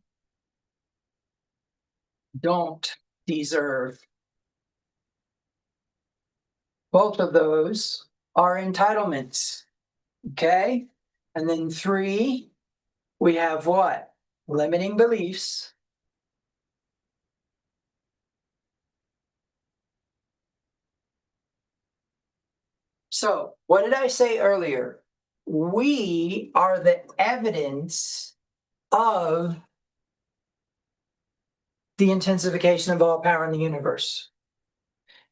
[SPEAKER 1] don't deserve. Both of those are entitlements, okay? And then three, we have what? Limiting beliefs. So, what did I say earlier? We are the evidence of the intensification of all power in the universe.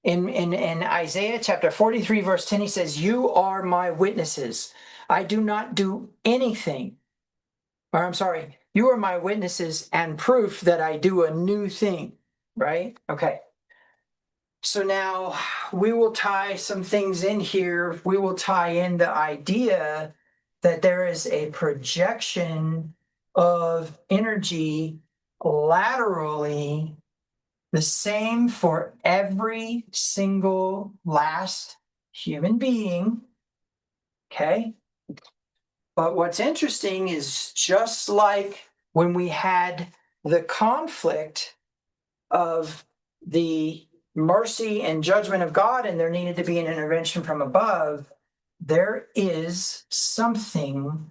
[SPEAKER 1] In Isaiah chapter 43, verse 10, he says, "You are my witnesses. I do not do anything." Or I'm sorry, "You are my witnesses and proof that I do a new thing." Right? Okay. So now we will tie some things in here. We will tie in the idea that there is a projection of energy laterally, the same for every single last human being. Okay. But what's interesting is just like when we had the conflict of the mercy and judgment of God and there needed to be an intervention from above, there is something.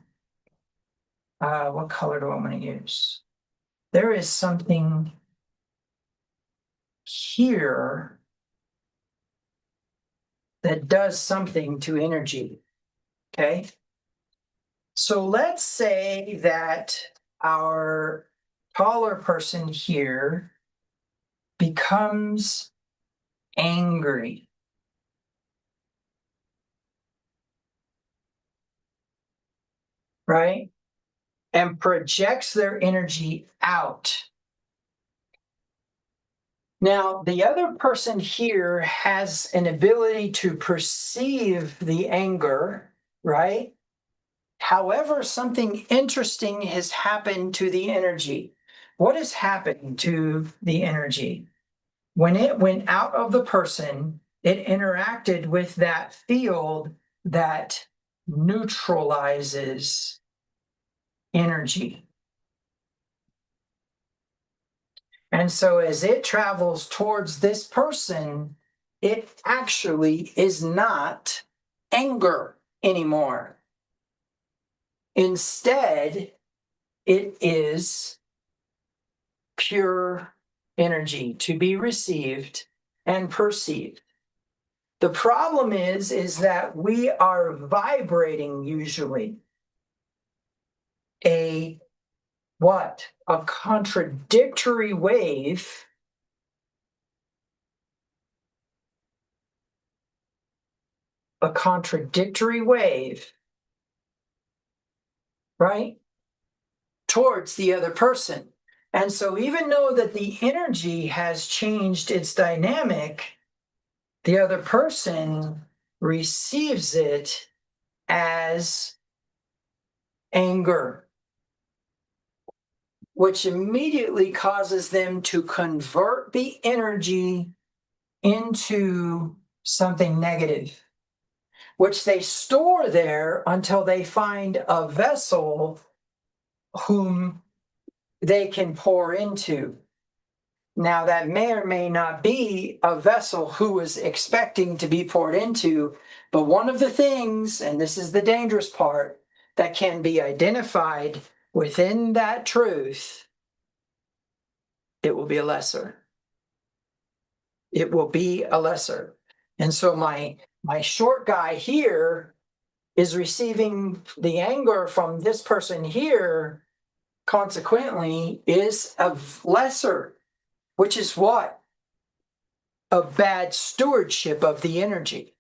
[SPEAKER 1] What color do I want to use? There is something here that does something to energy. Okay. So let's say that our taller person here becomes angry. Right? And projects their energy out. Now, the other person here has an ability to perceive the anger, right? However, something interesting has happened to the energy. What has happened to the energy? When it went out of the person, it interacted with that field that neutralizes energy. And so as it travels towards this person, it actually is not anger anymore. Instead, it is pure energy to be received and perceived. The problem is that we are vibrating usually a what? A contradictory wave right? Towards the other person. And so even though that the energy has changed its dynamic, the other person receives it as anger, which immediately causes them to convert the energy into something negative, which they store there until they find a vessel whom they can pour into. Now, that may or may not be a vessel who is expecting to be poured into, but one of the things, and this is the dangerous part, that can be identified within that truth, it will be a lesser. It will be a lesser. And so my short guy here is receiving the anger from this person here, consequently, is a lesser, which is what? A bad stewardship of the energy.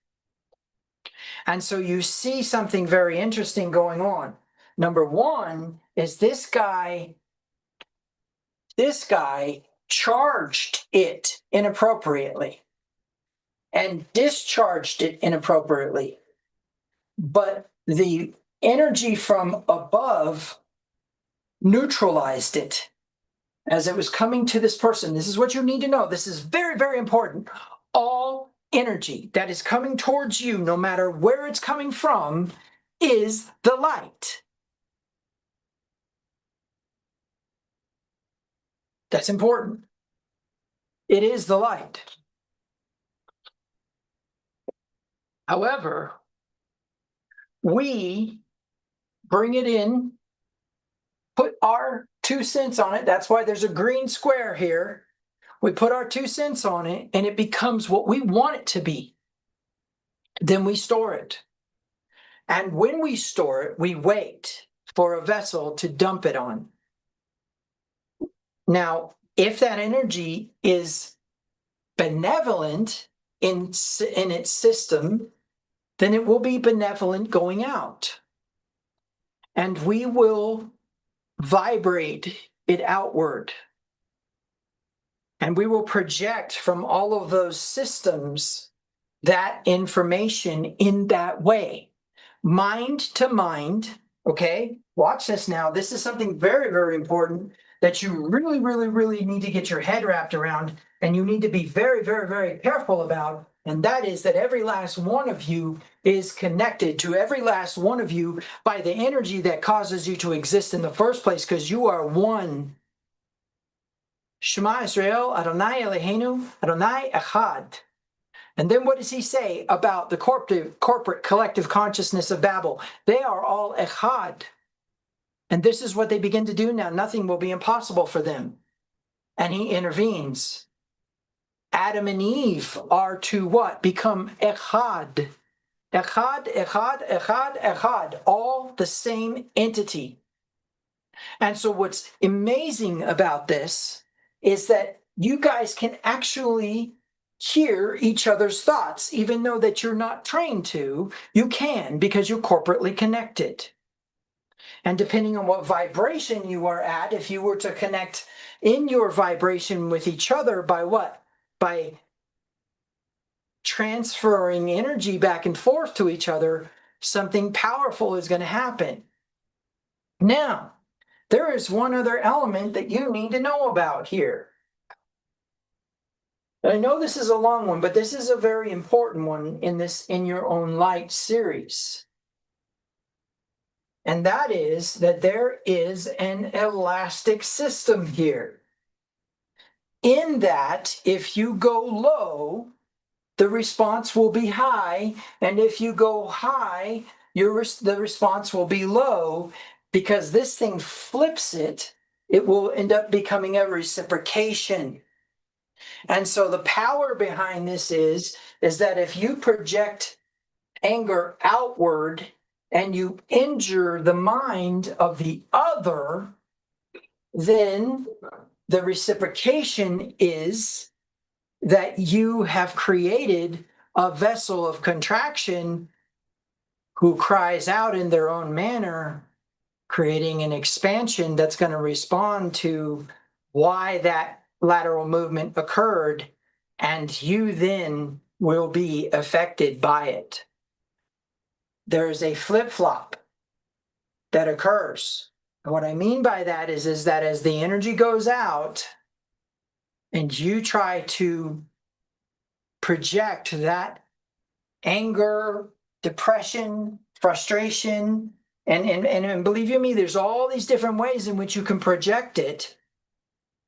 [SPEAKER 1] And so you see something very interesting going on. Number one is this guy charged it inappropriately and discharged it inappropriately. But the energy from above neutralized it as it was coming to this person. This is what you need to know. This is very, very important. All energy that is coming towards you, no matter where it's coming from, is the light. That's important. It is the light. However, we bring it in, put our 2 cents on it. That's why there's a green square here. We put our 2 cents on it, and it becomes what we want it to be. Then we store it. And when we store it, we wait for a vessel to dump it on. Now, if that energy is benevolent in its system, then it will be benevolent going out. And we will vibrate it outward. And we will project from all of those systems that information in that way. Mind to mind, okay? Watch this now. This is something very, very important that you really, really, really need to get your head wrapped around, and you need to be very, very, very careful about, and that is that every last one of you is connected to every last one of you by the energy that causes you to exist in the first place, because you are one. Shema Israel, Adonai Eloheinu, Adonai Echad. And then what does he say about the corporate collective consciousness of Babel? They are all Echad. And this is what they begin to do now. Nothing will be impossible for them. And he intervenes. Adam and Eve are to what? Become Echad. Echad, Echad, Echad, Echad. All the same entity. And so what's amazing about this is that you guys can actually hear each other's thoughts, even though that you're not trained to, you can because you're corporately connected. And depending on what vibration you are at, if you were to connect in your vibration with each other by what? By transferring energy back and forth to each other, something powerful is going to happen. Now, there is one other element that you need to know about here. I know this is a long one, but this is a very important one in your own light series. And that is that there is an elastic system here. In that, if you go low, the response will be high, and if you go high, the response will be low, because this thing flips it. It will end up becoming a reciprocation. And so the power behind this is that if you project anger outward and you injure the mind of the other, then the reciprocation is that you have created a vessel of contraction who cries out in their own manner, creating an expansion that's going to respond to why that lateral movement occurred, and you then will be affected by it. There is a flip-flop that occurs. And what I mean by that is that as the energy goes out and you try to project that anger, depression, frustration, and believe you me, there's all these different ways in which you can project it,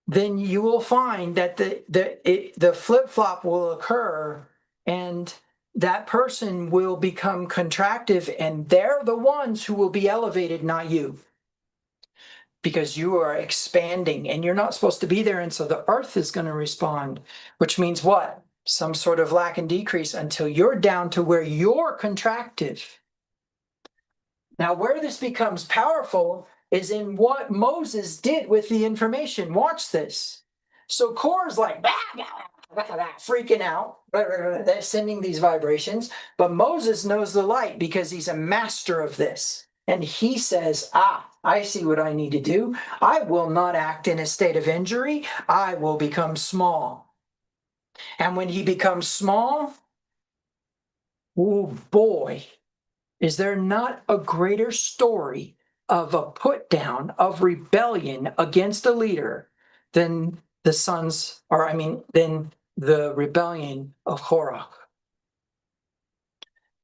[SPEAKER 1] then you will find that the flip-flop will occur, and that person will become contractive, and they're the ones who will be elevated, not you. Because you are expanding and you're not supposed to be there. And so the earth is going to respond, which means what? Some sort of lack and decrease until you're down to where you're contractive. Now, where this becomes powerful is in what Moses did with the information. Watch this. So Korah's like, bah, bah, bah, bah, freaking out, sending these vibrations. But Moses knows the light because he's a master of this. And he says, I see what I need to do. I will not act in a state of injury. I will become small. And when he becomes small, oh boy, is there not a greater story of a put down of rebellion against a leader than than the rebellion of Korah?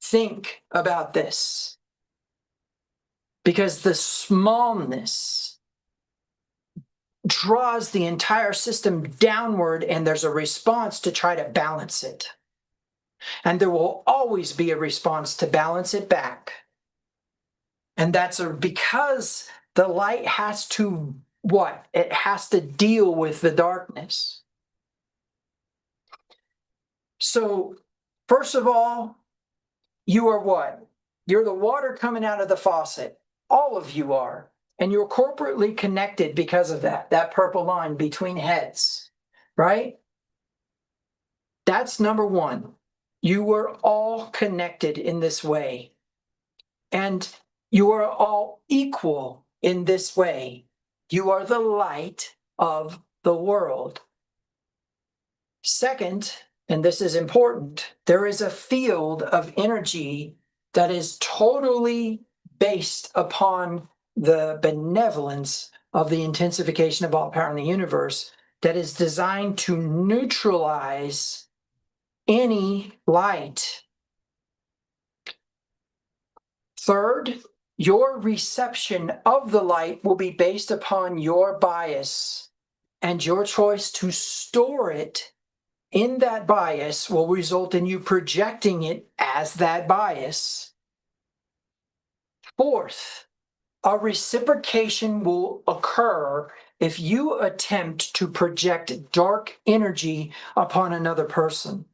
[SPEAKER 1] Think about this. Because the smallness draws the entire system downward, and there's a response to try to balance it. And there will always be a response to balance it back. And that's because the light has to what? It has to deal with the darkness. So, first of all, you are what? You're the water coming out of the faucet. All of you are. And you're corporately connected because of that purple line between heads, right? That's number one. You were all connected in this way. And you are all equal in this way. You are the light of the world. Second, and this is important, there is a field of energy that is totally based upon the benevolence of the intensification of all power in the universe that is designed to neutralize any light. Third, your reception of the light will be based upon your bias. And your choice to store it in that bias will result in you projecting it as that bias. Fourth, a reciprocation will occur if you attempt to project dark energy upon another person.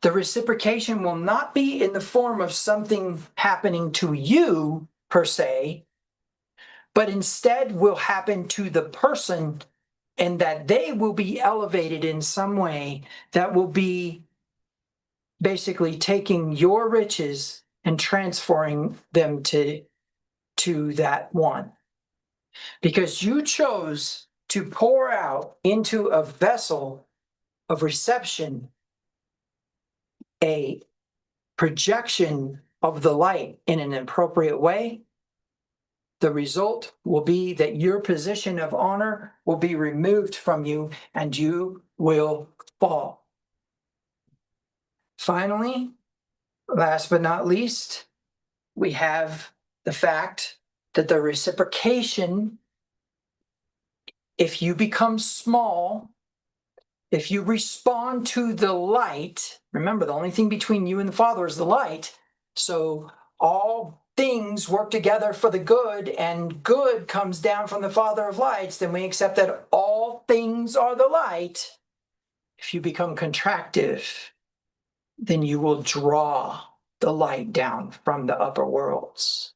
[SPEAKER 1] The reciprocation will not be in the form of something happening to you per se, but instead will happen to the person, and that they will be elevated in some way that will be basically taking your riches and transferring them to that one. Because you chose to pour out into a vessel of reception a projection of the light in an appropriate way, the result will be that your position of honor will be removed from you and you will fall. Finally, last but not least, we have the fact that the reciprocation, if you become small, if you respond to the light, remember the only thing between you and the Father is the light. So all things work together for the good, and good comes down from the Father of lights. Then we accept that all things are the light. If you become contractive, then you will draw the light down from the upper worlds.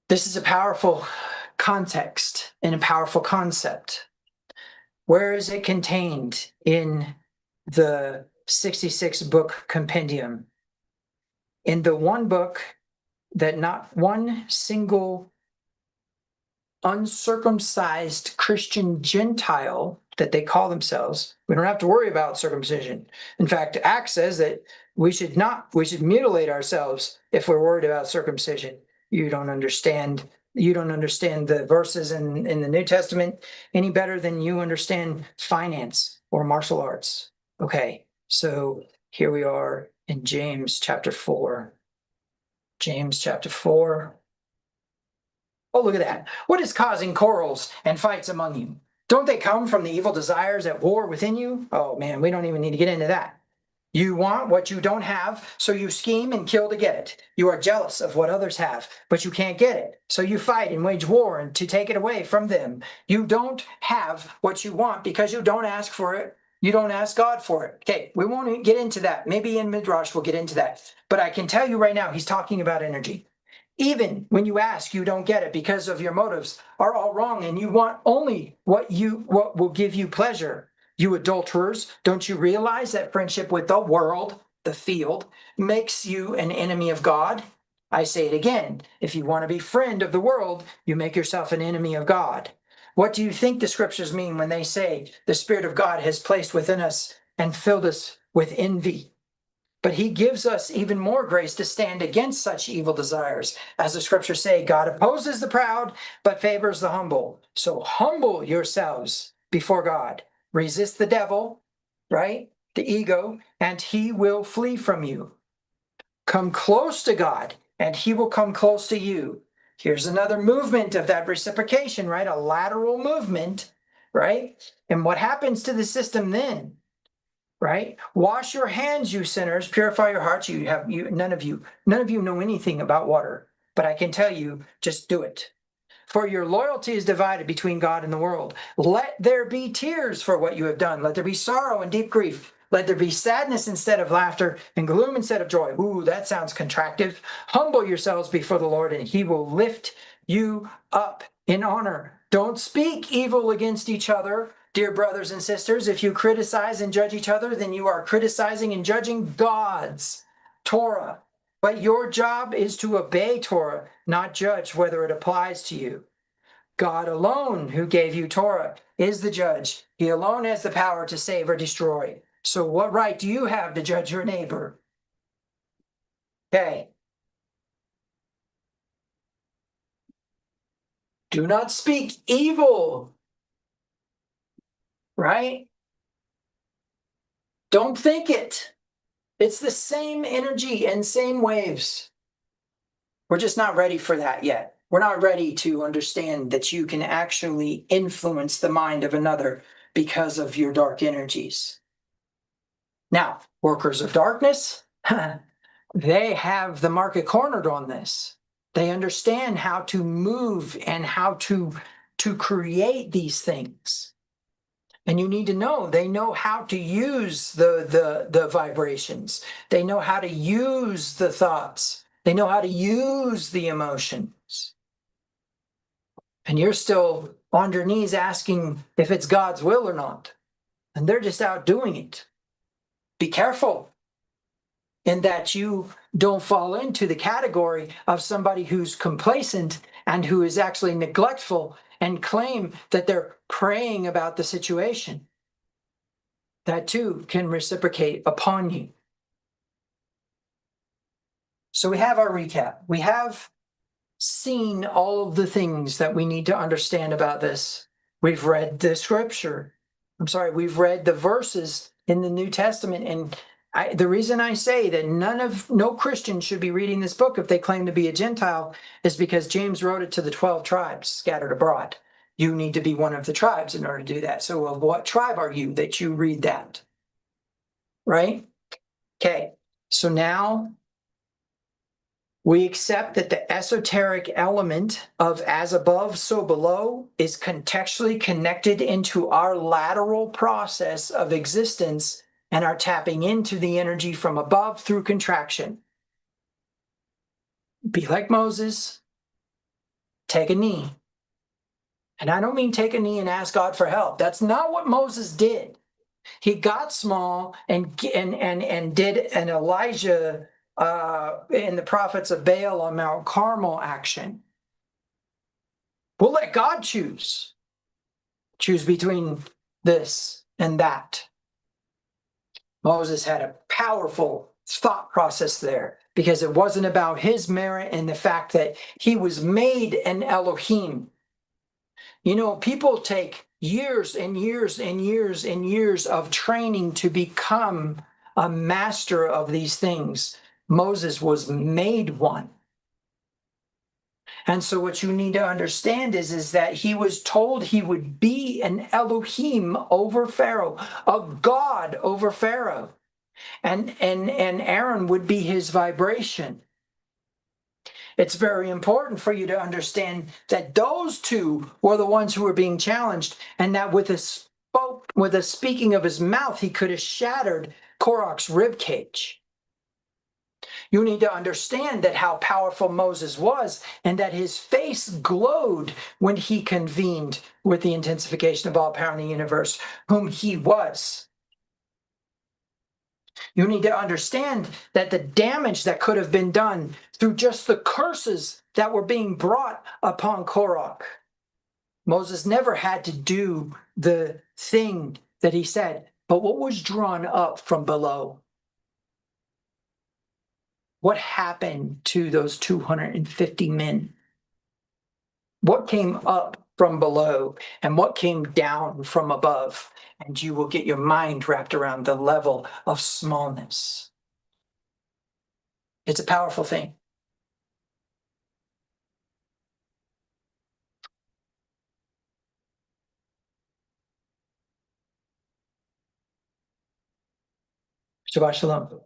[SPEAKER 1] This is a powerful context and a powerful concept. Where is it contained in the 66 book compendium? In the one book that not one single uncircumcised Christian Gentile that they call themselves, we don't have to worry about circumcision. In fact, Acts says that we should mutilate ourselves if we're worried about circumcision. You don't understand the verses in the New Testament any better than you understand finance or martial arts. Okay, so here we are in James chapter 4. James chapter 4. Oh, look at that. What is causing quarrels and fights among you? Don't they come from the evil desires at war within you? Oh man, we don't even need to get into that. You want what you don't have, so you scheme and kill to get it. You are jealous of what others have, but you can't get it. So you fight and wage war and to take it away from them. You don't have what you want because you don't ask for it. You don't ask God for it. Okay, we won't get into that. Maybe in Midrash we'll get into that. But I can tell you right now, he's talking about energy. Even when you ask, you don't get it because of your motives are all wrong, and you want only what will give you pleasure. You adulterers, don't you realize that friendship with the world, the field, makes you an enemy of God? I say it again. If you want to be friend of the world, you make yourself an enemy of God. What do you think the scriptures mean when they say the Spirit of God has placed within us and filled us with envy? But he gives us even more grace to stand against such evil desires. As the scriptures say, God opposes the proud, but favors the humble. So humble yourselves before God. Resist the devil, right? The ego, and he will flee from you. Come close to God, and he will come close to you. Here's another movement of that reciprocation, right? A lateral movement, right? And what happens to the system then? Right? Wash your hands, you sinners. Purify your hearts. None of you know anything about water, but I can tell you, just do it. For your loyalty is divided between God and the world. Let there be tears for what you have done. Let there be sorrow and deep grief. Let there be sadness instead of laughter and gloom instead of joy. Ooh, that sounds contractive. Humble yourselves before the Lord, and he will lift you up in honor. Don't speak evil against each other. Dear brothers and sisters, if you criticize and judge each other, then you are criticizing and judging God's Torah. But your job is to obey Torah, not judge whether it applies to you. God alone, who gave you Torah, is the judge. He alone has the power to save or destroy. So what right do you have to judge your neighbor? Okay. Do not speak evil. Right? Don't think it. It's the same energy and same waves. We're just not ready for that yet. We're not ready to understand that you can actually influence the mind of another because of your dark energies. Now, workers of darkness, they have the market cornered on this. They understand how to move and how to create these things. And you need to know, they know how to use the vibrations. They know how to use the thoughts. They know how to use the emotions. And you're still on your knees asking if it's God's will or not. And they're just out doing it. Be careful in that you don't fall into the category of somebody who's complacent and who is actually neglectful and claim that they're praying about the situation. That too can reciprocate upon you. So we have our recap. We have seen all of the things that we need to understand about this. We've read the scripture. We've read the verses in the New Testament. And the reason I say that no Christian should be reading this book if they claim to be a Gentile is because James wrote it to the 12 tribes scattered abroad. You need to be one of the tribes in order to do that. So of what tribe are you that you read that? Right? Okay. So now we accept that the esoteric element of as above, so below is contextually connected into our lateral process of existence and are tapping into the energy from above through contraction. Be like Moses, take a knee. And I don't mean take a knee and ask God for help. That's not what Moses did. He got small and did an Elijah in the prophets of Baal on Mount Carmel action. We'll let God choose between this and that. Moses had a powerful thought process there because it wasn't about his merit and the fact that he was made an Elohim. You know, people take years and years and years and years of training to become a master of these things. Moses was made one. And so what you need to understand is that he was told he would be an Elohim over Pharaoh, a God over Pharaoh. And Aaron would be his vibration. It's very important for you to understand that those two were the ones who were being challenged, and that with a speaking of his mouth, he could have shattered Korach's rib cage. You need to understand that how powerful Moses was and that his face glowed when he convened with the intensification of all power in the universe, whom he was. You need to understand that the damage that could have been done through just the curses that were being brought upon Korach. Moses never had to do the thing that he said, but what was drawn up from below? What happened to those 250 men? What came up from below and what came down from above? And you will get your mind wrapped around the level of smallness. It's a powerful thing. Shabbat shalom.